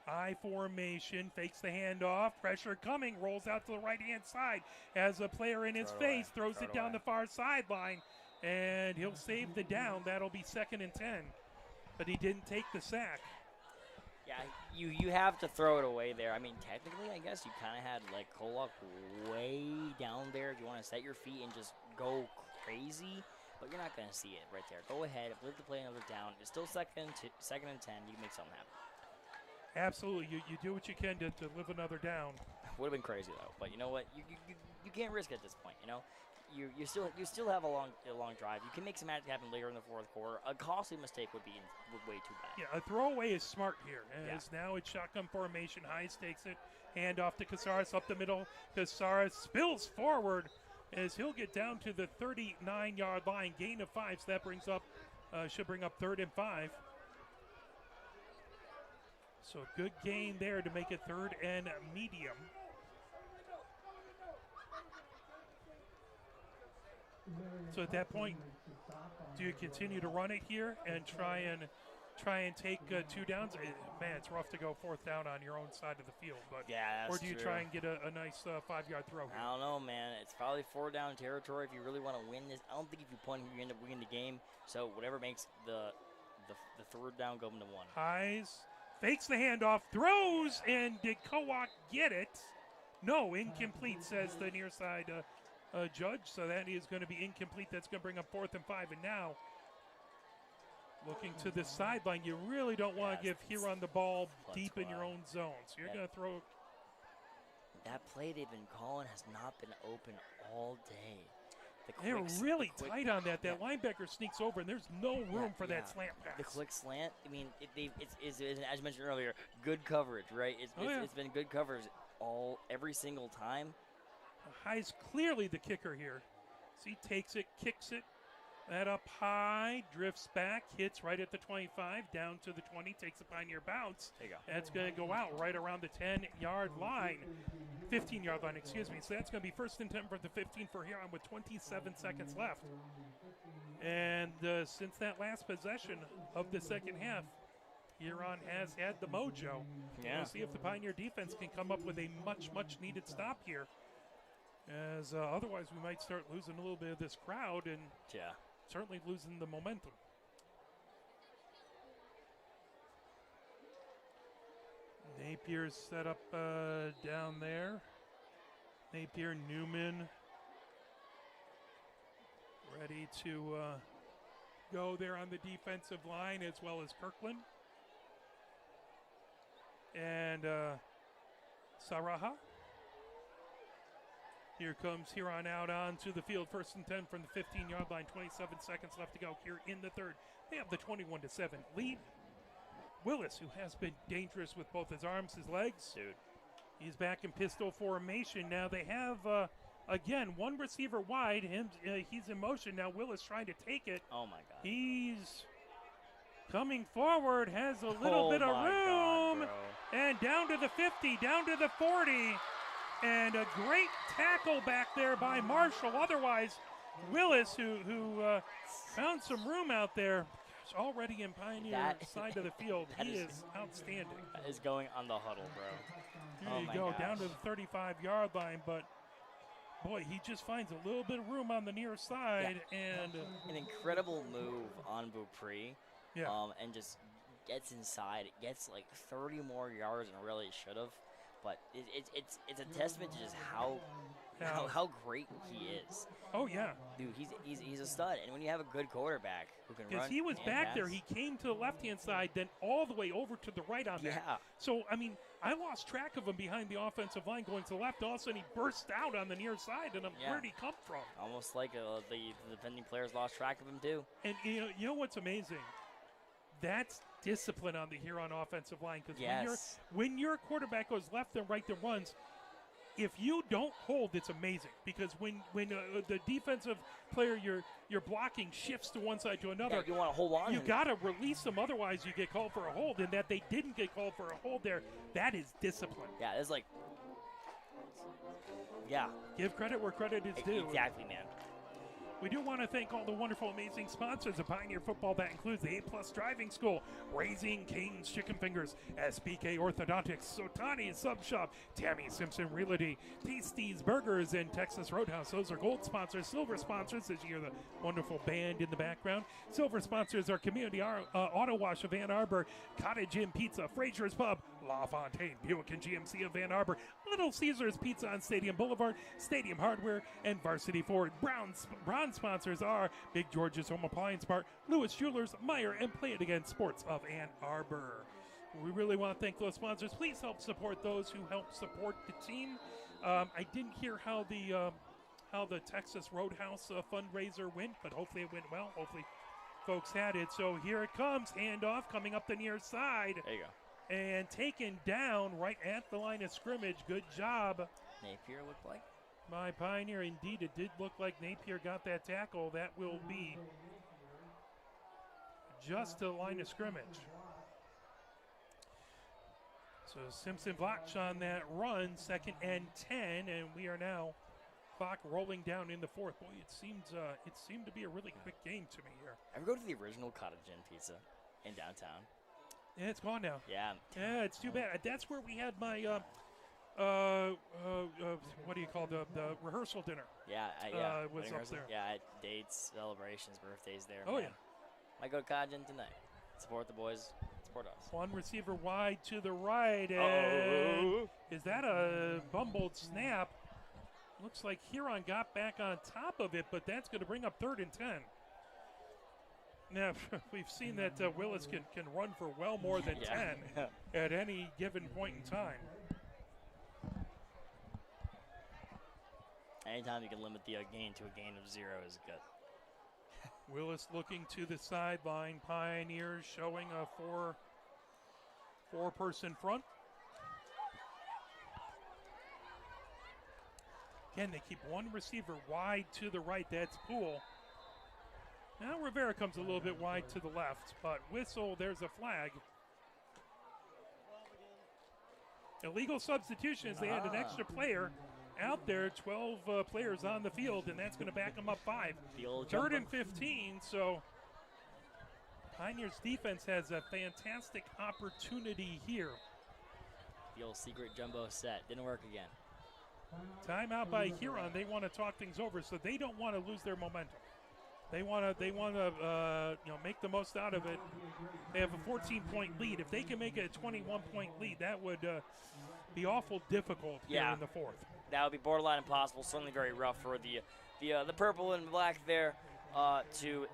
I formation, fakes the handoff. Pressure coming, rolls out to the right-hand side. Has a player in his face, throws it down the far sideline, and he'll save the down. That'll be 2nd and 10. But he didn't take the sack. Yeah, you have to throw it away there. I mean, technically, I guess you kind of had like Kolak way down there if you want to set your feet and just go crazy, but you're not going to see it right there. Go ahead, live to play another down. It's still 2nd and 10. You can make something happen. Absolutely, you do what you can to live another down. Would have been crazy though, but you know what? You can't risk it at this point. You know, you still have a long drive. You can make some magic happen later in the fourth quarter. A costly mistake would be way too bad. Yeah, a throwaway is smart here. As now it's shotgun formation. Heis takes it, hand off to Caceres up the middle. Caceres spills forward as he'll get down to the 39-yard line. Gain of 5, so that brings up should bring up 3rd and 5. So good gain there to make it 3rd and medium. So at that point, do you continue to run it here and try and take 2 downs? Man, it's rough to go 4th down on your own side of the field, but yeah, that's or do you true. try and get a nice 5-yard throw here? I don't know, man. It's probably 4 down territory if you really want to win this. I don't think if you punt, you end up winning the game. So whatever makes the 3rd down go into 1. Heis fakes the handoff, throws, and did Kowak get it? No, incomplete, says the near side judge. So that is going to be incomplete. That's going to bring up 4th and 5. And now, looking to the sideline, you really don't want to give Huron the ball deep in your own zone. So you're going to throw. That play they've been calling has not been open all day. They were really tight on that. That linebacker sneaks over, and there's no room for that slant pass. The quick slant, I mean, it's as mentioned earlier, good coverage, right? It's been good coverage every single time. Heis clearly the kicker here. So he takes it, kicks it, that up high, drifts back, hits right at the 25, down to the 20, takes a Pioneer bounce. There you go. That's going to go out right around the 10-yard line. 15-yard line, excuse me. So that's going to be 1st and 10 for the 15 for Huron with 27 seconds left. And since that last possession of the second half, Huron has had the mojo. Yeah. We'll see if the Pioneer defense can come up with a much needed stop here. As otherwise we might start losing a little bit of this crowd and certainly losing the momentum. Napier's set up down there. Napier, Newman ready to go there on the defensive line, as well as Kirkland. And Saraha. Here comes Huron out onto the field. 1st and 10 from the 15-yard line. 27 seconds left to go here in the third. They have the 21-7 lead. Willis, who has been dangerous with both his arms, his legs. Dude. He's back in pistol formation. Now they have, again, one receiver wide. He's in motion. Now Willis trying to take it. Oh, my God. He's coming forward, has a little bit of room. God, and down to the 50, down to the 40. And a great tackle back there by Marshall. Otherwise, Willis, who found some room out there, is already in Pioneer side of the field. He is outstanding. That is going on the huddle, bro. There you go, down to the 35-yard line. But, boy, he just finds a little bit of room on the near side. And an incredible move on Beaupre. Yeah. And just gets inside. It gets like 30 more yards than it really should have. But it's a testament to just how great he is. Oh, yeah. Dude, he's a stud. And when you have a good quarterback who can run. Because he was back there. He came to the left-hand side, then all the way over to the right on that. Yeah. So, I mean, I lost track of him behind the offensive line going to the left. All of a sudden, he burst out on the near side, and where did he come from? Almost like the defending players lost track of him, too. And, you know what's amazing? That's discipline on the Huron offensive line. Because when your quarterback goes left and right and runs, if you don't hold, it's amazing. Because when the defensive player you're blocking shifts to one side to another, you want to hold on. You got to release them, otherwise you get called for a hold. And that they didn't get called for a hold there, that is discipline. Yeah, it's like, give credit where credit is due. Exactly, man. We do want to thank all the wonderful, amazing sponsors of Pioneer Football. That includes the A-Plus Driving School, Raising Cane's Chicken Fingers, SBK Orthodontics, Sotani Sub Shop, Tammy Simpson Realty, Tasty's Burgers, and Texas Roadhouse. Those are gold sponsors. Silver sponsors, as you hear the wonderful band in the background. Silver sponsors are Community Auto Wash of Ann Arbor, Cottage Inn Pizza, Frazier's Pub, La Fontaine, Buick and GMC of Ann Arbor, Little Caesars Pizza on Stadium Boulevard, Stadium Hardware, and Varsity Ford. Bronze sponsors are Big George's Home Appliance Mart, Lewis Jewelers, Meyer, and Play It Again Sports of Ann Arbor. We really want to thank those sponsors. Please help support those who help support the team. I didn't hear how the Texas Roadhouse fundraiser went, but hopefully it went well. Hopefully folks had it. So here it comes. Handoff coming up the near side. There you go. And taken down right at the line of scrimmage. Good job. Napier looked like. By Pioneer. Indeed, it did look like Napier got that tackle. That will be just to the line of scrimmage. So Simpson blocks on that run, 2nd and 10, and we are now clock rolling down in the fourth. Boy, it seemed to be a really quick game to me here. Ever go to the original Cottage Inn Pizza in downtown? Yeah, it's gone now. Yeah, it's too bad. That's where we had my what do you call the rehearsal dinner? Yeah, was up there. Yeah, at dates, celebrations, birthdays there. Oh, man. yeah. Might go to Cottage Inn tonight. Support the boys. Support us. One receiver wide to the right. And is that a bumbled snap? Looks like Huron got back on top of it, but that's going to bring up 3rd and 10. Now, we've seen that Willis can run for well more than 10 at any given point in time. Anytime you can limit the gain to a gain of 0 is good. Willis looking to the sideline. Pioneers showing a four-person front. Again, they keep one receiver wide to the right. That's Poole. Now Rivera comes a little bit wide to the left, but whistle, there's a flag. Illegal substitution as they had an extra player out there, 12 players on the field, and that's going to back them up 5. 3rd and 15, so Pioneers defense has a fantastic opportunity here. The old secret jumbo set didn't work again. Timeout by Huron. They want to talk things over, so they don't want to lose their momentum. They want to make the most out of it. They have a 14-point lead. If they can make it a 21-point lead, that would be awful difficult here in the fourth. That would be borderline impossible. Certainly very rough for the purple and black there to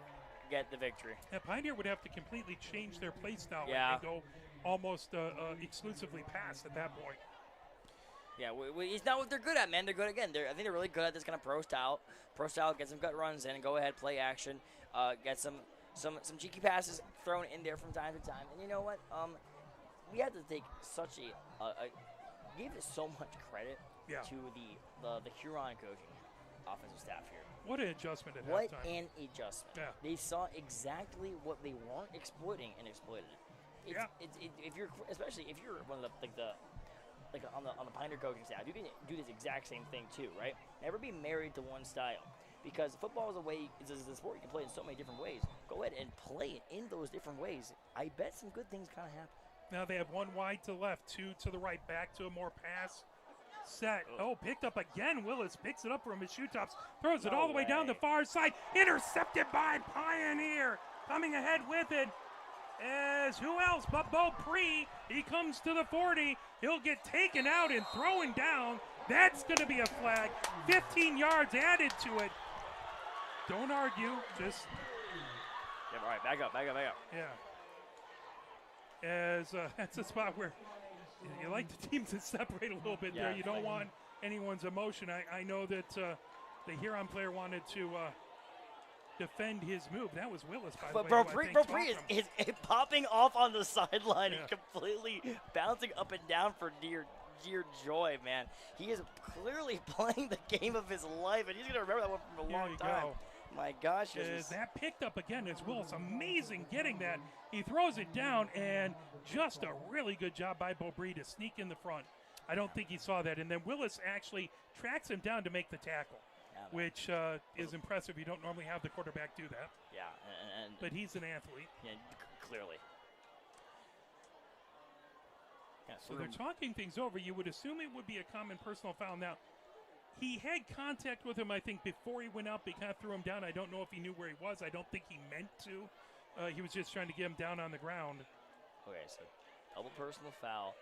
get the victory. Yeah, Pioneer would have to completely change their play style Yeah. and go almost exclusively pass at that point. Yeah, it's not what they're good at, man. They're good again. I think they're really good at this kind of pro style. Pro style, get some gut runs in, and go ahead, play action, get some cheeky passes thrown in there from time to time. And you know what? We have to take such give so much credit to the Huron coaching offensive staff here. What an adjustment at What halftime. an adjustment! Yeah. They saw exactly what they weren't exploiting and exploited it. If you're, especially if you're one of the on the Pioneer coaching staff, you can do this exact same thing too, right? Never be married to one style, because football is a sport you can play in so many different ways. Go ahead and play it in those different ways. I bet some good things kind of happen. Now they have one wide to left, two to the right, back to a more pass set. Oh, picked up again. Willis picks it up from his shoe tops, throws it all the way down the far side. Intercepted by Pioneer. Coming ahead with it as who else but Beaupre. He comes to the 40. He'll get taken out and thrown down. That's going to be a flag. 15 yards added to it. Don't argue. Just. Yeah, all right, back up. Yeah. As that's a spot where you like the teams to separate a little bit there. You don't want anyone's emotion. I know that the Huron player wanted to defend his move. That was Willis, by the way. But Beaupre is popping off on the sideline and completely bouncing up and down for dear joy, man. He is clearly playing the game of his life, and he's going to remember that one from a long time. Go. My gosh. That picked up again as Willis. Amazing getting that. He throws it down, and just a really good job by Beaupre to sneak in the front. I don't think he saw that. And then Willis actually tracks him down to make the tackle, which is impressive. You don't normally have the quarterback do that. Yeah. But he's an athlete. Yeah, clearly. Yeah, so they're talking things over. You would assume it would be a common personal foul. Now, he had contact with him, I think, before he went up. He kind of threw him down. I don't know if he knew where he was. I don't think he meant to. He was just trying to get him down on the ground. Okay, so double personal foul,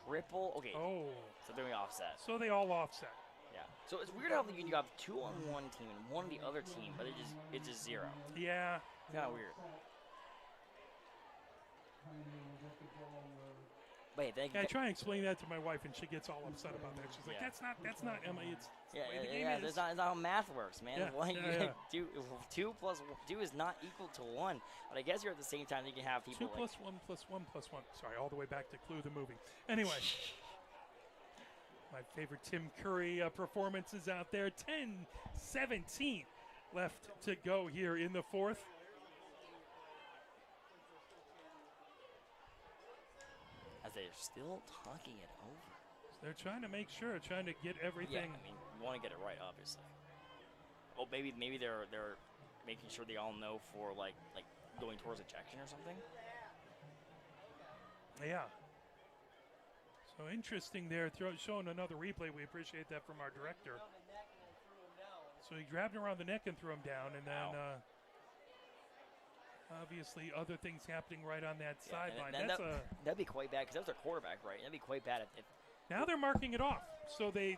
triple. Okay. Oh. So they're offset. So they all offset. Yeah. So it's weird how you have two on one team and one on the other team, but it's just zero. Yeah. It's kind of weird. Wait, I try and explain that to my wife, and she gets all upset about that. She's like, "That's not Emma. It's the way the game is." That's not how math works, man. Yeah. Two plus two is not equal to one. But I guess you're at the same time you can have people. 2 plus 1 plus 1 plus 1. Sorry, all the way back to Clue the movie. Anyway, my favorite Tim Curry performances out there. 10-17 left to go here in the fourth. As they're still talking it over. They're trying to make sure, trying to get everything. Yeah, I mean, you want to get it right, obviously. Oh, maybe they're making sure they all know for like going towards ejection or something. Yeah. So interesting there. Showing another replay. We appreciate that from our director. So he grabbed him around the neck and threw him down, and then. Obviously, other things happening right on that sideline. That'd be quite bad because that was their quarterback, right? That'd be quite bad if now they're marking it off. So they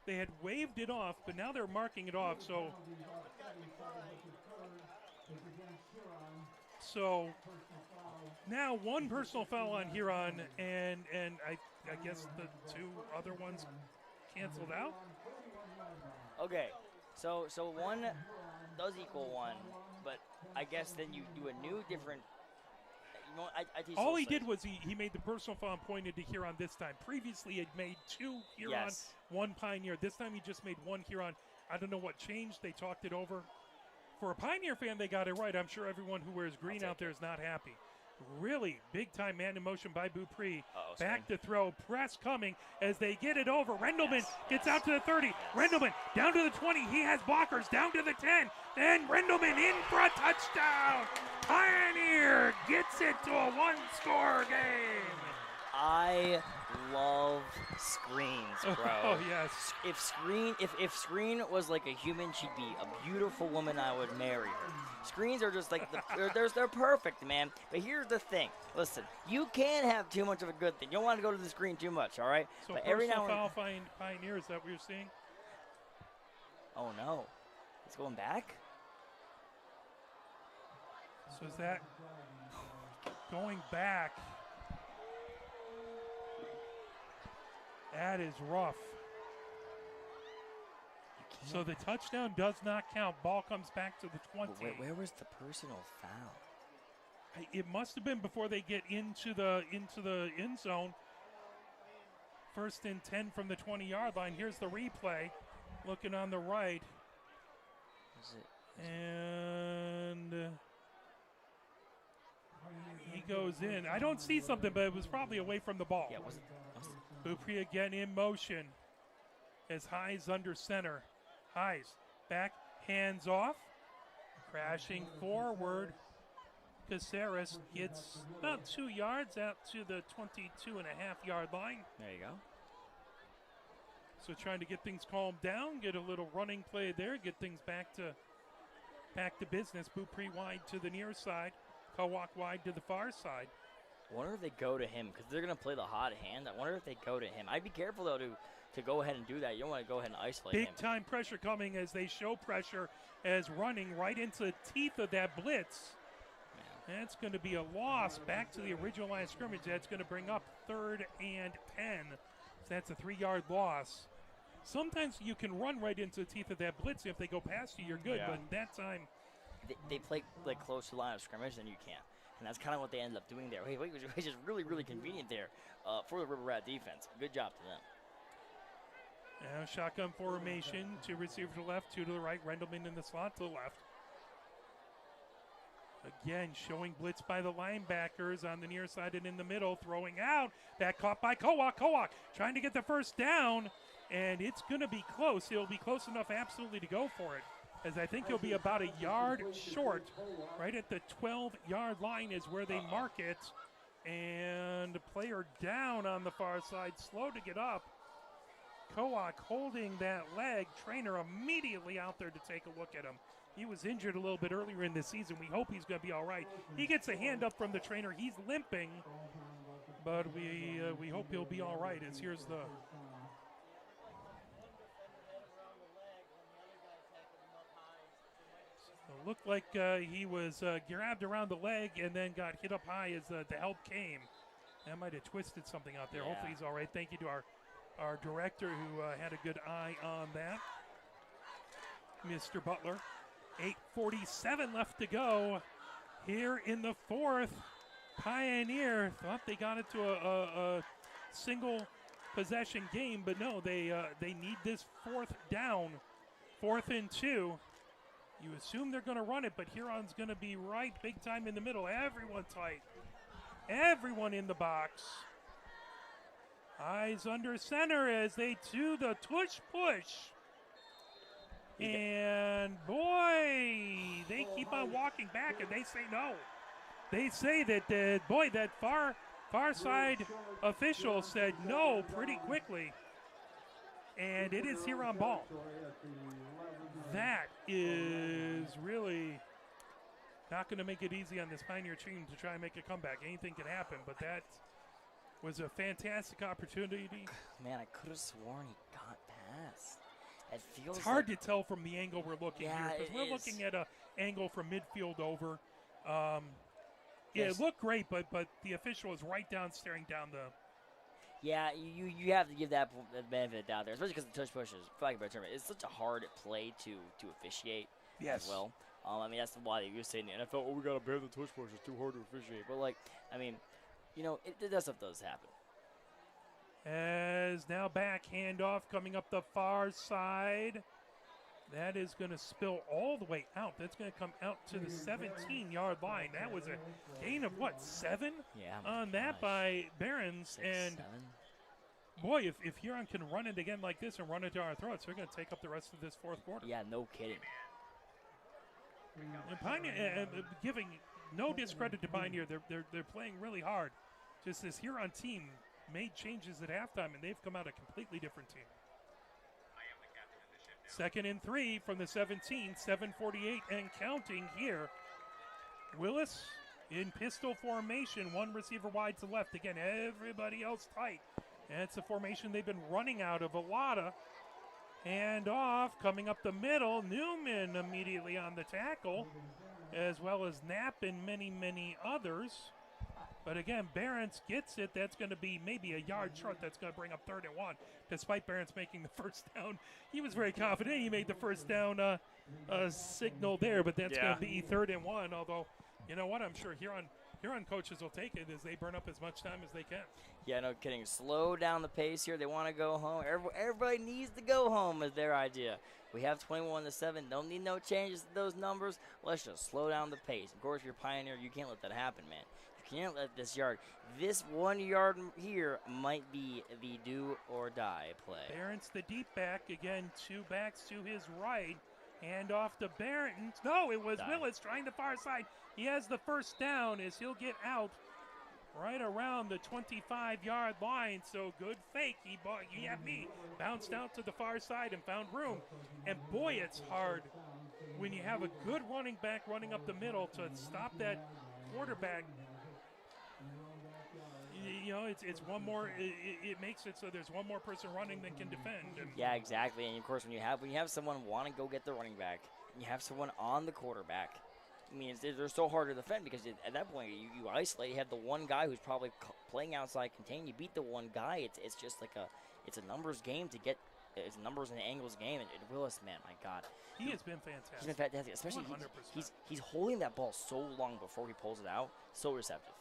had waved it off, but now they're marking it off. So now one personal foul on Huron, and I guess the two other ones canceled out. Okay, so one does equal one. But I guess then you do a new different. You know, I teach all he did was he made the personal foul and pointed to Huron this time. Previously, he had made two Huron, one Pioneer. This time, he just made one Huron. I don't know what changed. They talked it over. For a Pioneer fan, they got it right. I'm sure everyone who wears green out there is not happy. Really big-time man in motion by Beaupre. Back to throw. Press coming as they get it over. Rendleman gets out to the 30. Yes. Rendleman down to the 20. He has blockers down to the 10. And Rendleman in for a touchdown. Pioneer gets it to a one-score game. I love screens, bro. Oh, yes. If Screen was like a human, she'd be a beautiful woman. I would marry her. Screens are just like they're perfect, man. But here's the thing. Listen, you can't have too much of a good thing. You don't want to go to the screen too much, all right? So but every now and then, Pioneer, is that what you're seeing? Oh no, it's going back. So is that going back? That is rough. So the touchdown does not count. Ball comes back to the 20. Where was the personal foul? It must have been before they get into the end zone. 1st and 10 from the 20-yard line. Here's the replay. Looking on the right. And he goes in. I don't see something, but it was probably away from the ball. Yeah, was it? Beaupre again in motion as Heis under center. Heis back, hands off, crashing forward. Caceres gets about 2 yards out to the 22.5-yard line. There you go. So trying to get things calmed down, get a little running play there, get things back to business. Beaupre wide to the near side, Kowak wide to the far side. I wonder if they go to him because they're going to play the hot hand. I wonder if they go to him. I'd be careful, though, to go ahead and do that. You don't want to go ahead and isolate him. Big-time pressure coming as they show pressure as running right into the teeth of that blitz. Man. That's going to be a loss back to the original line of scrimmage. That's going to bring up 3rd and 10. So that's a 3-yard loss. Sometimes you can run right into the teeth of that blitz. If they go past you, you're good. Yeah. But that time, they play like close to the line of scrimmage, then you can't. And that's kind of what they ended up doing there. Which is really, really convenient there for the River Rat defense. Good job to them. Now shotgun formation. 2 receivers to the left, 2 to the right. Rendleman in the slot to the left. Again, showing blitz by the linebackers on the near side and in the middle. Throwing out. That caught by Kowak. Kowak trying to get the first down. And it's going to be close. It'll be close enough absolutely to go for it. As I think he'll be about a yard short. Right at the 12-yard line is where they mark it. And player down on the far side, slow to get up. Kowak holding that leg. Trainer immediately out there to take a look at him. He was injured a little bit earlier in the season. We hope he's going to be all right. He gets a hand up from the trainer. He's limping. But we hope he'll be all right as here's the... Looked like he was grabbed around the leg and then got hit up high as the help came. That might have twisted something out there. Yeah. Hopefully he's all right. Thank you to our director who had a good eye on that. Mr. Butler. 8:47 left to go here in the 4th. Pioneer thought they got it to a single possession game, but no, they need this 4th down. 4th and 2. You assume they're going to run it, but Huron's going to be right big time in the middle. Everyone tight. Everyone in the box. Eyes under center as they do the tush push. And boy, they keep on walking back and they say no. They say that, that far side official said no pretty quickly. And it is Huron ball. That is really not going to make it easy on this Pioneer team to try and make a comeback. Anything can happen, but that was a fantastic opportunity. Man, I could have sworn he got past. It feels It's hard like to tell from the angle we're looking here because we're looking at an angle from midfield over. It looked great, but the official is right down, staring down the. Yeah, you have to give that benefit down there, especially because the touch push is, for lack of a better term, it's such a hard play to officiate as well. I mean, that's why you were saying in the NFL, we got to ban the touch push, it's too hard to officiate. But, I mean, that stuff does happen. As now back handoff coming up the far side. That is going to spill all the way out. That's going to come out to the 17-yard line. That was a gain of, 7? Yeah. On that by Barons. 6, and 7. Boy, if Huron can run it again like this and run it to our throats, they're going to take up the rest of this 4th quarter. Yeah, no kidding. And Pioneer, giving no discredit to Pioneer, they're playing really hard. Just this Huron team made changes at halftime, and they've come out a completely different team. 2nd and 3 from the 17, 7:48 and counting here. Willis in pistol formation, 1 receiver wide to left. Again, everybody else tight. That's the formation they've been running out of a lot of. Hand off, coming up the middle. Newman immediately on the tackle. as well as Knapp and many, many others. But again, Barents gets it. That's going to be maybe a yard short. That's going to bring up 3rd and 1. Despite Barents making the first down, he was very confident. He made the first down signal there, but that's going to be 3rd and 1. Although, you know what? I'm sure Huron coaches will take it as they burn up as much time as they can. Yeah, no kidding. Slow down the pace here. They want to go home. Everybody needs to go home is their idea. We have 21-7. Don't need no changes to those numbers. Let's just slow down the pace. Of course, if you're Pioneer, you can't let that happen, man. You can't let this 1 yard here might be the do or die play. Barents the deep back. Again, 2 backs to his right. Hand off to Barents. No, it was Willis trying the far side. He has the first down as he'll get out right around the 25-yard line. So good fake. He had me. Bounced out to the far side and found room. And boy, it's hard when you have a good running back running up the middle to stop that quarterback. You know, it's one more. It makes it so there's one more person running than can defend. And yeah, exactly. And of course, when you have someone want to go get the running back, and you have someone on the quarterback, I mean, they're so hard to defend because at that point you isolate. You have the one guy who's probably playing outside contain. You beat the one guy. It's just like it's a numbers game to get. It's numbers and angles game. And Willis, man, my God, he has been fantastic. He's been fantastic, especially he's holding that ball so long before he pulls it out. So receptive.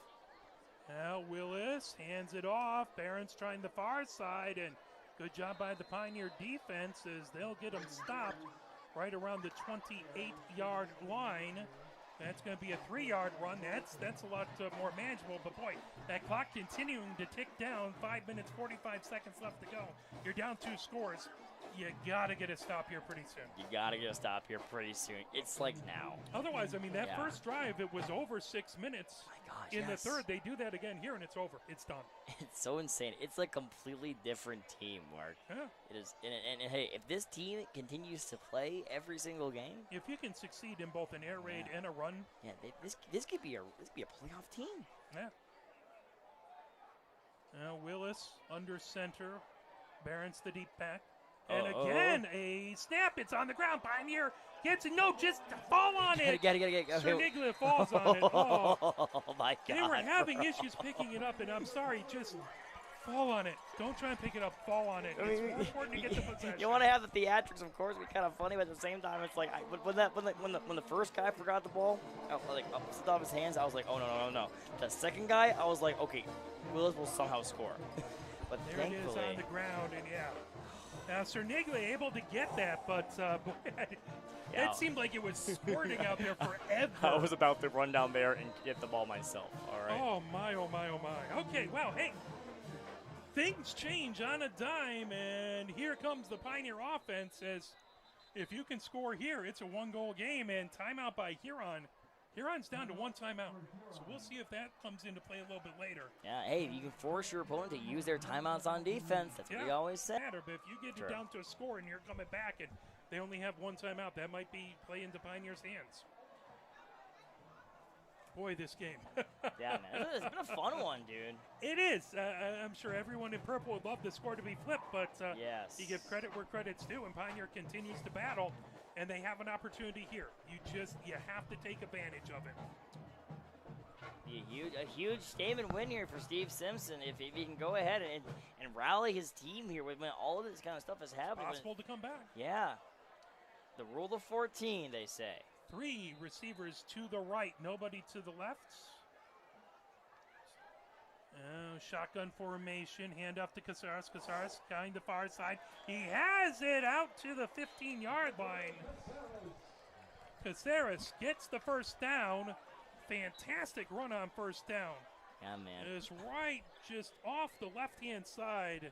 Now Willis hands it off. Barents trying the far side, and good job by the Pioneer defense as they'll get him stopped right around the 28-yard line. That's going to be a 3-yard run. That's a lot more manageable. But boy, that clock continuing to tick down. 5 minutes, 45 seconds left to go. You're down 2 scores. You got to get a stop here pretty soon. You got to get a stop here pretty soon. It's like now. Otherwise, I mean, that first drive, it was over 6 minutes. My gosh, in the third, they do that again here, and it's over. It's done. It's so insane. It's like a completely different team, Mark. Yeah. It is. And hey, if this team continues to play every single game, if you can succeed in both an air raid and a run, this could be a playoff team. Yeah. Now Willis under center, Barents the deep back. And again, a snap. It's on the ground. Pioneer gets it. No, just fall on it. Get it. Cerniglio falls on it. Oh, my God. They were having issues picking it up, and I'm sorry, just fall on it. Don't try and pick it up. Fall on it. It's more important to get the possession. You want to have the theatrics, of course, be kind of funny, but at the same time, it's like when the first guy forgot the ball, slipped off his hands, I was like, oh no. The second guy, I was like, okay, Willis will somehow score. But there it is on the ground, and Now, Cerniglio able to get that, but boy, it seemed like it was squirting out there forever. I was about to run down there and get the ball myself, all right? Oh, my. Okay, well, hey, things change on a dime, and here comes the Pioneer offense as if you can score here, it's a 1-goal game, and timeout by Huron. Huron's down to 1 timeout, so we'll see if that comes into play a little bit later. Yeah, hey, you can force your opponent to use their timeouts on defense. That's what we always say. But if you get it down to a score and you're coming back and they only have 1 timeout, that might be play into Pioneer's hands. Boy, this game. Yeah, man. It's been a fun one, dude. It is. I'm sure everyone in purple would love the score to be flipped, but yes. You give credit where credit's due, and Pioneer continues to battle. And they have an opportunity here. You have to take advantage of it. A huge statement win here for Steve Simpson. If he can go ahead and rally his team here when all of this kind of stuff is happening. It's possible to come back. Yeah. The rule of 14, they say. 3 receivers to the right, nobody to the left. Shotgun formation, hand off to Casares. Casares going the far side. He has it out to the 15-yard line. Casares gets the first down. Fantastic run on first down. Yeah, man. It is right just off the left-hand side.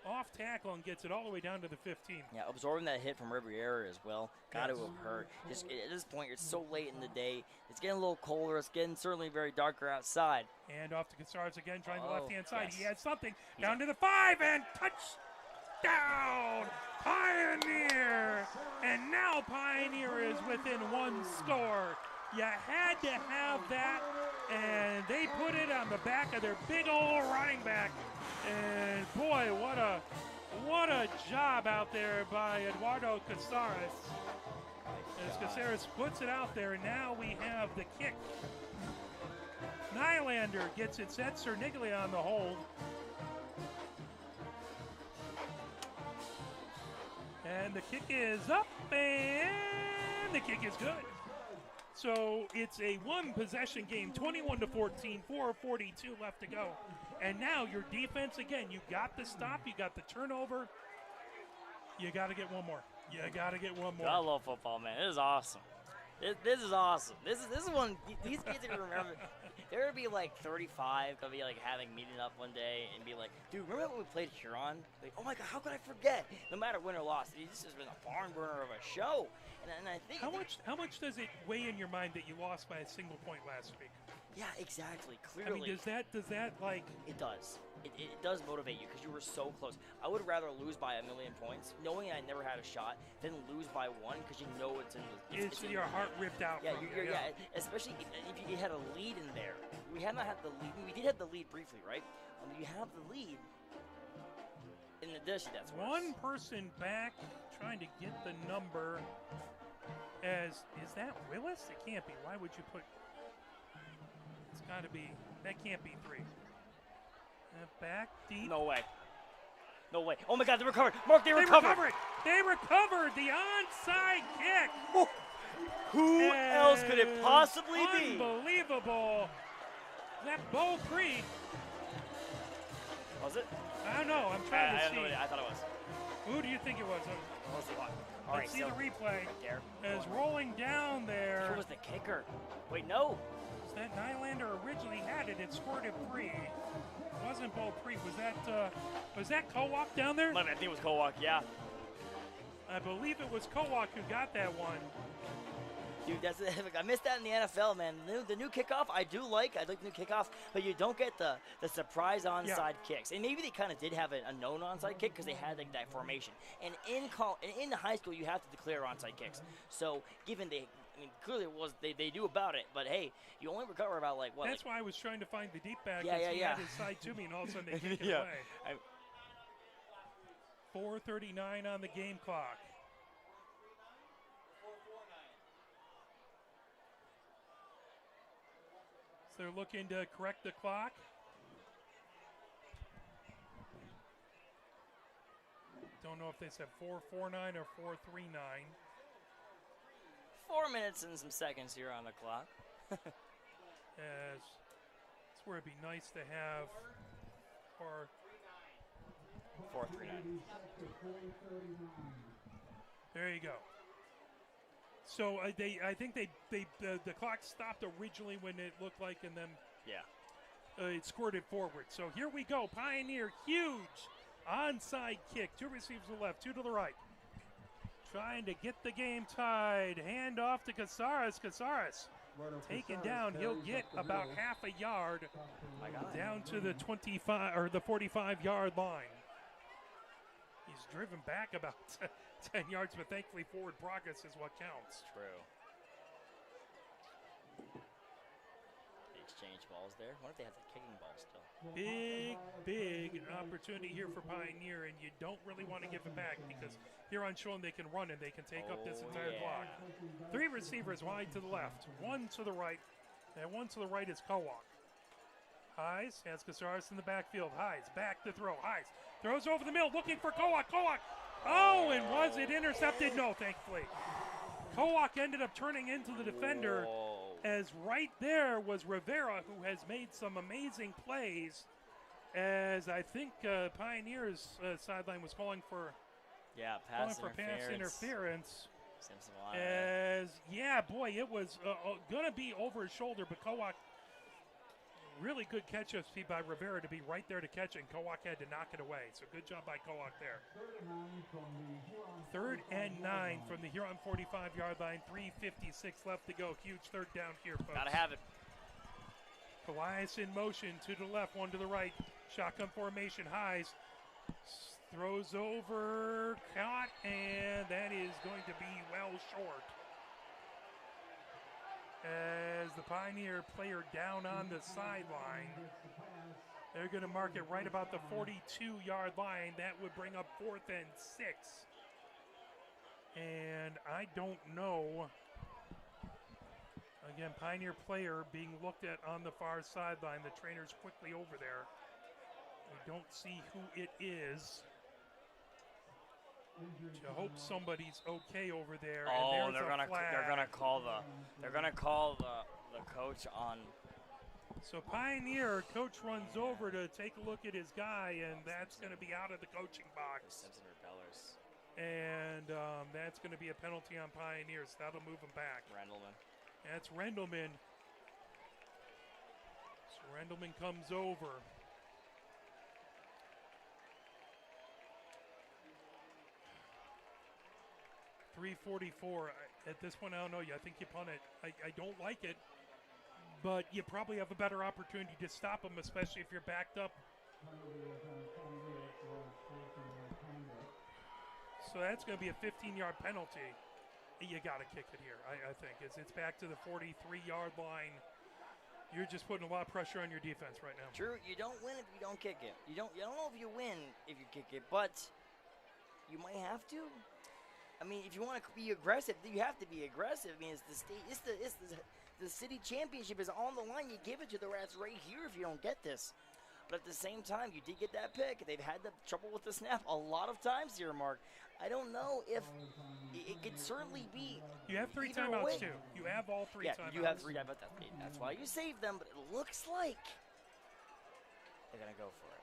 Off tackle and gets it all the way down to the 15. Yeah, absorbing that hit from Riviera as well. Got to have hurt. Just at this point, it's so late in the day. It's getting a little colder. It's getting certainly very darker outside. And off to Casares again, trying the left-hand side. Yes. He has something. Down to the 5 and touchdown! Pioneer! And now Pioneer is within 1 score. You had to have that, and they put it on the back of their big old running back. And boy, what a job out there by Eduardo Casares. As God. Caceres puts it out there, and now we have the kick. Nylander gets it set. Cerniglia on the hold. And the kick is up, and the kick is good. So it's a one-possession game, 21-14, 4:42 left to go. And now your defense, again, you got the stop, you got the turnover. You got to get one more. You got to get one more. I love football, man. This is awesome. This is awesome. This is one. These kids are gonna remember. There would be like 35 gonna be like meeting up one day and be like, dude, remember when we played Huron? Like, oh my God, how could I forget? No matter win or loss, this has been a barn burner of a show. And I think how much does it weigh in your mind that you lost by a single point last week? Yeah, exactly. I Clearly, mean, does that like? It does. It does motivate you because you were so close. I would rather lose by 1,000,000 points, knowing I never had a shot, than lose by one because you know it's in the. It's your heart ripped out. Yeah, from yeah. Especially if you had a lead in there. We had not had the lead. We did have the lead briefly, right? You have the lead. In addition, that's worse. One person back trying to get the number. Is that Willis? It can't be. Why would you put? It's got to be. That can't be 3. Back deep. No way. No way. Oh my God, they recovered. Mark, they recovered. They recovered the onside kick. Oh. Who else could it possibly be? Unbelievable. That Bo Creek. Was it? I don't know. I'm trying to see. No idea. I thought it was. Who do you think it was? Let's see what. All Let's see the replay. Right there. As rolling down there. Who was the kicker? Wait, no. That Nylander originally had it. It scored it free. It wasn't Bo Creek. Was that Kowak down there? I think it was Kowak, yeah. I believe it was Kowak who got that one. Dude, I missed that in the NFL, man. The new kickoff, I like the new kickoff, but you don't get the surprise onside kicks. And maybe they kind of did have a known onside kick because they had like that formation. And in high school, you have to declare onside kicks. So given clearly it was they knew about it, but hey, you only recover about like what? That's why I was trying to find the deep back. Yeah. He had his side to me, and all of a sudden they kicked it away. 4:39 on the game clock. So they're looking to correct the clock. Don't know if they said 4:49 or 4:39. 4 minutes and some seconds here on the clock. That's where it'd be nice to have for 4:39. There you go. So I think the clock stopped originally when it looked like, and then it scored it forward. So here we go. Pioneer, huge onside kick. 2 receivers to the left, 2 to the right. Trying to get the game tied. Hand off to Caceres. Caceres taken down. He'll get about half a yard down to the 25 or the 45-yard line. He's driven back about 10 yards, but thankfully forward progress is what counts. True. They exchange balls there. I wonder if they have the kicking ball still. Big opportunity here for Pioneer, and you don't really want to give it back because here on showing they can run and they can take up this entire clock. 3 receivers wide to the left, 1 to the right, and 1 to the right is Kowak. Heis has Caceres in the backfield. Heis back to throw. Heis throws over the middle, looking for Kowak. Kowak. Oh, and was it intercepted? No, thankfully. Kowak ended up turning into the defender. As right there was Rivera, who has made some amazing plays. As I think Pioneers sideline was calling for pass interference. As it was going to be over his shoulder, but Kowak. Really good catch-up speed by Rivera to be right there to catch it, and Kowak had to knock it away. So good job by Kowak there. 3rd and 9 from the Huron 45-yard line. 3:56 left to go. Huge 3rd down here, folks. Gotta have it. Elias in motion, 2 to the left, 1 to the right. Shotgun formation. Heis throws over, caught, and that is going to be well short. As the Pioneer player down on the sideline. They're going to mark it right about the 42-yard line. That would bring up 4th and 6. And I don't know. Again, Pioneer player being looked at on the far sideline. The trainer's quickly over there. We don't see who it is. I hope somebody's okay over there. Oh, and they're gonna call the coach on. So Pioneer coach runs over to take a look at his guy, and that's going to be out of the coaching box. Simpson Rebellers. And that's going to be a penalty on Pioneers. That'll move them back. Rendleman. That's Rendleman. So Rendleman comes over. .344. At this point, I don't know you. I think you punt it. I don't like it, but you probably have a better opportunity to stop them, especially if you're backed up. So that's going to be a 15-yard penalty. You got to kick it here, I think. It's back to the 43-yard line. You're just putting a lot of pressure on your defense right now. True, you don't win if you don't kick it. You don't know if you win if you kick it, but you might have to. I mean, if you want to be aggressive, you have to be aggressive. I mean, it's the state, the city championship is on the line. You give it to the Rats right here if you don't get this. But at the same time, you did get that pick. They've had the trouble with the snap a lot of times here, Mark. I don't know if it could certainly be. You have 3 timeouts too. You have all 3 timeouts. Yeah, you have 3 timeouts. That's why you saved them. But it looks like they're gonna go for it.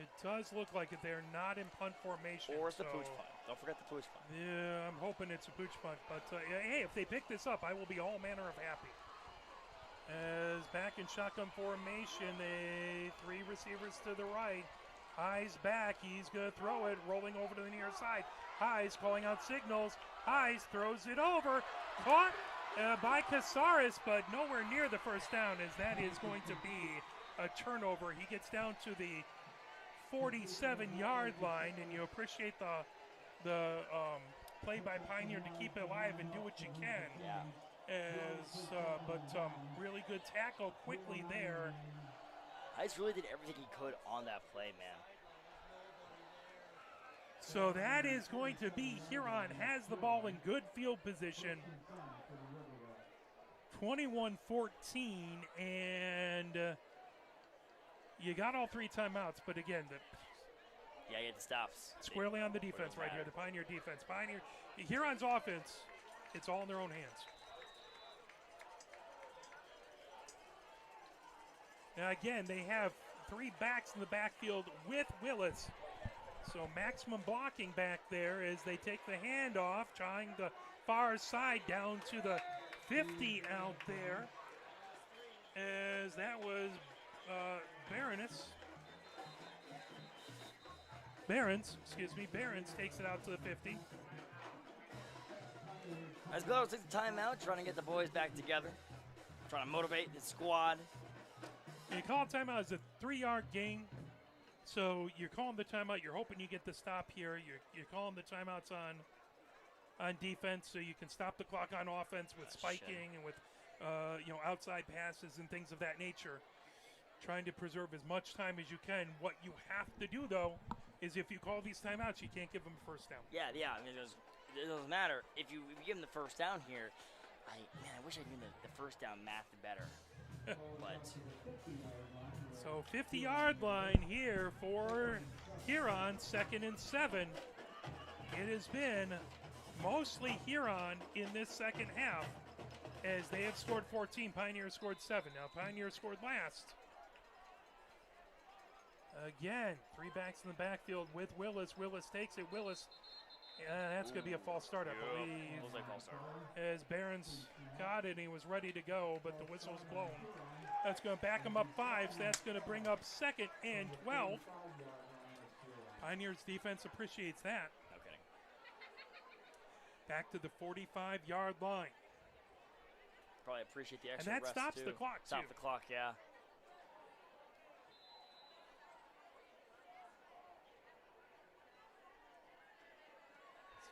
It does look like it. They're not in punt formation. Or it's the pooch punt. Don't forget the pooch punt. Yeah, I'm hoping it's a pooch punt. But hey, if they pick this up, I will be all manner of happy. As back in shotgun formation, 3 receivers to the right. Heis back. He's going to throw it, rolling over to the near side. Heis calling out signals. Heis throws it over. Caught by Casares, but nowhere near the first down, as that is going to be a turnover. He gets down to the 47-yard line, and you appreciate the play by Pioneer to keep it alive and do what you can. Yeah. But really good tackle quickly there. Heis really did everything he could on that play, man. So that is going to be Huron has the ball in good field position. 21-14, and you got all 3 timeouts, but again, you get the stops. Squarely on the defense right here, the Pioneer defense. Huron's offense, it's all in their own hands. Now again, they have 3 backs in the backfield with Willis. So maximum blocking back there as they take the handoff, trying the far side down to the 50 out there. As that was Barons takes it out to the 50. As Bill takes the timeout, trying to get the boys back together, trying to motivate the squad. You call timeout as a 3-yard gain. So you're calling the timeout. You're hoping you get the stop here. You're calling the timeouts on defense so you can stop the clock on offense with spiking and with outside passes and things of that nature. Trying to preserve as much time as you can. What you have to do, though, is if you call these timeouts, you can't give them a first down. Yeah. I mean, it doesn't matter. If you give them the first down here, I wish I knew the first down math better. But so 50-yard line here for Huron, 2nd and 7. It has been mostly Huron in this second half as they have scored 14. Pioneer scored 7. Now Pioneer scored last. Again, 3 backs in the backfield with Willis. Willis takes it. That's going to be a false start, I believe. Looks like false start. As Barons got it, and he was ready to go, but the whistle's blown. That's going to back him up 5, so that's going to bring up 2nd and 12. Pioneers defense appreciates that. No kidding. Back to the 45-yard line. Probably appreciate the extra and that rest stops too. the clock, Stop too. the clock, yeah.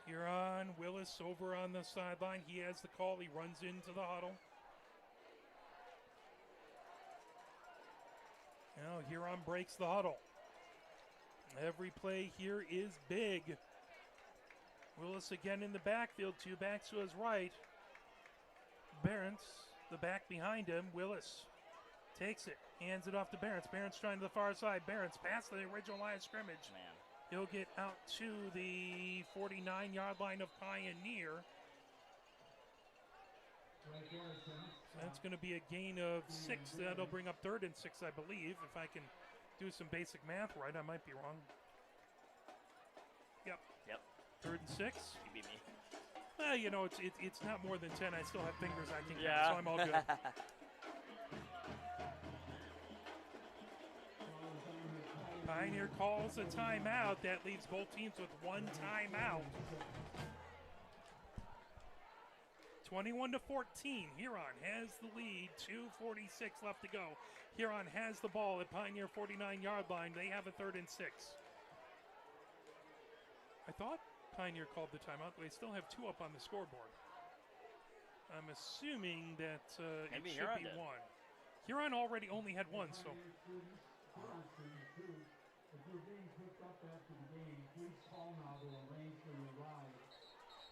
Huron, Willis over on the sideline. He has the call. He runs into the huddle. Now Huron breaks the huddle. Every play here is big. Willis again in the backfield, 2 backs to his right. Barents, the back behind him. Willis takes it, hands it off to Barents. Barents trying to the far side. Barents past the original line of scrimmage. Man. He'll get out to the 49-yard line of Pioneer. That's going to be a gain of 6. That'll bring up 3rd and 6, I believe. If I can do some basic math right, I might be wrong. Yep. 3rd and 6. You beat me. Well, you know, it's not more than 10. I still have fingers I can Yeah. count, so I'm all good. Pioneer calls a timeout. That leaves both teams with 1 timeout. 21-14. Huron has the lead. 2:46 left to go. Huron has the ball at Pioneer 49-yard line. They have a 3rd and 6. I thought Pioneer called the timeout. They still have 2 up on the scoreboard. I'm assuming that it Maybe should Huron be did. 1. Huron already only had 1, so If you're being picked up after the game, please call now to arrange for your ride.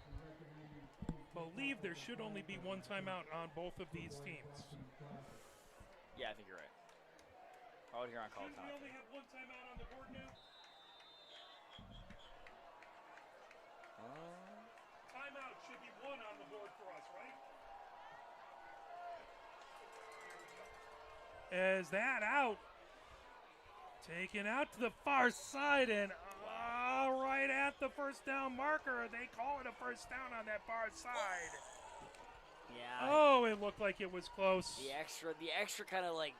We recommend you believe there should only be 1 timeout on both of these teams. Yeah, I think you're right. Why would Huron call Shouldn't we time? only have 1 timeout on the board now? Timeout should be 1 on the board for us, right? As that out. Taken out to the far side and right at the first down marker. They call it a first down on that far side. Yeah. Oh, it looked like it was close. The extra kind of like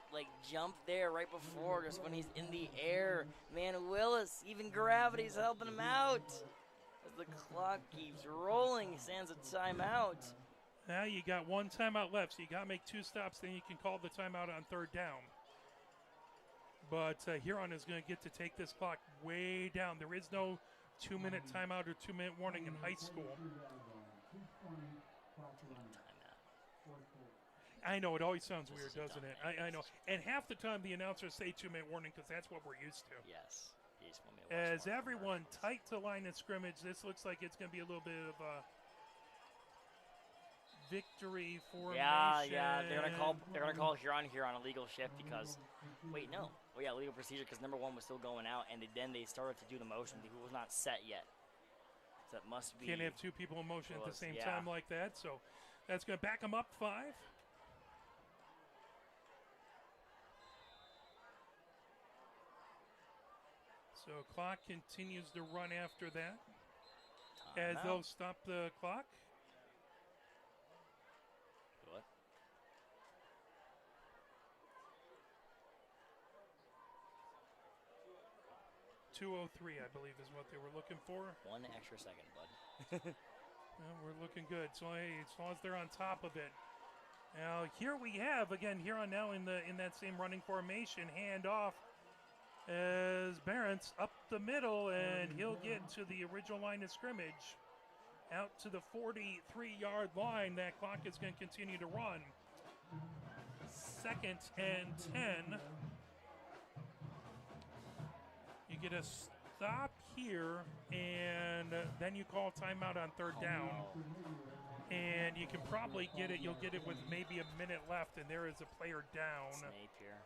jump there right before, just when he's in the air. Man, Willis, even gravity's helping him out. As the clock keeps rolling, he stands a timeout. Now you got 1 timeout left, so you got to make 2 stops, then you can call the timeout on 3rd down. But Huron is going to get to take this clock way down. There is no 2-minute timeout or 2-minute warning in high school. I know, it always sounds weird, doesn't it? I know. And half the time the announcers say 2-minute warning because that's what we're used to. Yes. You just want me to watch As more everyone commercials. tight to line of scrimmage, this looks like it's going to be a little bit of a victory formation. Yeah. They're gonna call Huron here on a legal shift because, wait, no. Oh yeah, legal procedure because number 1 was still going out, and then they started to do the motion. Who was not set yet. So it must be. Can't have 2 people in motion at the same yeah. time like that. So that's going to back them up 5. So clock continues to run after that. As Timeout. they'll stop the clock. What? 2:03, I believe, is what they were looking for. 1 extra second, bud. Well, we're looking good. So hey, as long as they're on top of it. Now here we have again Huron now in that same running formation. Hand off as Barents up the middle, and he'll get to the original line of scrimmage, out to the 43-yard line. That clock is going to continue to run. 2nd and 10. You get a stop here, and then you call timeout on 3rd down. And you can probably get it. You'll get it with maybe a minute left, and there is a player down. Napier.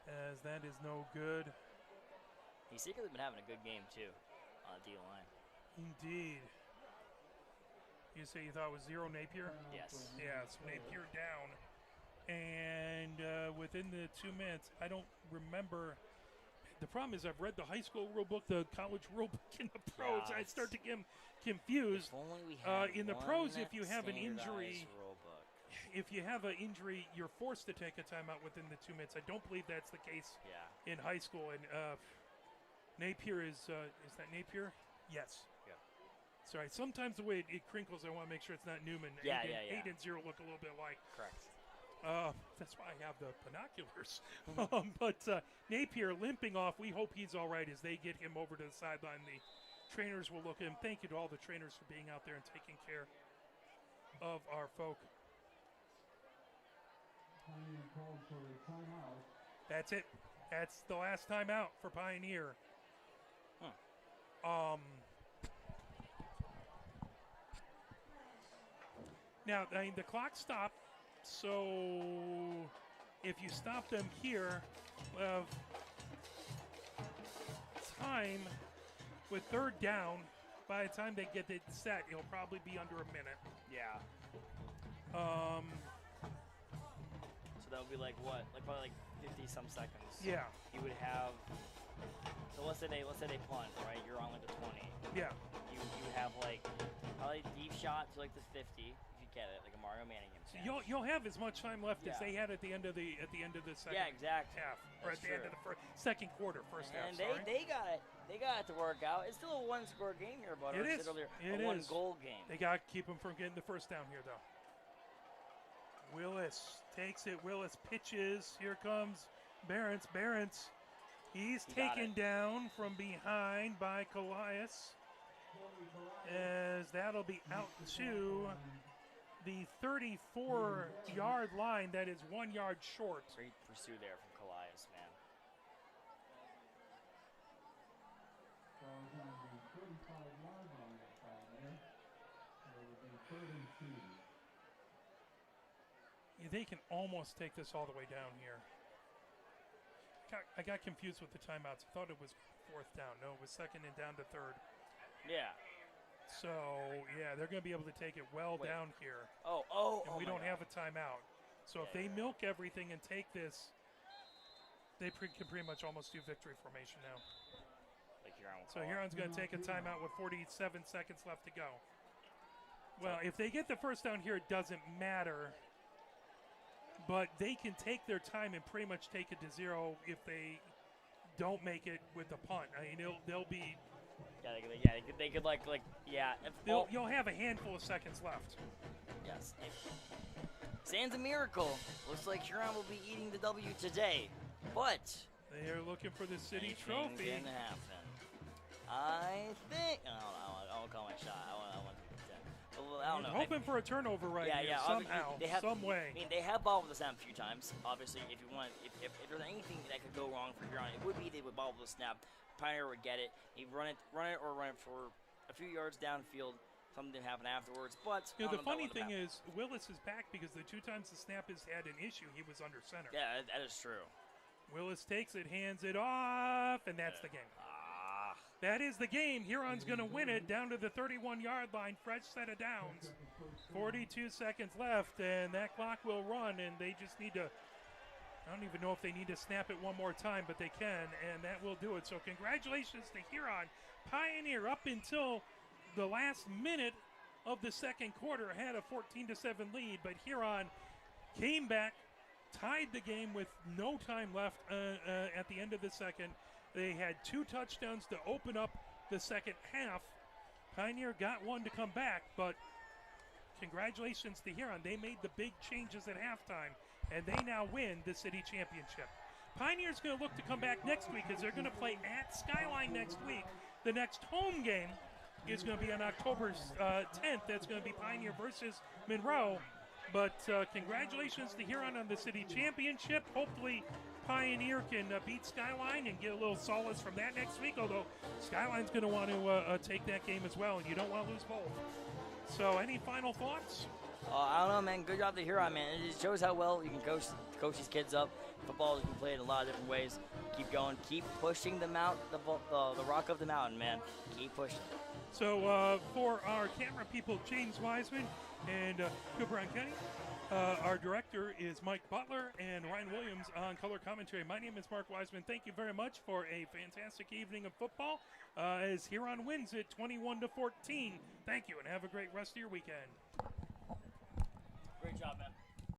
As that is no good. He's secretly been having a good game too on the D-line. Indeed. You say you thought it was 0 Napier? Yes. Yes, Napier down. And within the 2 minutes, I don't remember. The problem is I've read the high school rule book, the college rule book, and the pros. Yeah, I start to get confused. If only we had In the one pros, if you have an standardized injury, rule book. if you have an injury, you're forced to take a timeout within the 2 minutes. I don't believe that's the case Yeah. in high school. And Napier is that Napier? Yes. Yeah. Sorry, sometimes the way it crinkles, I want to make sure it's not Newman. Yeah, 8 and 0 look a little bit alike. Correct. That's why I have the binoculars. But Napier limping off. We hope he's all right as they get him over to the sideline. The trainers will look at him. Thank you to all the trainers for being out there and taking care of our folk. That's it. That's the last timeout for Pioneer. Now, I mean, the clock stopped, so if you stop them here, we'll have time with third down. By the time they get it set, it'll probably be under a minute. Yeah. So that would be like what? Like probably like 50-some seconds. Yeah. You would have. So let's say they punt, right? You're on like the 20. Yeah. You have like probably deep shot to like the 50 if you get it, like a Mario Manningham. So you'll have as much time left as Yeah. they had at the end of the second Yeah, exactly. half, or That's at the end true. of the second quarter, first half. And Sorry. they got it to work out. It's still a one-score game here, but It I is. said earlier, It a is. one-goal game. They got to keep them from getting the first down here, though. Willis takes it. Willis pitches. Here comes Barents. Barents, he's He got taken it. down from behind by Colias, as that'll be out to the 34-yard line. That is 1 yard short. Great pursuit there from Colias, man. So it's on the 35-yard line of Pioneer. So it would be 3rd and 2. Yeah, they can almost take this all the way down here. I got confused with the timeouts. I thought it was fourth down. No, it was second and down to third. Yeah. So, yeah, they're going to be able to take it well Wait. down here. Oh, And we my don't God. have a timeout. So if Yeah, they milk everything and take this, they can pretty much almost do victory formation now. Like Huron will So call it. Huron's going to take a timeout with 47 seconds left to go. Well, if they get the first down here, it doesn't matter. But they can take their time and pretty much take it to zero if they don't make it with the punt. I mean, they'll be... They could like yeah. If You'll have a handful of seconds left. yes. Sans a miracle. Looks like Huron will be eating the W today, but They are looking for the city anything trophy. can happen. I think. I won't call my shot. I want to. I don't know. Hoping for a turnover right here somehow, some way. I mean, they have bobbled the snap a few times. Obviously, if you want, if there's anything that could go wrong for Huron, it would be they would bobble the snap. Pioneer would get it. He'd run it for a few yards downfield. Something didn't happen afterwards. But You know, the funny thing is, Willis is back because the 2 times the snap has had an issue, he was under center. yeah, that is true. Willis takes it, hands it off, and that's the game. That is the game. Huron's going to win it down to the 31-yard line. Fresh set of downs. 42 seconds left, and that clock will run, and they just need to, I don't even know if they need to snap it one more time, but they can, and that will do it. So congratulations to Huron. Pioneer up until the last minute of the second quarter had a 14-7 lead, but Huron came back, tied the game with no time left at the end of the second. They had 2 touchdowns to open up the second half. Pioneer got one to come back, but congratulations to Huron. They made the big changes at halftime, and they now win the city championship. Pioneer's going to look to come back next week as they're going to play at Skyline next week. The next home game is going to be on October 10th. That's going to be Pioneer versus Monroe. But congratulations to Huron on the city championship. Hopefully Pioneer can beat Skyline and get a little solace from that next week, although Skyline's going to want to take that game as well, and you don't want to lose both. So any final thoughts? I don't know, man. Good job to Huron, man. It just shows how well you can coach these kids up. Football has been played in a lot of different ways. Keep going. Keep pushing the rock of the mountain, man. Keep pushing. So for our camera people, James Wiseman and Cooper Kenny, our director is Mike Butler and Ryan Williams on color commentary. My name is Mark Wiseman. Thank you very much for a fantastic evening of football as Huron wins it 21-14. Thank you, and have a great rest of your weekend. Great job, man.